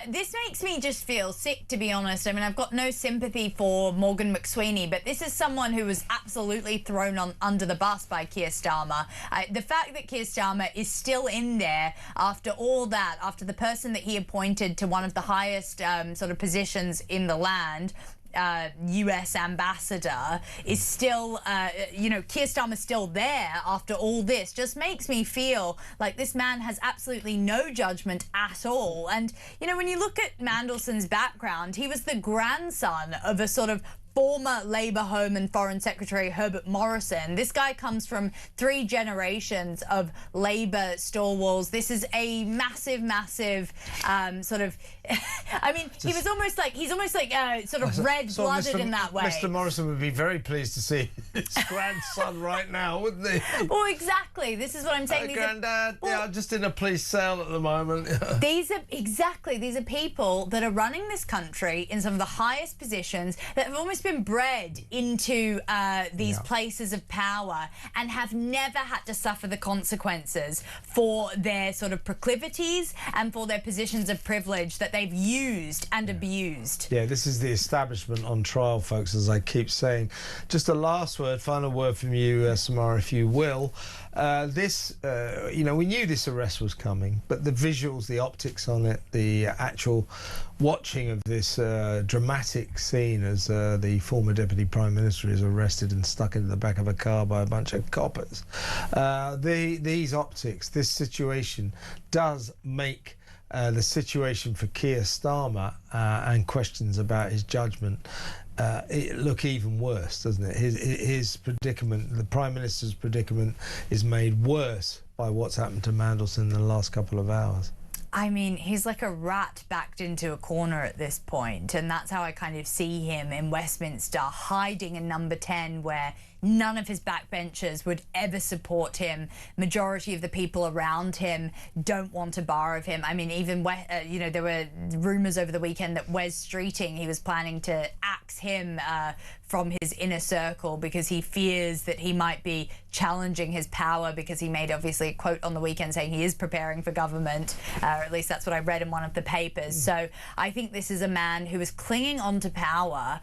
This makes me just feel sick, to be honest. I mean, I've got no sympathy for Morgan McSweeney, but this is someone who was absolutely thrown under the bus by Keir Starmer. The fact that Keir Starmer is still in there after all that, after the person that he appointed to one of the highest sort of positions in the land, US ambassador, is still, Keir Starmer's still there after all this, just makes me feel like this man has absolutely no judgment at all. And, when you look at Mandelson's background, he was the grandson of a sort of former Labour Home and Foreign Secretary Herbert Morrison. This guy comes from 3 generations of Labour stalwarts. This is a massive sort of I mean, he's almost like sort of red-blooded in that way. Mr. Morrison would be very pleased to see his grandson right now, wouldn't he? Well, exactly. This is what I'm saying. Granddad, I'm just in a police cell at the moment. These are people that are running this country in some of the highest positions, that have almost been bred into these places of power and have never had to suffer the consequences for their sort of proclivities and for their positions of privilege that they've used and abused. Yeah, this is the establishment on trial, folks, as I keep saying. Just a last word, final word from you, Samara, if you will. We knew this arrest was coming, but the visuals, the optics on it, the actual watching of this dramatic scene as the former Deputy Prime Minister is arrested and stuck into the back of a car by a bunch of coppers. These optics, this situation does make the situation for Keir Starmer and questions about his judgment look even worse, doesn't it? His predicament, the Prime Minister's predicament, is made worse by what's happened to Mandelson in the last couple of hours. I mean, he's like a rat backed into a corner at this point, and that's how I kind of see him in Westminster, hiding in number 10, where none of his backbenchers would ever support him. Majority of the people around him don't want a bar of him. I mean, even there were rumours over the weekend that Wes Streeting, he was planning to axe him from his inner circle because he fears that he might be challenging his power, because he made obviously a quote on the weekend saying he is preparing for government, or at least that's what I read in one of the papers. So I think this is a man who is clinging on to power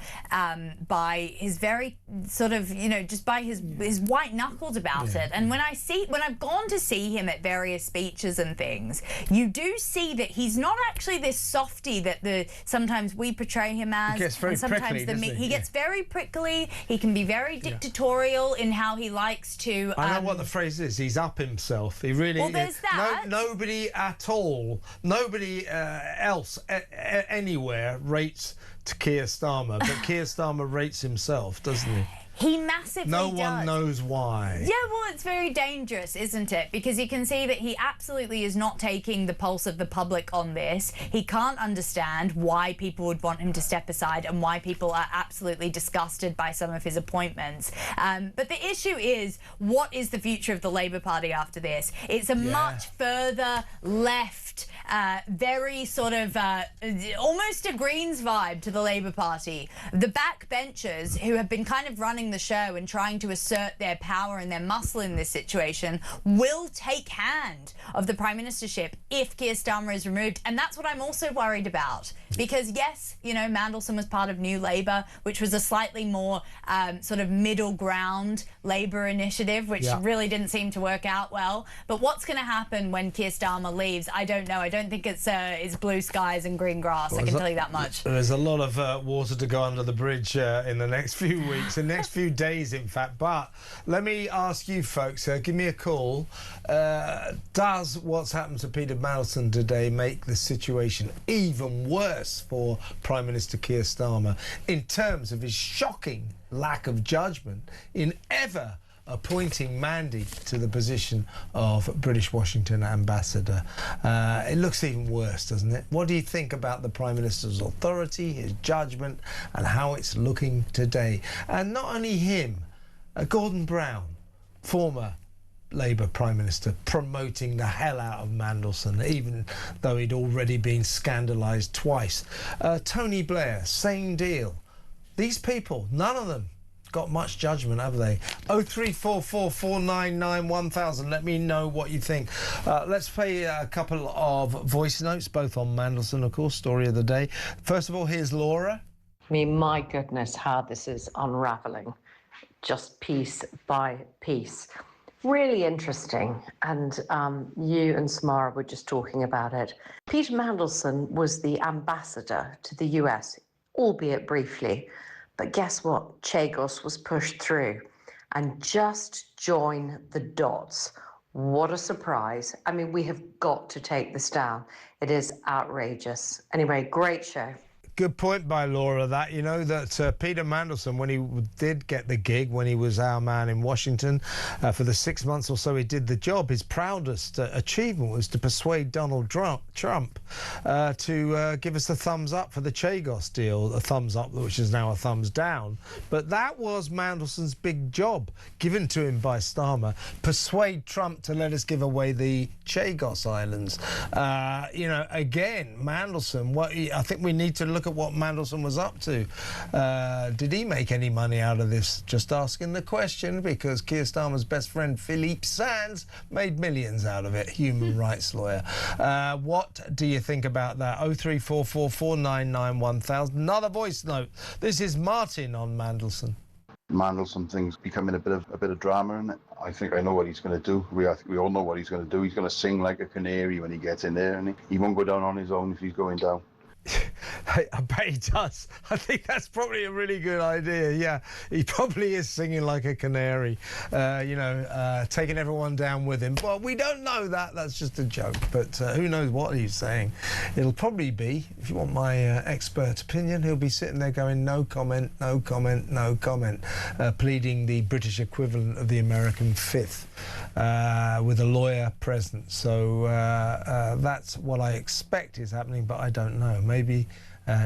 by his very sort of, just by his white knuckles about it. And when I've gone to see him at various speeches and things, you do see that he's not actually this softy that sometimes we portray him as. He gets very prickly, doesn't he? He gets very prickly. He can be very dictatorial in how he likes to. I know what the phrase is. He's up himself. He really. Well, there's that. Nobody at all. Nobody else anywhere rates to Keir Starmer, but Keir Starmer rates himself, doesn't he? He massively does. No one knows why. Yeah, well, it's very dangerous, isn't it? Because you can see that he absolutely is not taking the pulse of the public on this. He can't understand why people would want him to step aside and why people are absolutely disgusted by some of his appointments. But the issue is, what is the future of the Labour Party after this? It's a much further left, very sort of almost a Greens vibe to the Labour Party. The backbenchers who have been kind of running running the show and trying to assert their power and their muscle in this situation will take hand of the Prime Ministership if Keir Starmer is removed. And that's what I'm also worried about. Because, yes, you know, Mandelson was part of New Labour, which was a slightly more sort of middle ground Labour initiative, which really didn't seem to work out well. But what's going to happen when Keir Starmer leaves? I don't know. I don't think it's blue skies and green grass. I can tell you that much. There's a lot of water to go under the bridge in the next few weeks, the next few days, in fact. But let me ask you folks, give me a call. Does what's happened to Peter Mandelson today make the situation even worse for Prime Minister Keir Starmer in terms of his shocking lack of judgment in ever appointing Mandy to the position of British Washington ambassador? It looks even worse, doesn't it? What do you think about the Prime Minister's authority, his judgment, and how it's looking today? And not only him, Gordon Brown, former Labour Prime Minister, promoting the hell out of Mandelson, even though he'd already been scandalised twice. Tony Blair, same deal. These people, none of them got much judgment, have they? 0344 499 1000. Let me know what you think. Let's play a couple of voice notes, both on Mandelson, of course, story of the day. First of all, here's Laura. I mean, my goodness, how this is unravelling, just piece by piece. Really interesting, and you and Samara were just talking about it. Peter Mandelson was the ambassador to the US, albeit briefly, but guess what? Chagos was pushed through, and just join the dots. What a surprise. I mean, we have got to take this down. It is outrageous. Anyway, great show. Good point by Laura, that, you know, that Peter Mandelson, when he did get the gig, when he was our man in Washington, for the 6 months or so he did the job, his proudest achievement was to persuade Donald Trump to give us the thumbs up for the Chagos deal, a thumbs up, which is now a thumbs down. But that was Mandelson's big job, given to him by Starmer, persuade Trump to let us give away the Chagos Islands. You know, again, Mandelson, I think we need to look at what Mandelson was up to. Did he make any money out of this? Just asking the question, because Keir Starmer's best friend Philippe Sands made millions out of it, human rights lawyer. What do you think about that? 0344 499 1000. Another voice note. This is Martin on Mandelson. Mandelson thing's becoming a bit of drama in it. I think I know what he's going to do. We all know what he's going to do. He's going to sing like a canary when he gets in there, and he won't go down on his own if he's going down. I bet he does. I think that's probably a really good idea. Yeah, he probably is singing like a canary, you know, taking everyone down with him. Well, we don't know that. That's just a joke. But who knows what he's saying. It'll probably be, if you want my expert opinion, he'll be sitting there going, no comment, no comment, no comment, pleading the British equivalent of the American fifth with a lawyer present. So that's what I expect is happening, but I don't know. Maybe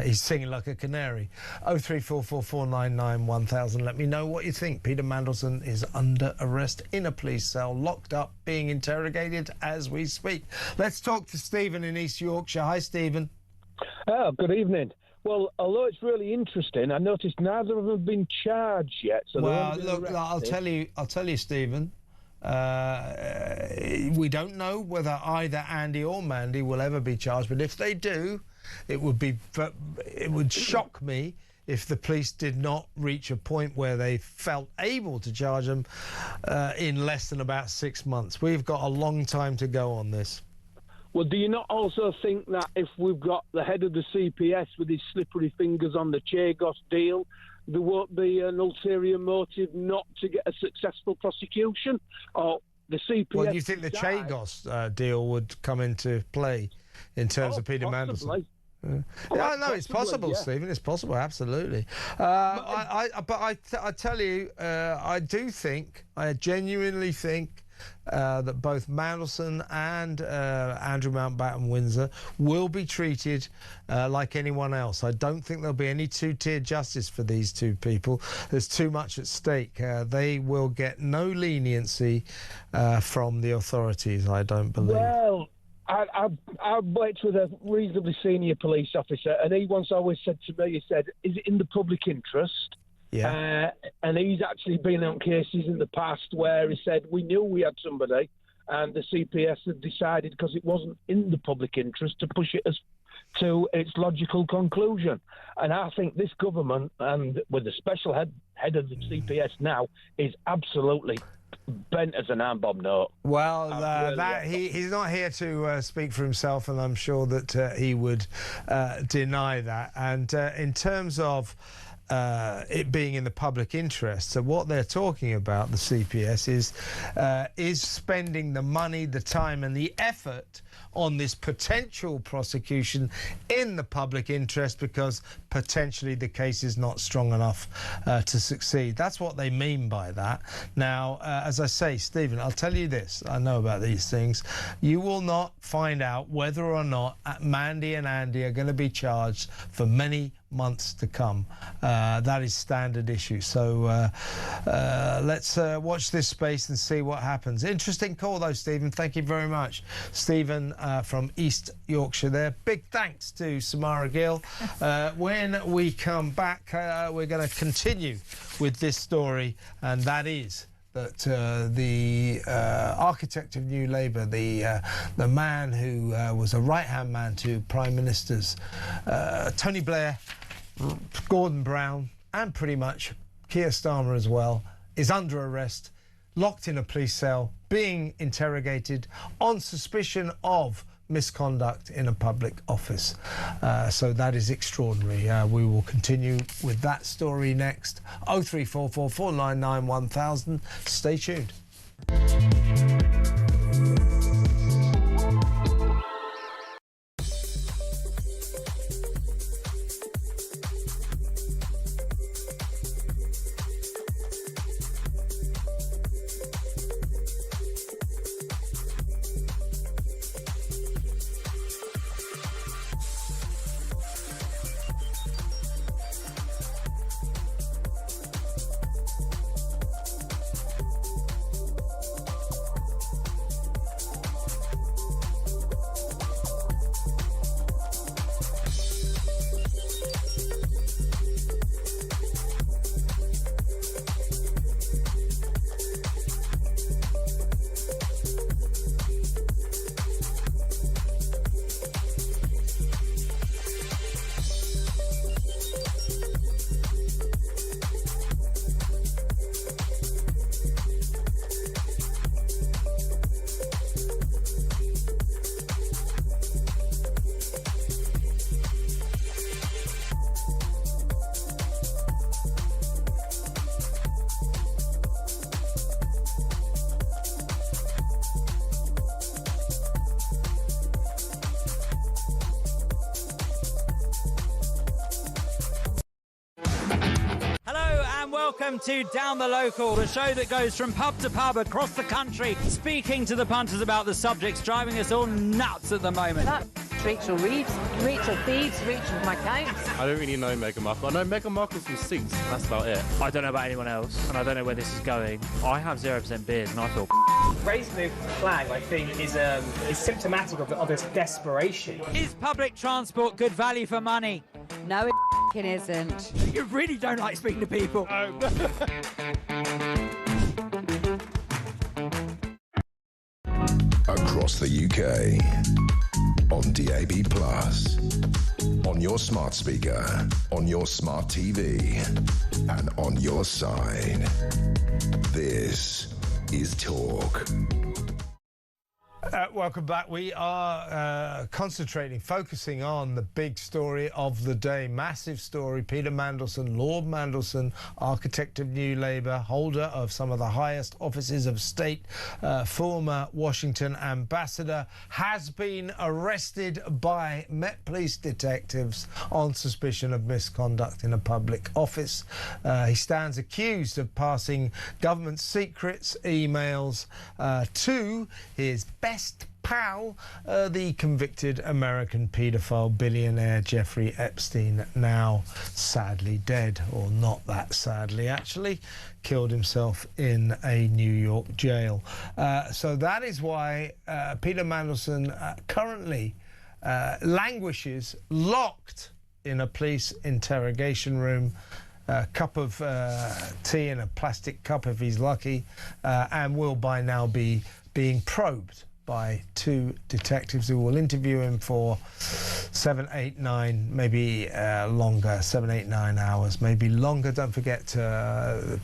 he's singing like a canary. 0344 499 1000. Let me know what you think. Peter Mandelson is under arrest in a police cell, locked up, being interrogated as we speak. Let's talk to Stephen in East Yorkshire. Hi, Stephen. Oh, good evening. Well, although it's really interesting, I noticed neither of them have been charged yet. So well, look, I'll tell you, Stephen. We don't know whether either Andy or Mandy will ever be charged, but if they do, it would shock me if the police did not reach a point where they felt able to charge them in less than about 6 months. We've got a long time to go on this. Well, do you not also think that if we've got the head of the CPS with his slippery fingers on the Chagos deal, there won't be an ulterior motive not to get a successful prosecution? Or the CPS... Well, you think the Chagos deal would come into play in terms of Peter Mandelson? Yeah, no, it's possible, yeah. Stephen. It's possible, absolutely. But I tell you, I genuinely think that both Mandelson and Andrew Mountbatten Windsor will be treated like anyone else. I don't think there'll be any two-tier justice for these two people. There's too much at stake. They will get no leniency from the authorities, I don't believe. Well, I worked with a reasonably senior police officer, and he once always said to me, he said, is it in the public interest And he's actually been on cases in the past where he said, we knew we had somebody, and the CPS had decided, because it wasn't in the public interest, to push it to its logical conclusion. And I think this government, and with the special head of the CPS now, is absolutely bent as an arm bomb note. Well, he's not here to speak for himself, and I'm sure that he would deny that. And in terms of it being in the public interest, so what they're talking about, the CPS, is spending the money, the time and the effort on this potential prosecution in the public interest because potentially the case is not strong enough to succeed. That's what they mean by that. Now, as I say, Stephen, I'll tell you this, I know about these things. You will not find out whether or not Mandy and Andy are going to be charged for many months to come. That is standard issue. So let's watch this space and see what happens. Interesting call though, Stephen. Thank you very much. Stephen from East Yorkshire there. Big thanks to Samara Gill. When we come back, we're going to continue with this story, and that is that the architect of New Labour, the man who was a right-hand man to Prime Ministers Tony Blair, Gordon Brown, and pretty much Keir Starmer as well, is under arrest, locked in a police cell, being interrogated on suspicion of misconduct in a public office. So that is extraordinary. We will continue with that story next. 0344 499 1000. Stay tuned. Welcome to Down the Local, the show that goes from pub to pub across the country, speaking to the punters about the subjects driving us all nuts at the moment. That's Rachel Reeves, Rachel Thieves, Rachel McCounts. I don't really know Meghan Markle. I know Meghan Markle's from Suits, that's about it. I don't know about anyone else, and I don't know where this is going. I have 0% beers, and I feel raising the flag, I think, is symptomatic of this desperation. Is public transport good value for money? No, it isn't. You really don't like speaking to people. Across the UK, on DAB+, on your smart speaker, on your smart TV, and on your side. This is Talk. Welcome back. We are focusing on the big story of the day. Massive story. Peter Mandelson, Lord Mandelson, architect of New Labour, holder of some of the highest offices of state, former Washington ambassador, has been arrested by Met Police detectives on suspicion of misconduct in a public office. He stands accused of passing government secrets, emails to his best pal, the convicted American paedophile billionaire Jeffrey Epstein, now sadly dead, or not that sadly actually, killed himself in a New York jail. So that is why Peter Mandelson currently languishes locked in a police interrogation room. cup of tea in a plastic cup if he's lucky, and will by now be being probed by 2 detectives who will interview him for 7, 8, 9, maybe longer, 7, 8, 9 hours, maybe longer. Don't forget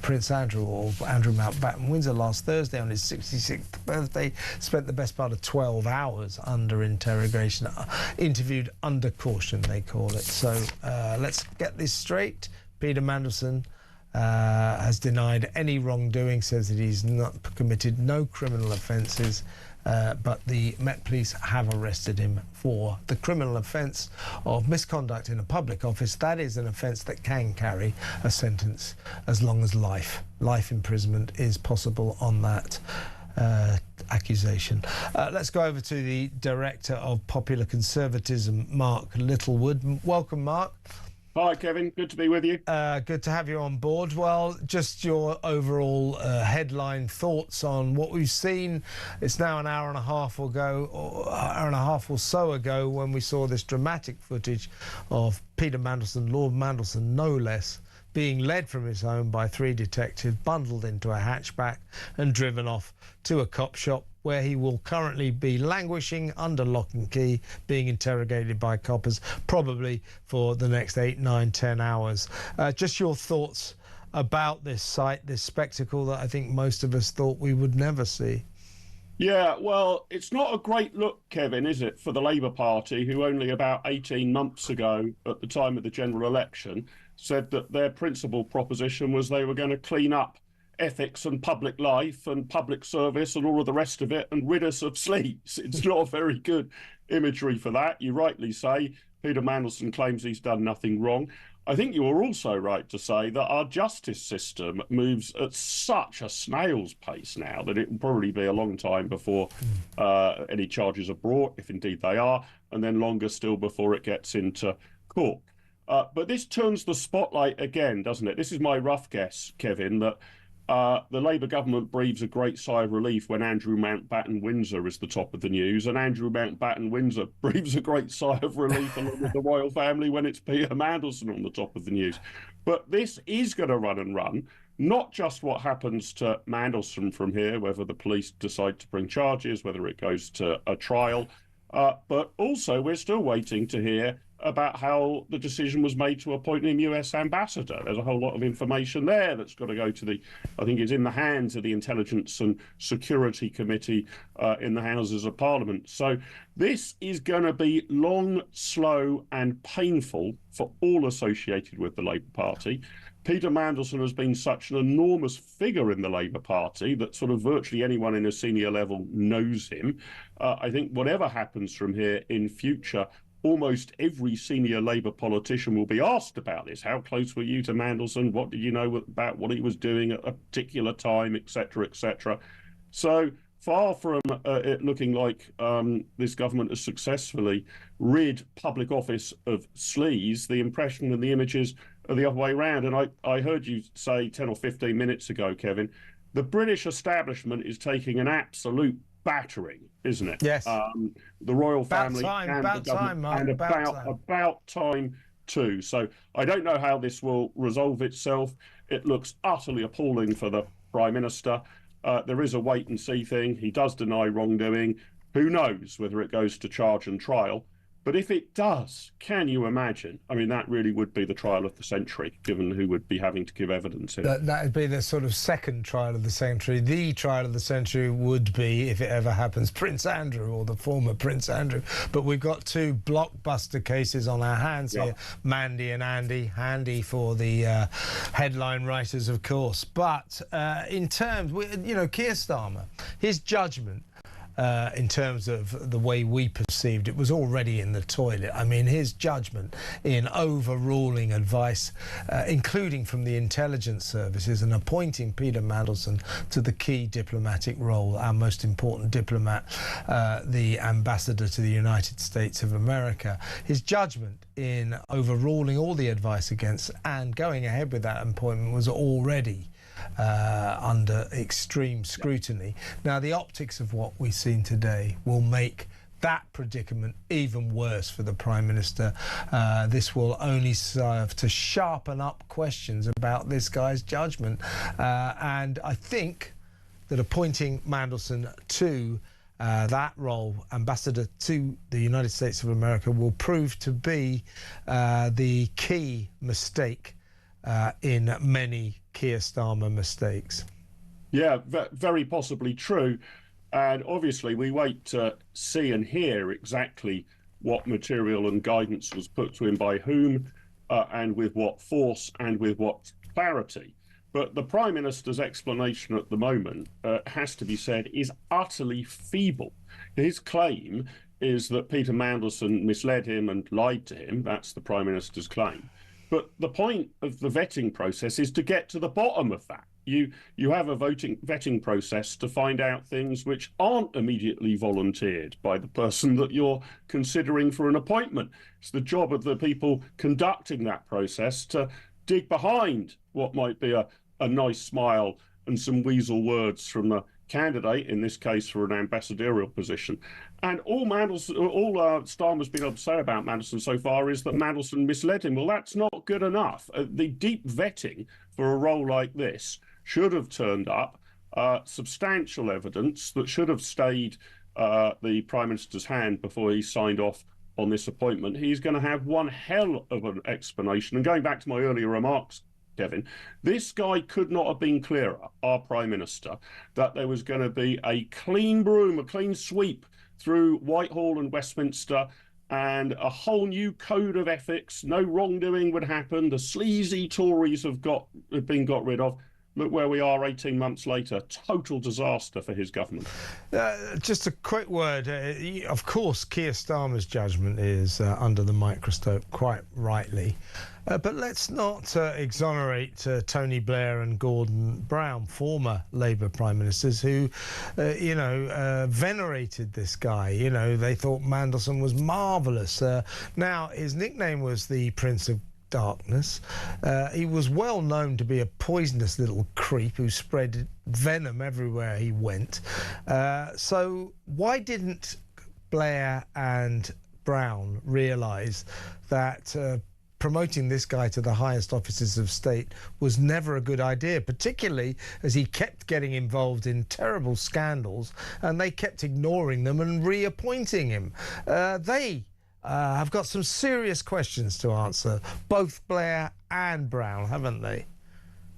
Prince Andrew, or Andrew Mountbatten Windsor, last Thursday on his 66th birthday, spent the best part of 12 hours under interrogation, interviewed under caution, they call it. So let's get this straight. Peter Mandelson has denied any wrongdoing, says that he's not committed no criminal offences. But the Met Police have arrested him for the criminal offence of misconduct in a public office. That is an offence that can carry a sentence as long as life. Life imprisonment is possible on that accusation. Let's go over to the Director of Popular Conservatism, Mark Littlewood. Welcome, Mark. Hi, Kevin. Good to be with you. Good to have you on board. Well, just your overall headline thoughts on what we've seen. It's now an hour and a half or so ago when we saw this dramatic footage of Peter Mandelson, Lord Mandelson no less, being led from his home by 3 detectives, bundled into a hatchback and driven off to a cop shop, where he will currently be languishing under lock and key, being interrogated by coppers, probably for the next 8, 9, 10 hours. Just your thoughts about this sight, this spectacle that I think most of us thought we would never see. Yeah, well, it's not a great look, Kevin, is it, for the Labour Party, who only about 18 months ago, at the time of the general election, said that their principal proposition was they were going to clean up ethics and public life and public service and all of the rest of it and rid us of sleaze. It's not a very good imagery for that. You rightly say Peter Mandelson claims he's done nothing wrong. I think you are also right to say that our justice system moves at such a snail's pace now that it will probably be a long time before any charges are brought, if indeed they are, and then longer still before it gets into court. But this turns the spotlight again, doesn't it? This is my rough guess, Kevin, that the Labour government breathes a great sigh of relief when Andrew Mountbatten Windsor is the top of the news, and Andrew Mountbatten Windsor breathes a great sigh of relief along with the royal family when it's Peter Mandelson on the top of the news. But this is going to run and run, not just what happens to Mandelson from here, whether the police decide to bring charges, whether it goes to a trial, but also we're still waiting to hear about how the decision was made to appoint him US ambassador. There's a whole lot of information there that's got to go to I think it's in the hands of the Intelligence and Security Committee in the Houses of Parliament. So this is going to be long, slow and painful for all associated with the Labour Party. Peter Mandelson has been such an enormous figure in the Labour Party that sort of virtually anyone in a senior level knows him. I think whatever happens from here in future, almost every senior Labour politician will be asked about this. How close were you to Mandelson? What did you know about what he was doing at a particular time, etc., etc. So far from it looking like this government has successfully rid public office of sleaze, the impression and the images are the other way around. And I heard you say 10 or 15 minutes ago, Kevin, the British establishment is taking an absolute battering, isn't it? Yes. The royal family about time too. So I don't know how this will resolve itself. It looks utterly appalling for the Prime Minister. There is a wait and see thing. He does deny wrongdoing. Who knows whether it goes to charge and trial? But if it does, can you imagine? I mean, that really would be the trial of the century, given who would be having to give evidence here. That would be the sort of second trial of the century. The trial of the century would be, if it ever happens, Prince Andrew or the former Prince Andrew. But we've got 2 blockbuster cases on our hands here, Mandy and Andy. Handy for the headline writers, of course. But in terms, Keir Starmer, his judgment, in terms of the way we perceived it, was already in the toilet. I mean, his judgment in overruling advice, including from the intelligence services, and appointing Peter Mandelson to the key diplomatic role, our most important diplomat, the ambassador to the United States of America. His judgment in overruling all the advice against and going ahead with that appointment was already under extreme scrutiny. Now, the optics of what we've seen today will make that predicament even worse for the Prime Minister. This will only serve to sharpen up questions about this guy's judgment. And I think that appointing Mandelson to that role, ambassador to the United States of America, will prove to be the key mistake in many Keir Starmer mistakes. Yeah, very possibly true. And obviously, we wait to see and hear exactly what material and guidance was put to him by whom, and with what force and with what clarity. But the Prime Minister's explanation at the moment, has to be said, is utterly feeble. His claim is that Peter Mandelson misled him and lied to him. That's the Prime Minister's claim. But the point of the vetting process is to get to the bottom of that. You have a vetting process to find out things which aren't immediately volunteered by the person that you're considering for an appointment. It's the job of the people conducting that process to dig behind what might be a nice smile and some weasel words from the candidate, in this case for an ambassadorial position. And all Starmer's been able to say about Mandelson so far is that Mandelson misled him. Well, that's not good enough. The deep vetting for a role like this should have turned up substantial evidence that should have stayed the Prime Minister's hand before he signed off on this appointment. He's going to have one hell of an explanation. And going back to my earlier remarks, Kevin, this guy could not have been clearer, our Prime Minister, that there was going to be a clean broom, a clean sweep through Whitehall and Westminster, and a whole new code of ethics. No wrongdoing would happen. The sleazy Tories have been got rid of. Look where we are 18 months later. Total disaster for his government. Just a quick word. Of course, Keir Starmer's judgment is under the microscope, quite rightly. But let's not exonerate Tony Blair and Gordon Brown, former Labour Prime Ministers, who, venerated this guy. They thought Mandelson was marvellous. Now, his nickname was the Prince of Darkness. He was well known to be a poisonous little creep who spread venom everywhere he went. So why didn't Blair and Brown realise that promoting this guy to the highest offices of state was never a good idea, particularly as he kept getting involved in terrible scandals and they kept ignoring them and reappointing him? I've got some serious questions to answer, both Blair and Brown, haven't they?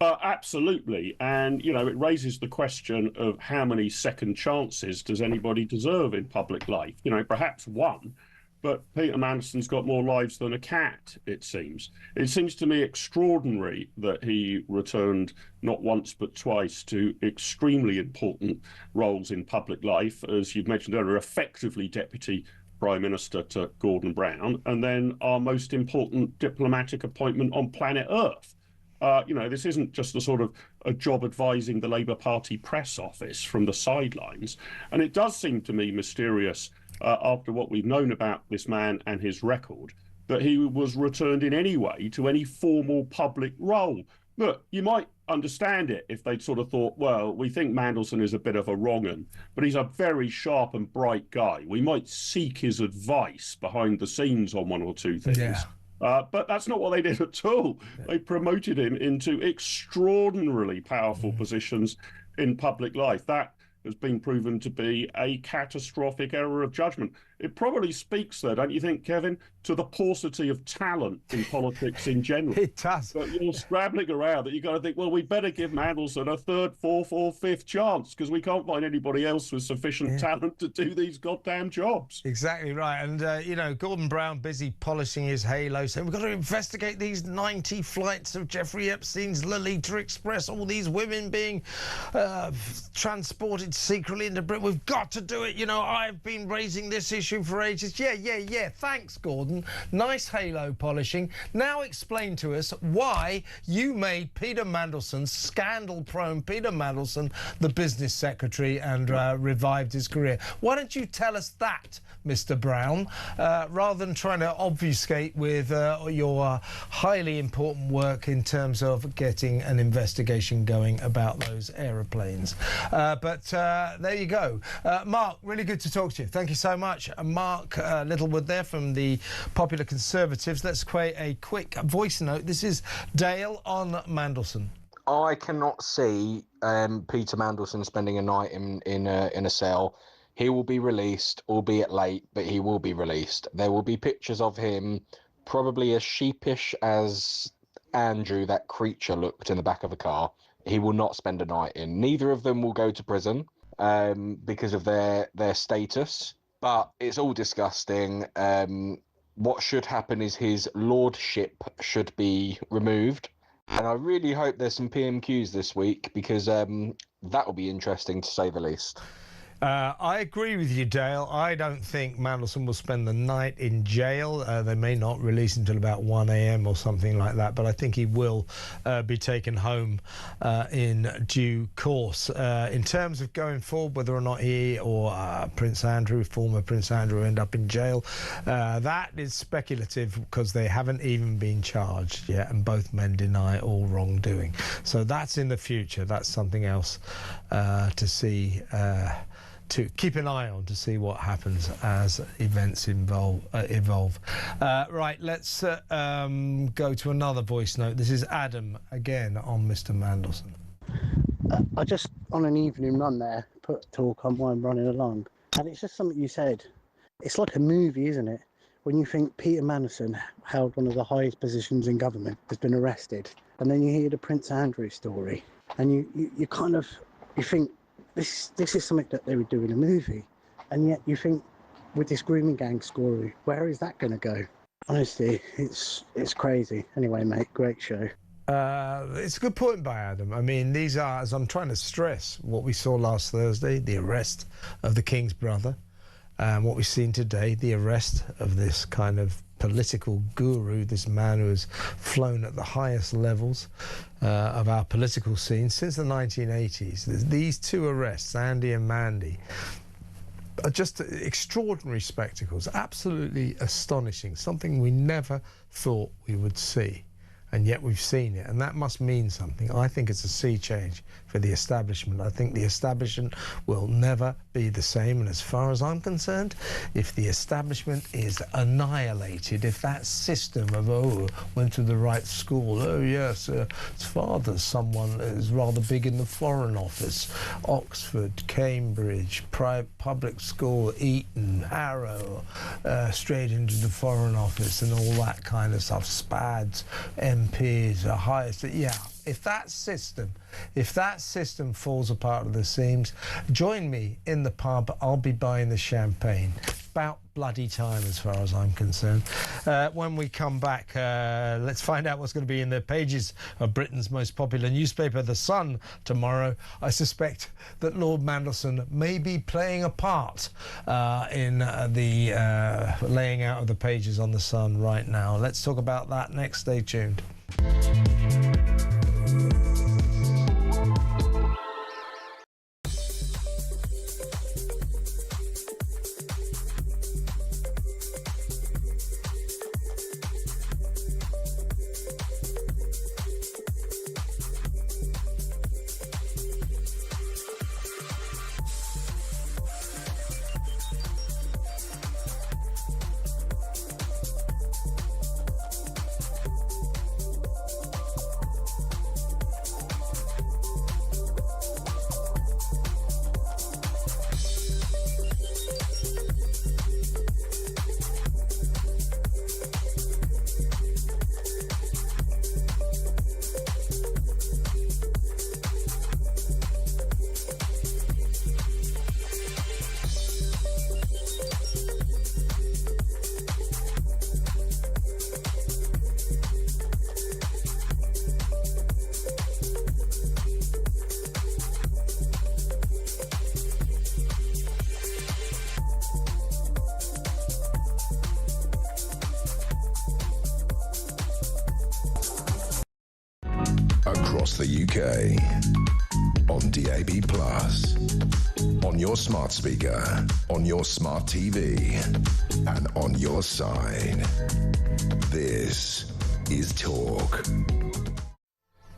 Absolutely. And, it raises the question of how many second chances does anybody deserve in public life? Perhaps one, but Peter Mandelson's got more lives than a cat, it seems. It seems to me extraordinary that he returned not once but twice to extremely important roles in public life, as you've mentioned earlier, effectively Deputy Prime Minister to Gordon Brown, and then our most important diplomatic appointment on planet Earth. This isn't just a job advising the Labour Party press office from the sidelines. And it does seem to me mysterious, after what we've known about this man and his record, that he was returned in any way to any formal public role. Look, you might understand it if they'd thought, well, we think Mandelson is a bit of a wrong-un, but he's a very sharp and bright guy. We might seek his advice behind the scenes on one or two things. Yeah. But that's not what they did at all. They promoted him into extraordinarily powerful positions in public life. That has been proven to be a catastrophic error of judgment. It probably speaks, though, don't you think, Kevin, to the paucity of talent in politics in general. It does. But you're scrabbling around that you've got to think, well, we better give Mandelson a third, fourth or fifth chance because we can't find anybody else with sufficient talent to do these goddamn jobs. Exactly right. And, Gordon Brown busy polishing his halo, saying we've got to investigate these 90 flights of Jeffrey Epstein's Lolita Express, all these women being transported secretly into Britain. We've got to do it. I've been raising this issue for ages. Yeah. Thanks, Gordon. garden, nice halo polishing. Now explain to us why you made Peter Mandelson, scandal-prone Peter Mandelson, the business secretary and revived his career. Why don't you tell us that, Mr. Brown, rather than trying to obfuscate with your highly important work in terms of getting an investigation going about those aeroplanes. But there you go. Mark, really good to talk to you. Thank you so much. Mark Littlewood there from the Popular Conservatives. Let's play a quick voice note. This is Dale on Mandelson. I cannot see Peter Mandelson spending a night in a cell. He will be released, albeit late, but he will be released. There will be pictures of him, probably as sheepish as Andrew, that creature, looked in the back of a car. He will not spend a night in. Neither of them will go to prison because of their status, but it's all disgusting. What should happen is his lordship should be removed. And I really hope there's some PMQs this week because that will be interesting to say the least. I agree with you, Dale. I don't think Mandelson will spend the night in jail. They may not release until about 1 a.m. or something like that, but I think he will be taken home in due course. In terms of going forward, whether or not he or Prince Andrew, former Prince Andrew, end up in jail, that is speculative because they haven't even been charged yet, and both men deny all wrongdoing. So that's in the future. That's something else to see. To keep an eye on to see what happens as events evolve. Right, let's go to another voice note. This is Adam again on Mr. Mandelson. I just, on an evening run there, put talk on while I'm running along, and it's just something you said. It's like a movie, isn't it? When you think Peter Mandelson held one of the highest positions in government, has been arrested, and then you hear the Prince Andrew story, and you kind of, you think, this is something that they would do in a movie, and yet you think with this grooming gang story, where is that going to go? Honestly, it's crazy. Anyway, mate, great show. It's a good point by Adam. I mean, these are, as I'm trying to stress, what we saw last Thursday, the arrest of the King's brother, and what we've seen today, the arrest of this kind of political guru, this man who has flown at the highest levels of our political scene since the 1980s. These two arrests, Andy and Mandy, are just extraordinary spectacles, absolutely astonishing, something we never thought we would see. And yet we've seen it, and that must mean something. I think it's a sea change for the establishment. I think the establishment will never be the same, and as far as I'm concerned, if the establishment is annihilated, if that system of, went to the right school, yes, his father's someone is rather big in the Foreign Office, Oxford, Cambridge, public school, Eton, Harrow, straight into the Foreign Office and all that kind of stuff, SPADs, MPs, the highest, yeah. If that system falls apart at the seams, join me in the pub. I'll be buying the champagne. About bloody time as far as I'm concerned. When we come back, let's find out what's going to be in the pages of Britain's most popular newspaper, The Sun, tomorrow. I suspect that Lord Mandelson may be playing a part in the laying out of the pages on The Sun right now. Let's talk about that next. Stay tuned. across the UK. On DAB+, on your smart speaker, on your smart TV, and on your side. This is Talk.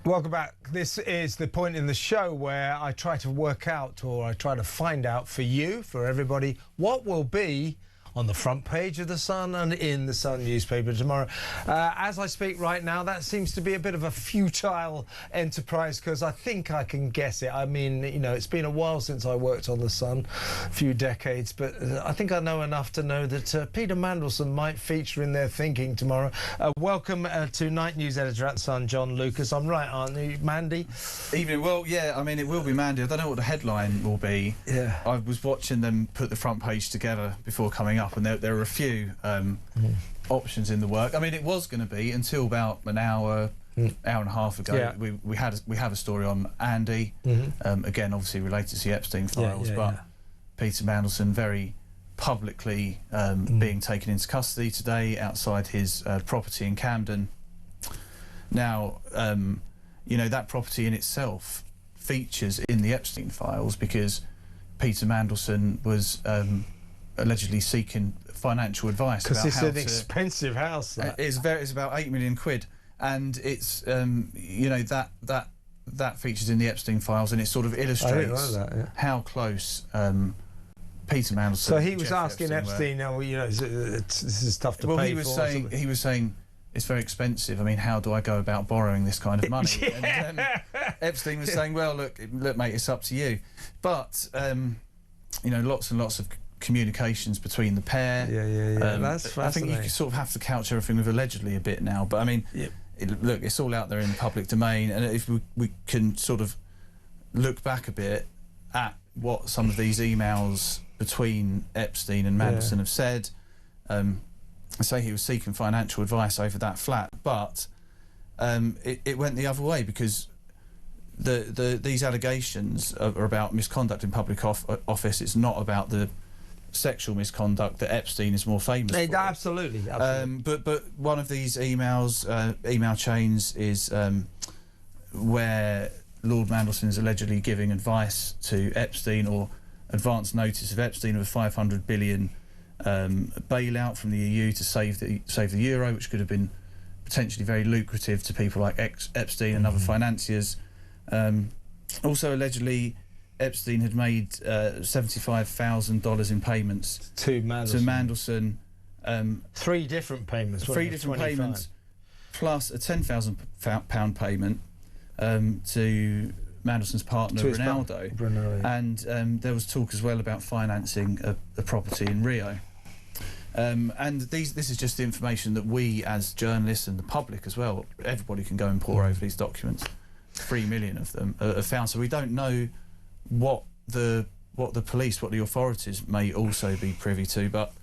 Welcome back. This is the point in the show where I try to work out, or I try to find out for you, for everybody, what will be on the front page of The Sun and in the Sun newspaper tomorrow. As I speak right now, that seems to be a bit of a futile enterprise because I think I can guess it. I mean, you know, it's been a while since I worked on The Sun, a few decades, but I think I know enough to know that Peter Mandelson might feature in their thinking tomorrow. Welcome to Night News Editor at The Sun, John Lucas. I'm right, aren't you, Mandy? Evening. Well, yeah, I mean, it will be Mandy. I don't know what the headline will be. Yeah. I was watching them put the front page together before coming up, and there were a few options in the work. I mean, it was going to be until about an hour and a half ago. Yeah. We have a story on Andy, again, obviously related to the Epstein files, but Peter Mandelson very publicly being taken into custody today outside his property in Camden. Now, you know, that property in itself features in the Epstein files because Peter Mandelson was allegedly seeking financial advice because about it's how an to, expensive house. It's about £8 million, and it's you know, that features in the Epstein files, and it sort of illustrates how close Peter Mandelson. So he was Jeffrey asking Epstein, "Oh, you know, this is tough to pay for." Well, he was saying it's very expensive. I mean, how do I go about borrowing this kind of money? And Epstein was saying, "Well, look, mate, it's up to you." But you know, lots and lots of communications between the pair. That's fascinating. I think you sort of have to couch everything with allegedly a bit now, but I mean, look, it's all out there in the public domain, and if we can sort of look back a bit at what some of these emails between Epstein and Mandelson have said. I say he was seeking financial advice over that flat, but it went the other way because these allegations are about misconduct in public office. It's not about the sexual misconduct that Epstein is more famous for. Absolutely. But one of these emails, email chains, is where Lord Mandelson is allegedly giving advice to Epstein, or advance notice of Epstein of a 500 billion bailout from the EU to save the euro, which could have been potentially very lucrative to people like Epstein and other financiers. Also, allegedly, Epstein had made $75,000 in payments to Mandelson. Three different payments, plus a £10,000 payment to Mandelson's partner, Ronaldo. And there was talk as well about financing a property in Rio. And this is just the information that we as journalists and the public as well, everybody can go and pore over these documents. 3 million of them are found, so we don't know what the police, what the authorities may also be privy to, but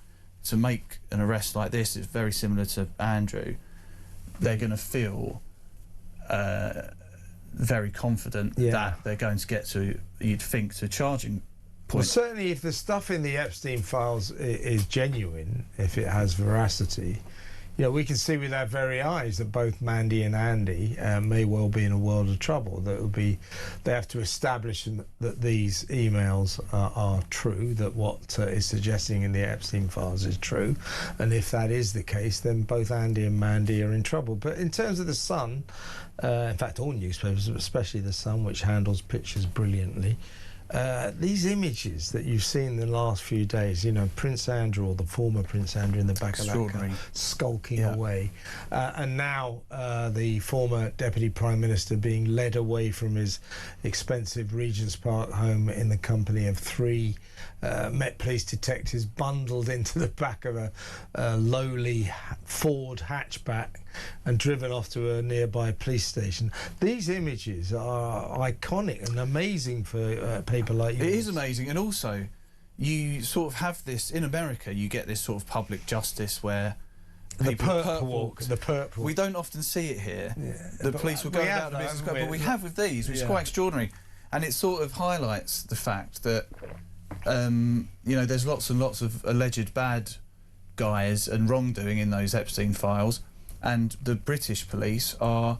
to make an arrest like this, it's very similar to Andrew. They're going to feel very confident that they're going to get to, you'd think, to charging point. Well, certainly if the stuff in the Epstein files is genuine, if it has veracity, you know, we can see with our very eyes that both Mandy and Andy may well be in a world of trouble. They have to establish that these emails are true, that what is suggesting in the Epstein files is true, and if that is the case, then both Andy and Mandy are in trouble. But in terms of the Sun, in fact all newspapers, but especially the Sun, which handles pictures brilliantly, these images that you've seen in the last few days, you know, Prince Andrew, or the former Prince Andrew, in the back of that car, skulking away, and now the former Deputy Prime Minister being led away from his expensive Regent's Park home in the company of 3 Met Police detectives, bundled into the back of a lowly Ford hatchback and driven off to a nearby police station. These images are iconic and amazing for people like you. It is amazing, and also you sort of have this in America. You get this sort of public justice where the perp walk. We don't often see it here. The police will go about the business, but we have with these, which is quite extraordinary, and it sort of highlights the fact that you know, there's lots and lots of alleged bad guys and wrongdoing in those Epstein files, and the British police are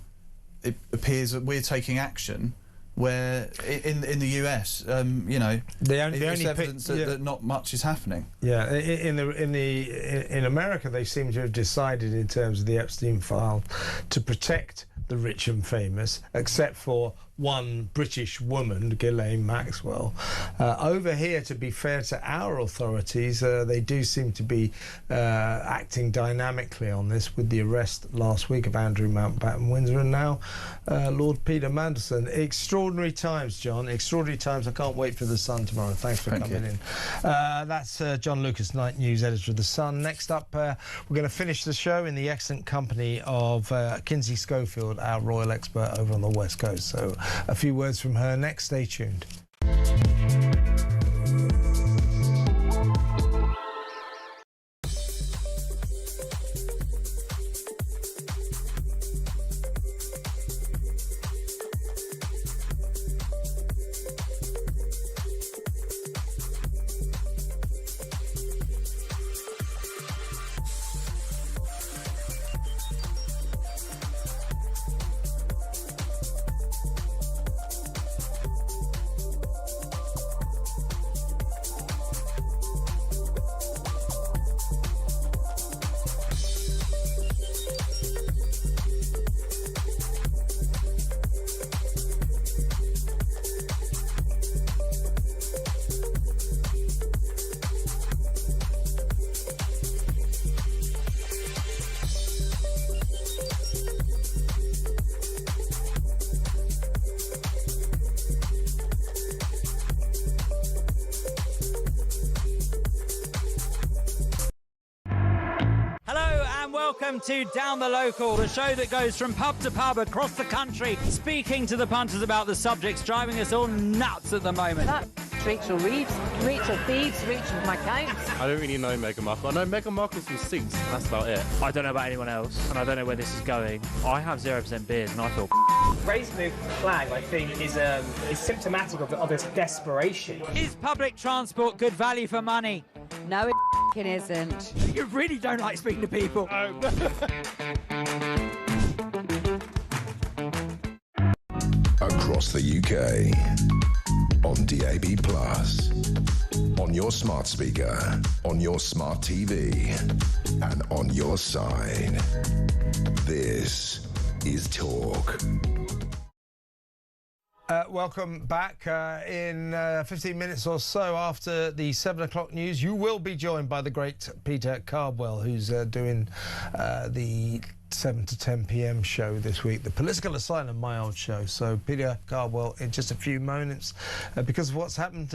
it appears that we're taking action. Where in the US, you know, it's evidence that not much is happening. Yeah, in America, they seem to have decided in terms of the Epstein file to protect the rich and famous, except for one British woman, Ghislaine Maxwell. Over here, to be fair to our authorities, they do seem to be acting dynamically on this, with the arrest last week of Andrew Mountbatten Windsor and now Lord Peter Mandelson. Extraordinary times, John. Extraordinary times. I can't wait for The Sun tomorrow. Thanks for coming in. That's John Lucas, Night News Editor of The Sun. Next up, we're going to finish the show in the excellent company of Kinsey Schofield, our royal expert over on the West Coast. So a few words from her next. Stay tuned. Welcome to Down the Local, the show that goes from pub to pub across the country, speaking to the punters about the subjects driving us all nuts at the moment. That's Rachel Reeves, Rachel Thieves, Rachel McCounts. I don't really know Meghan Markle. I know Meghan Markle's from Suits, and that's about it. I don't know about anyone else, and I don't know where this is going. I have 0% beers, and I feel Raising the flag, I think, is symptomatic of its desperation. Is public transport good value for money? No, it isn't. You really don't like speaking to people. Across the UK, on DAB+, on your smart speaker, on your smart TV, and on your side. This is Talk. Welcome back. In 15 minutes or so after the 7 o'clock news, you will be joined by the great Peter Cardwell, who's doing the 7 to 10 p.m. show this week, the Political Asylum, my old show. So Peter Cardwell in just a few moments. Because of what's happened,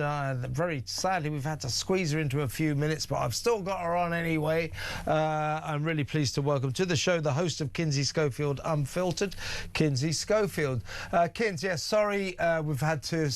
very sadly, we've had to squeeze her into a few minutes, but I've still got her on anyway. I'm really pleased to welcome to the show the host of Kinsey Schofield Unfiltered, Kinsey Schofield. Kinsey, yeah, sorry we've had to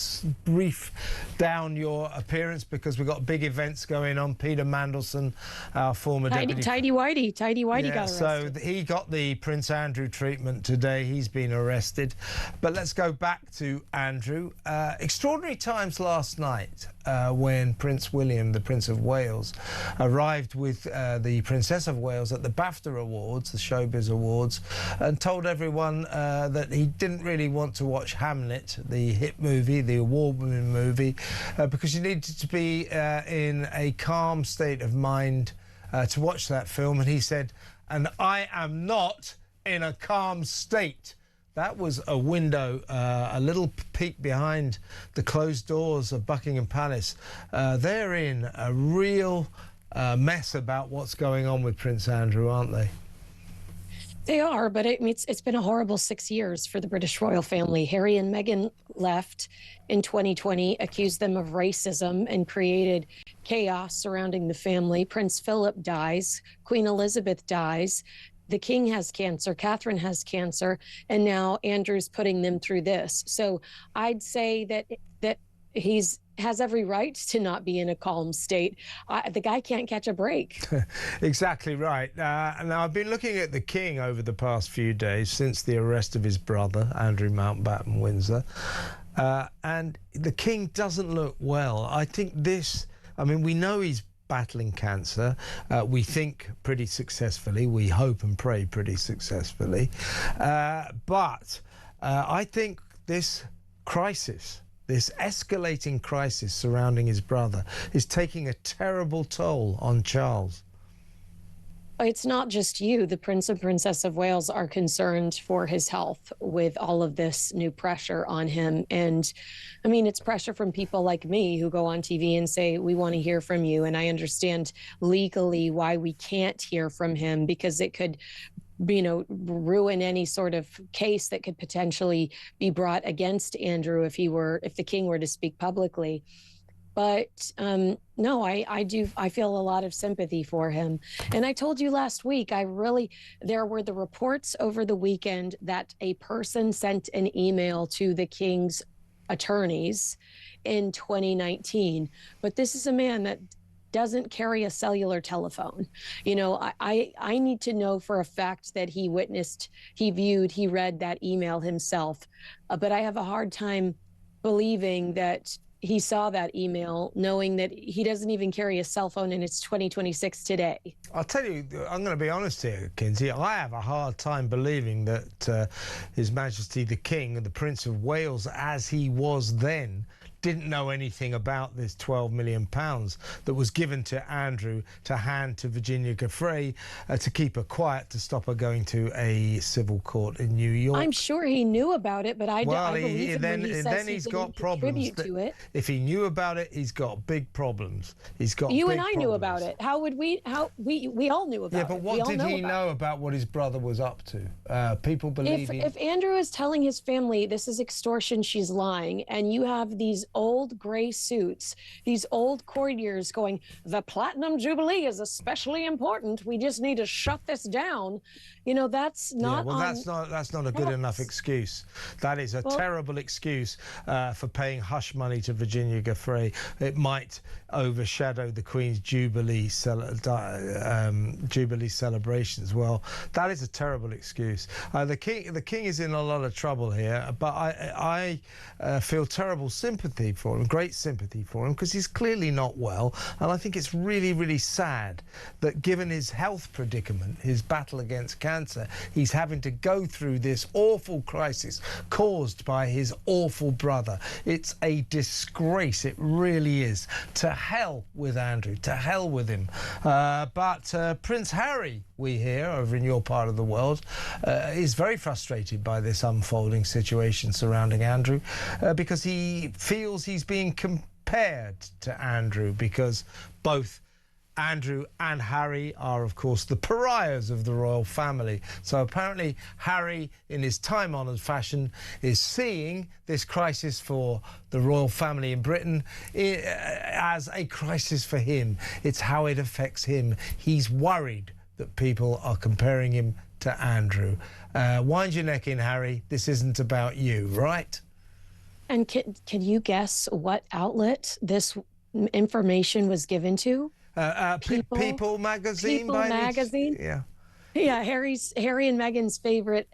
brief down your appearance because we've got big events going on. Peter Mandelson, our former deputy... Tidy Whitey got arrested. So he got the Prince Andrew treatment today. He's been arrested. But let's go back to Andrew. Extraordinary times last night when Prince William, the Prince of Wales, arrived with the Princess of Wales at the BAFTA Awards, the Showbiz Awards, and told everyone that he didn't really want to watch Hamlet, the hit movie, the award-winning movie, because you needed to be in a calm state of mind to watch that film. And he said, and I am not in a calm state. That was a window, a little peek behind the closed doors of Buckingham Palace. They're in a real mess about what's going on with Prince Andrew, aren't they? They are, but it's been a horrible 6 years for the British royal family. Harry and Meghan left in 2020, accused them of racism, and created chaos surrounding the family. Prince Philip dies, Queen Elizabeth dies, the King has cancer, Catherine has cancer, and now Andrew's putting them through this. So I'd say that has every right to not be in a calm state. The guy can't catch a break. Exactly right. Now, I've been looking at the King over the past few days since the arrest of his brother, Andrew Mountbatten Windsor, and the King doesn't look well. I think we know he's battling cancer. We think pretty successfully. We hope and pray pretty successfully. But I think this crisis, this escalating crisis surrounding his brother, is taking a terrible toll on Charles. It's not just you. The Prince and Princess of Wales are concerned for his health with all of this new pressure on him. And I mean, it's pressure from people like me who go on TV and say, we want to hear from you. And I understand legally why we can't hear from him, because it could, you know, ruin any sort of case that could potentially be brought against Andrew if the king were to speak publicly. But no, I feel a lot of sympathy for him. And I told you last week, there were the reports over the weekend that a person sent an email to the king's attorneys in 2019. But this is a man that doesn't carry a cellular telephone. You know, I need to know for a fact that he witnessed, he read that email himself. But I have a hard time believing that he saw that email, knowing that he doesn't even carry a cell phone and it's 2026 today. I'll tell you, I'm going to be honest here, Kinsey. I have a hard time believing that His Majesty the King and the Prince of Wales, as he was then, didn't know anything about this £12 million that was given to Andrew to hand to Virginia Giuffre to keep her quiet, to stop her going to a civil court in New York. I'm sure he knew about it, but I believe him when he says then he's got problems. To it. If he knew about it, he's got big problems. He's got you big and I problems. knew about it. How would we? We all knew about it. Yeah, but what did he know about what his brother was up to? People believe if Andrew is telling his family this is extortion, she's lying, and you have these old gray suits, these old courtiers going, the Platinum Jubilee is especially important. We just need to shut this down. You know, that's not. Yeah, well, that's not a good enough excuse. That is a terrible excuse for paying hush money to Virginia Giuffre. It might overshadow the Queen's Jubilee celebrations. Well, that is a terrible excuse. The king is in a lot of trouble here, but I feel terrible sympathy for him, great sympathy for him, because he's clearly not well, and I think it's really, really sad that, given his health predicament, his battle against cancer, he's having to go through this awful crisis caused by his awful brother. It's a disgrace, it really is. To hell with Andrew, to hell with him. But Prince Harry, we hear, over in your part of the world, is very frustrated by this unfolding situation surrounding Andrew, because he feels he's being compared to Andrew, because both Andrew and Harry are, of course, the pariahs of the royal family. So apparently Harry, in his time-honoured fashion, is seeing this crisis for the royal family in Britain as a crisis for him. It's how it affects him. He's worried that people are comparing him to Andrew. Wind your neck in, Harry. This isn't about you, right? And can you guess what outlet this information was given to? People magazine. People magazine. Yeah. Yeah, Harry and Meghan's favorite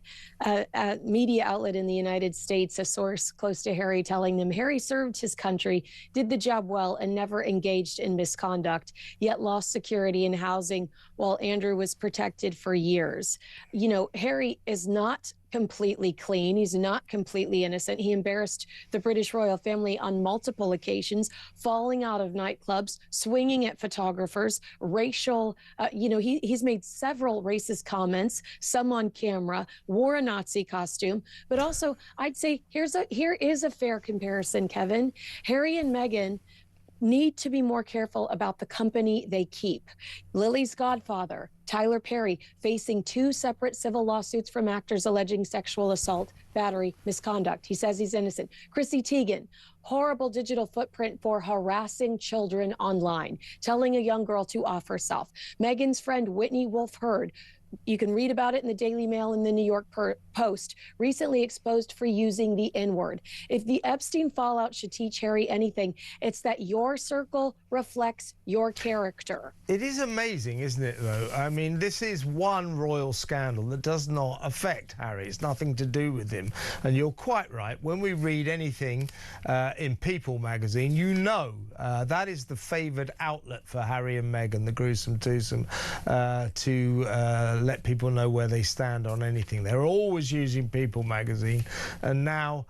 media outlet in the United States, a source close to Harry telling them Harry served his country, did the job well, and never engaged in misconduct, yet lost security and housing while Andrew was protected for years. You know, Harry is not completely clean. He's not completely innocent. He embarrassed the British royal family on multiple occasions, falling out of nightclubs, swinging at photographers, racial, he's made several racist comments, some on camera, wore a Nazi costume. But also, I'd say here is a fair comparison, Kevin. Harry and Meghan need to be more careful about the company they keep. Lily's godfather, Tyler Perry, facing 2 separate civil lawsuits from actors alleging sexual assault, battery, misconduct. He says he's innocent. Chrissy Teigen, horrible digital footprint for harassing children online, telling a young girl to off herself. Meghan's friend Whitney Wolfe Herd, you can read about it in the Daily Mail and the New York Post, recently exposed for using the N-word. If the Epstein fallout should teach Harry anything, it's that your circle reflects your character. It is amazing, isn't it, though? I mean, this is one royal scandal that does not affect Harry. It's nothing to do with him. And you're quite right. When we read anything in People magazine, you know that is the favoured outlet for Harry and Meghan, the gruesome twosome, to let people know where they stand on anything. They're always using People magazine, and now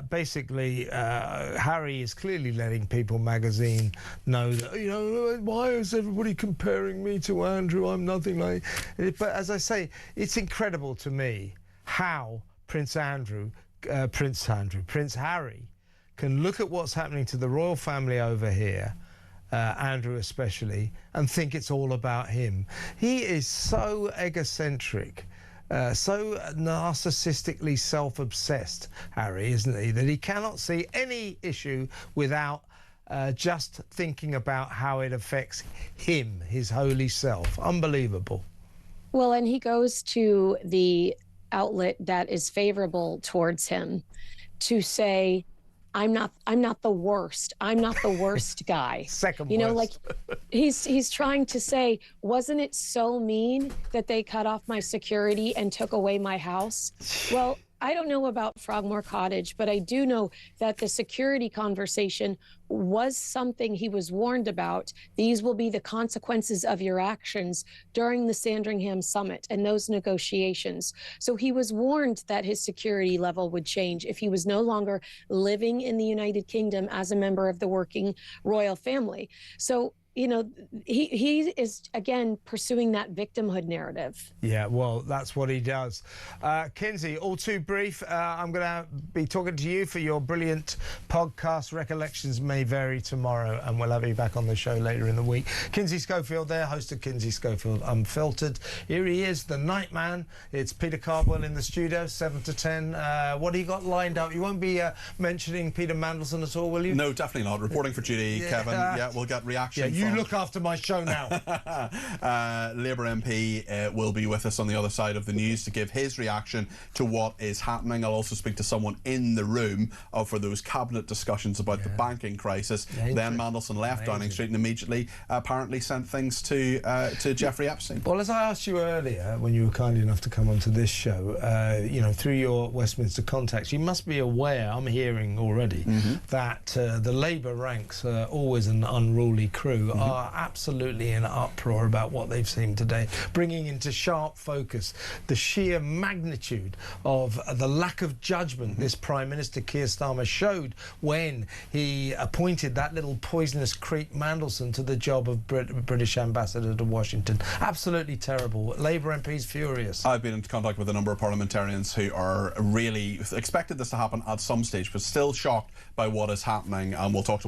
basically Harry is clearly letting People magazine know that, you know, why is everybody comparing me to Andrew? I'm nothing like it. But as I say, it's incredible to me how Prince Harry can look at what's happening to the royal family over here, Andrew especially, and think it's all about him. He is so egocentric, so narcissistically self-obsessed, Harry, isn't he, that he cannot see any issue without just thinking about how it affects him, his holy self. Unbelievable. Well, and he goes to the outlet that is favorable towards him to say, I'm not the worst. I'm not the worst guy. Second you know, worst. like he's trying to say, wasn't it so mean that they cut off my security and took away my house? Well, I don't know about Frogmore Cottage, but I do know that the security conversation was something he was warned about. These will be the consequences of your actions during the Sandringham summit and those negotiations. So he was warned that his security level would change if he was no longer living in the United Kingdom as a member of the working royal family. So, you know, he is, again, pursuing that victimhood narrative. Yeah, well, that's what he does. Kinsey, all too brief. I'm going to be talking to you for your brilliant podcast. Recollections may vary tomorrow, and we'll have you back on the show later in the week. Kinsey Schofield there, host of Kinsey Schofield Unfiltered. Here he is, the night man. It's Peter Cardwell in the studio, 7 to 10. What do you got lined up? You won't be mentioning Peter Mandelson at all, will you? No, definitely not. Reporting for duty, Kevin. Yeah, we'll get reaction. You look after my show now. Labour MP will be with us on the other side of the news to give his reaction to what is happening. I'll also speak to someone in the room for those cabinet discussions about the banking crisis. Then Mandelson left Downing Street and immediately apparently sent things to Jeffrey Epstein. Well, as I asked you earlier, when you were kind enough to come onto this show, you know, through your Westminster contacts, you must be aware, I'm hearing already, that the Labour ranks, always an unruly crew, are absolutely in uproar about what they've seen today, bringing into sharp focus the sheer magnitude of the lack of judgment this Prime Minister Keir Starmer showed when he appointed that little poisonous creep Mandelson to the job of British ambassador to Washington. Absolutely terrible. Labour MPs furious. I've been in contact with a number of parliamentarians who are really expected this to happen at some stage, but still shocked by what is happening, and we'll talk to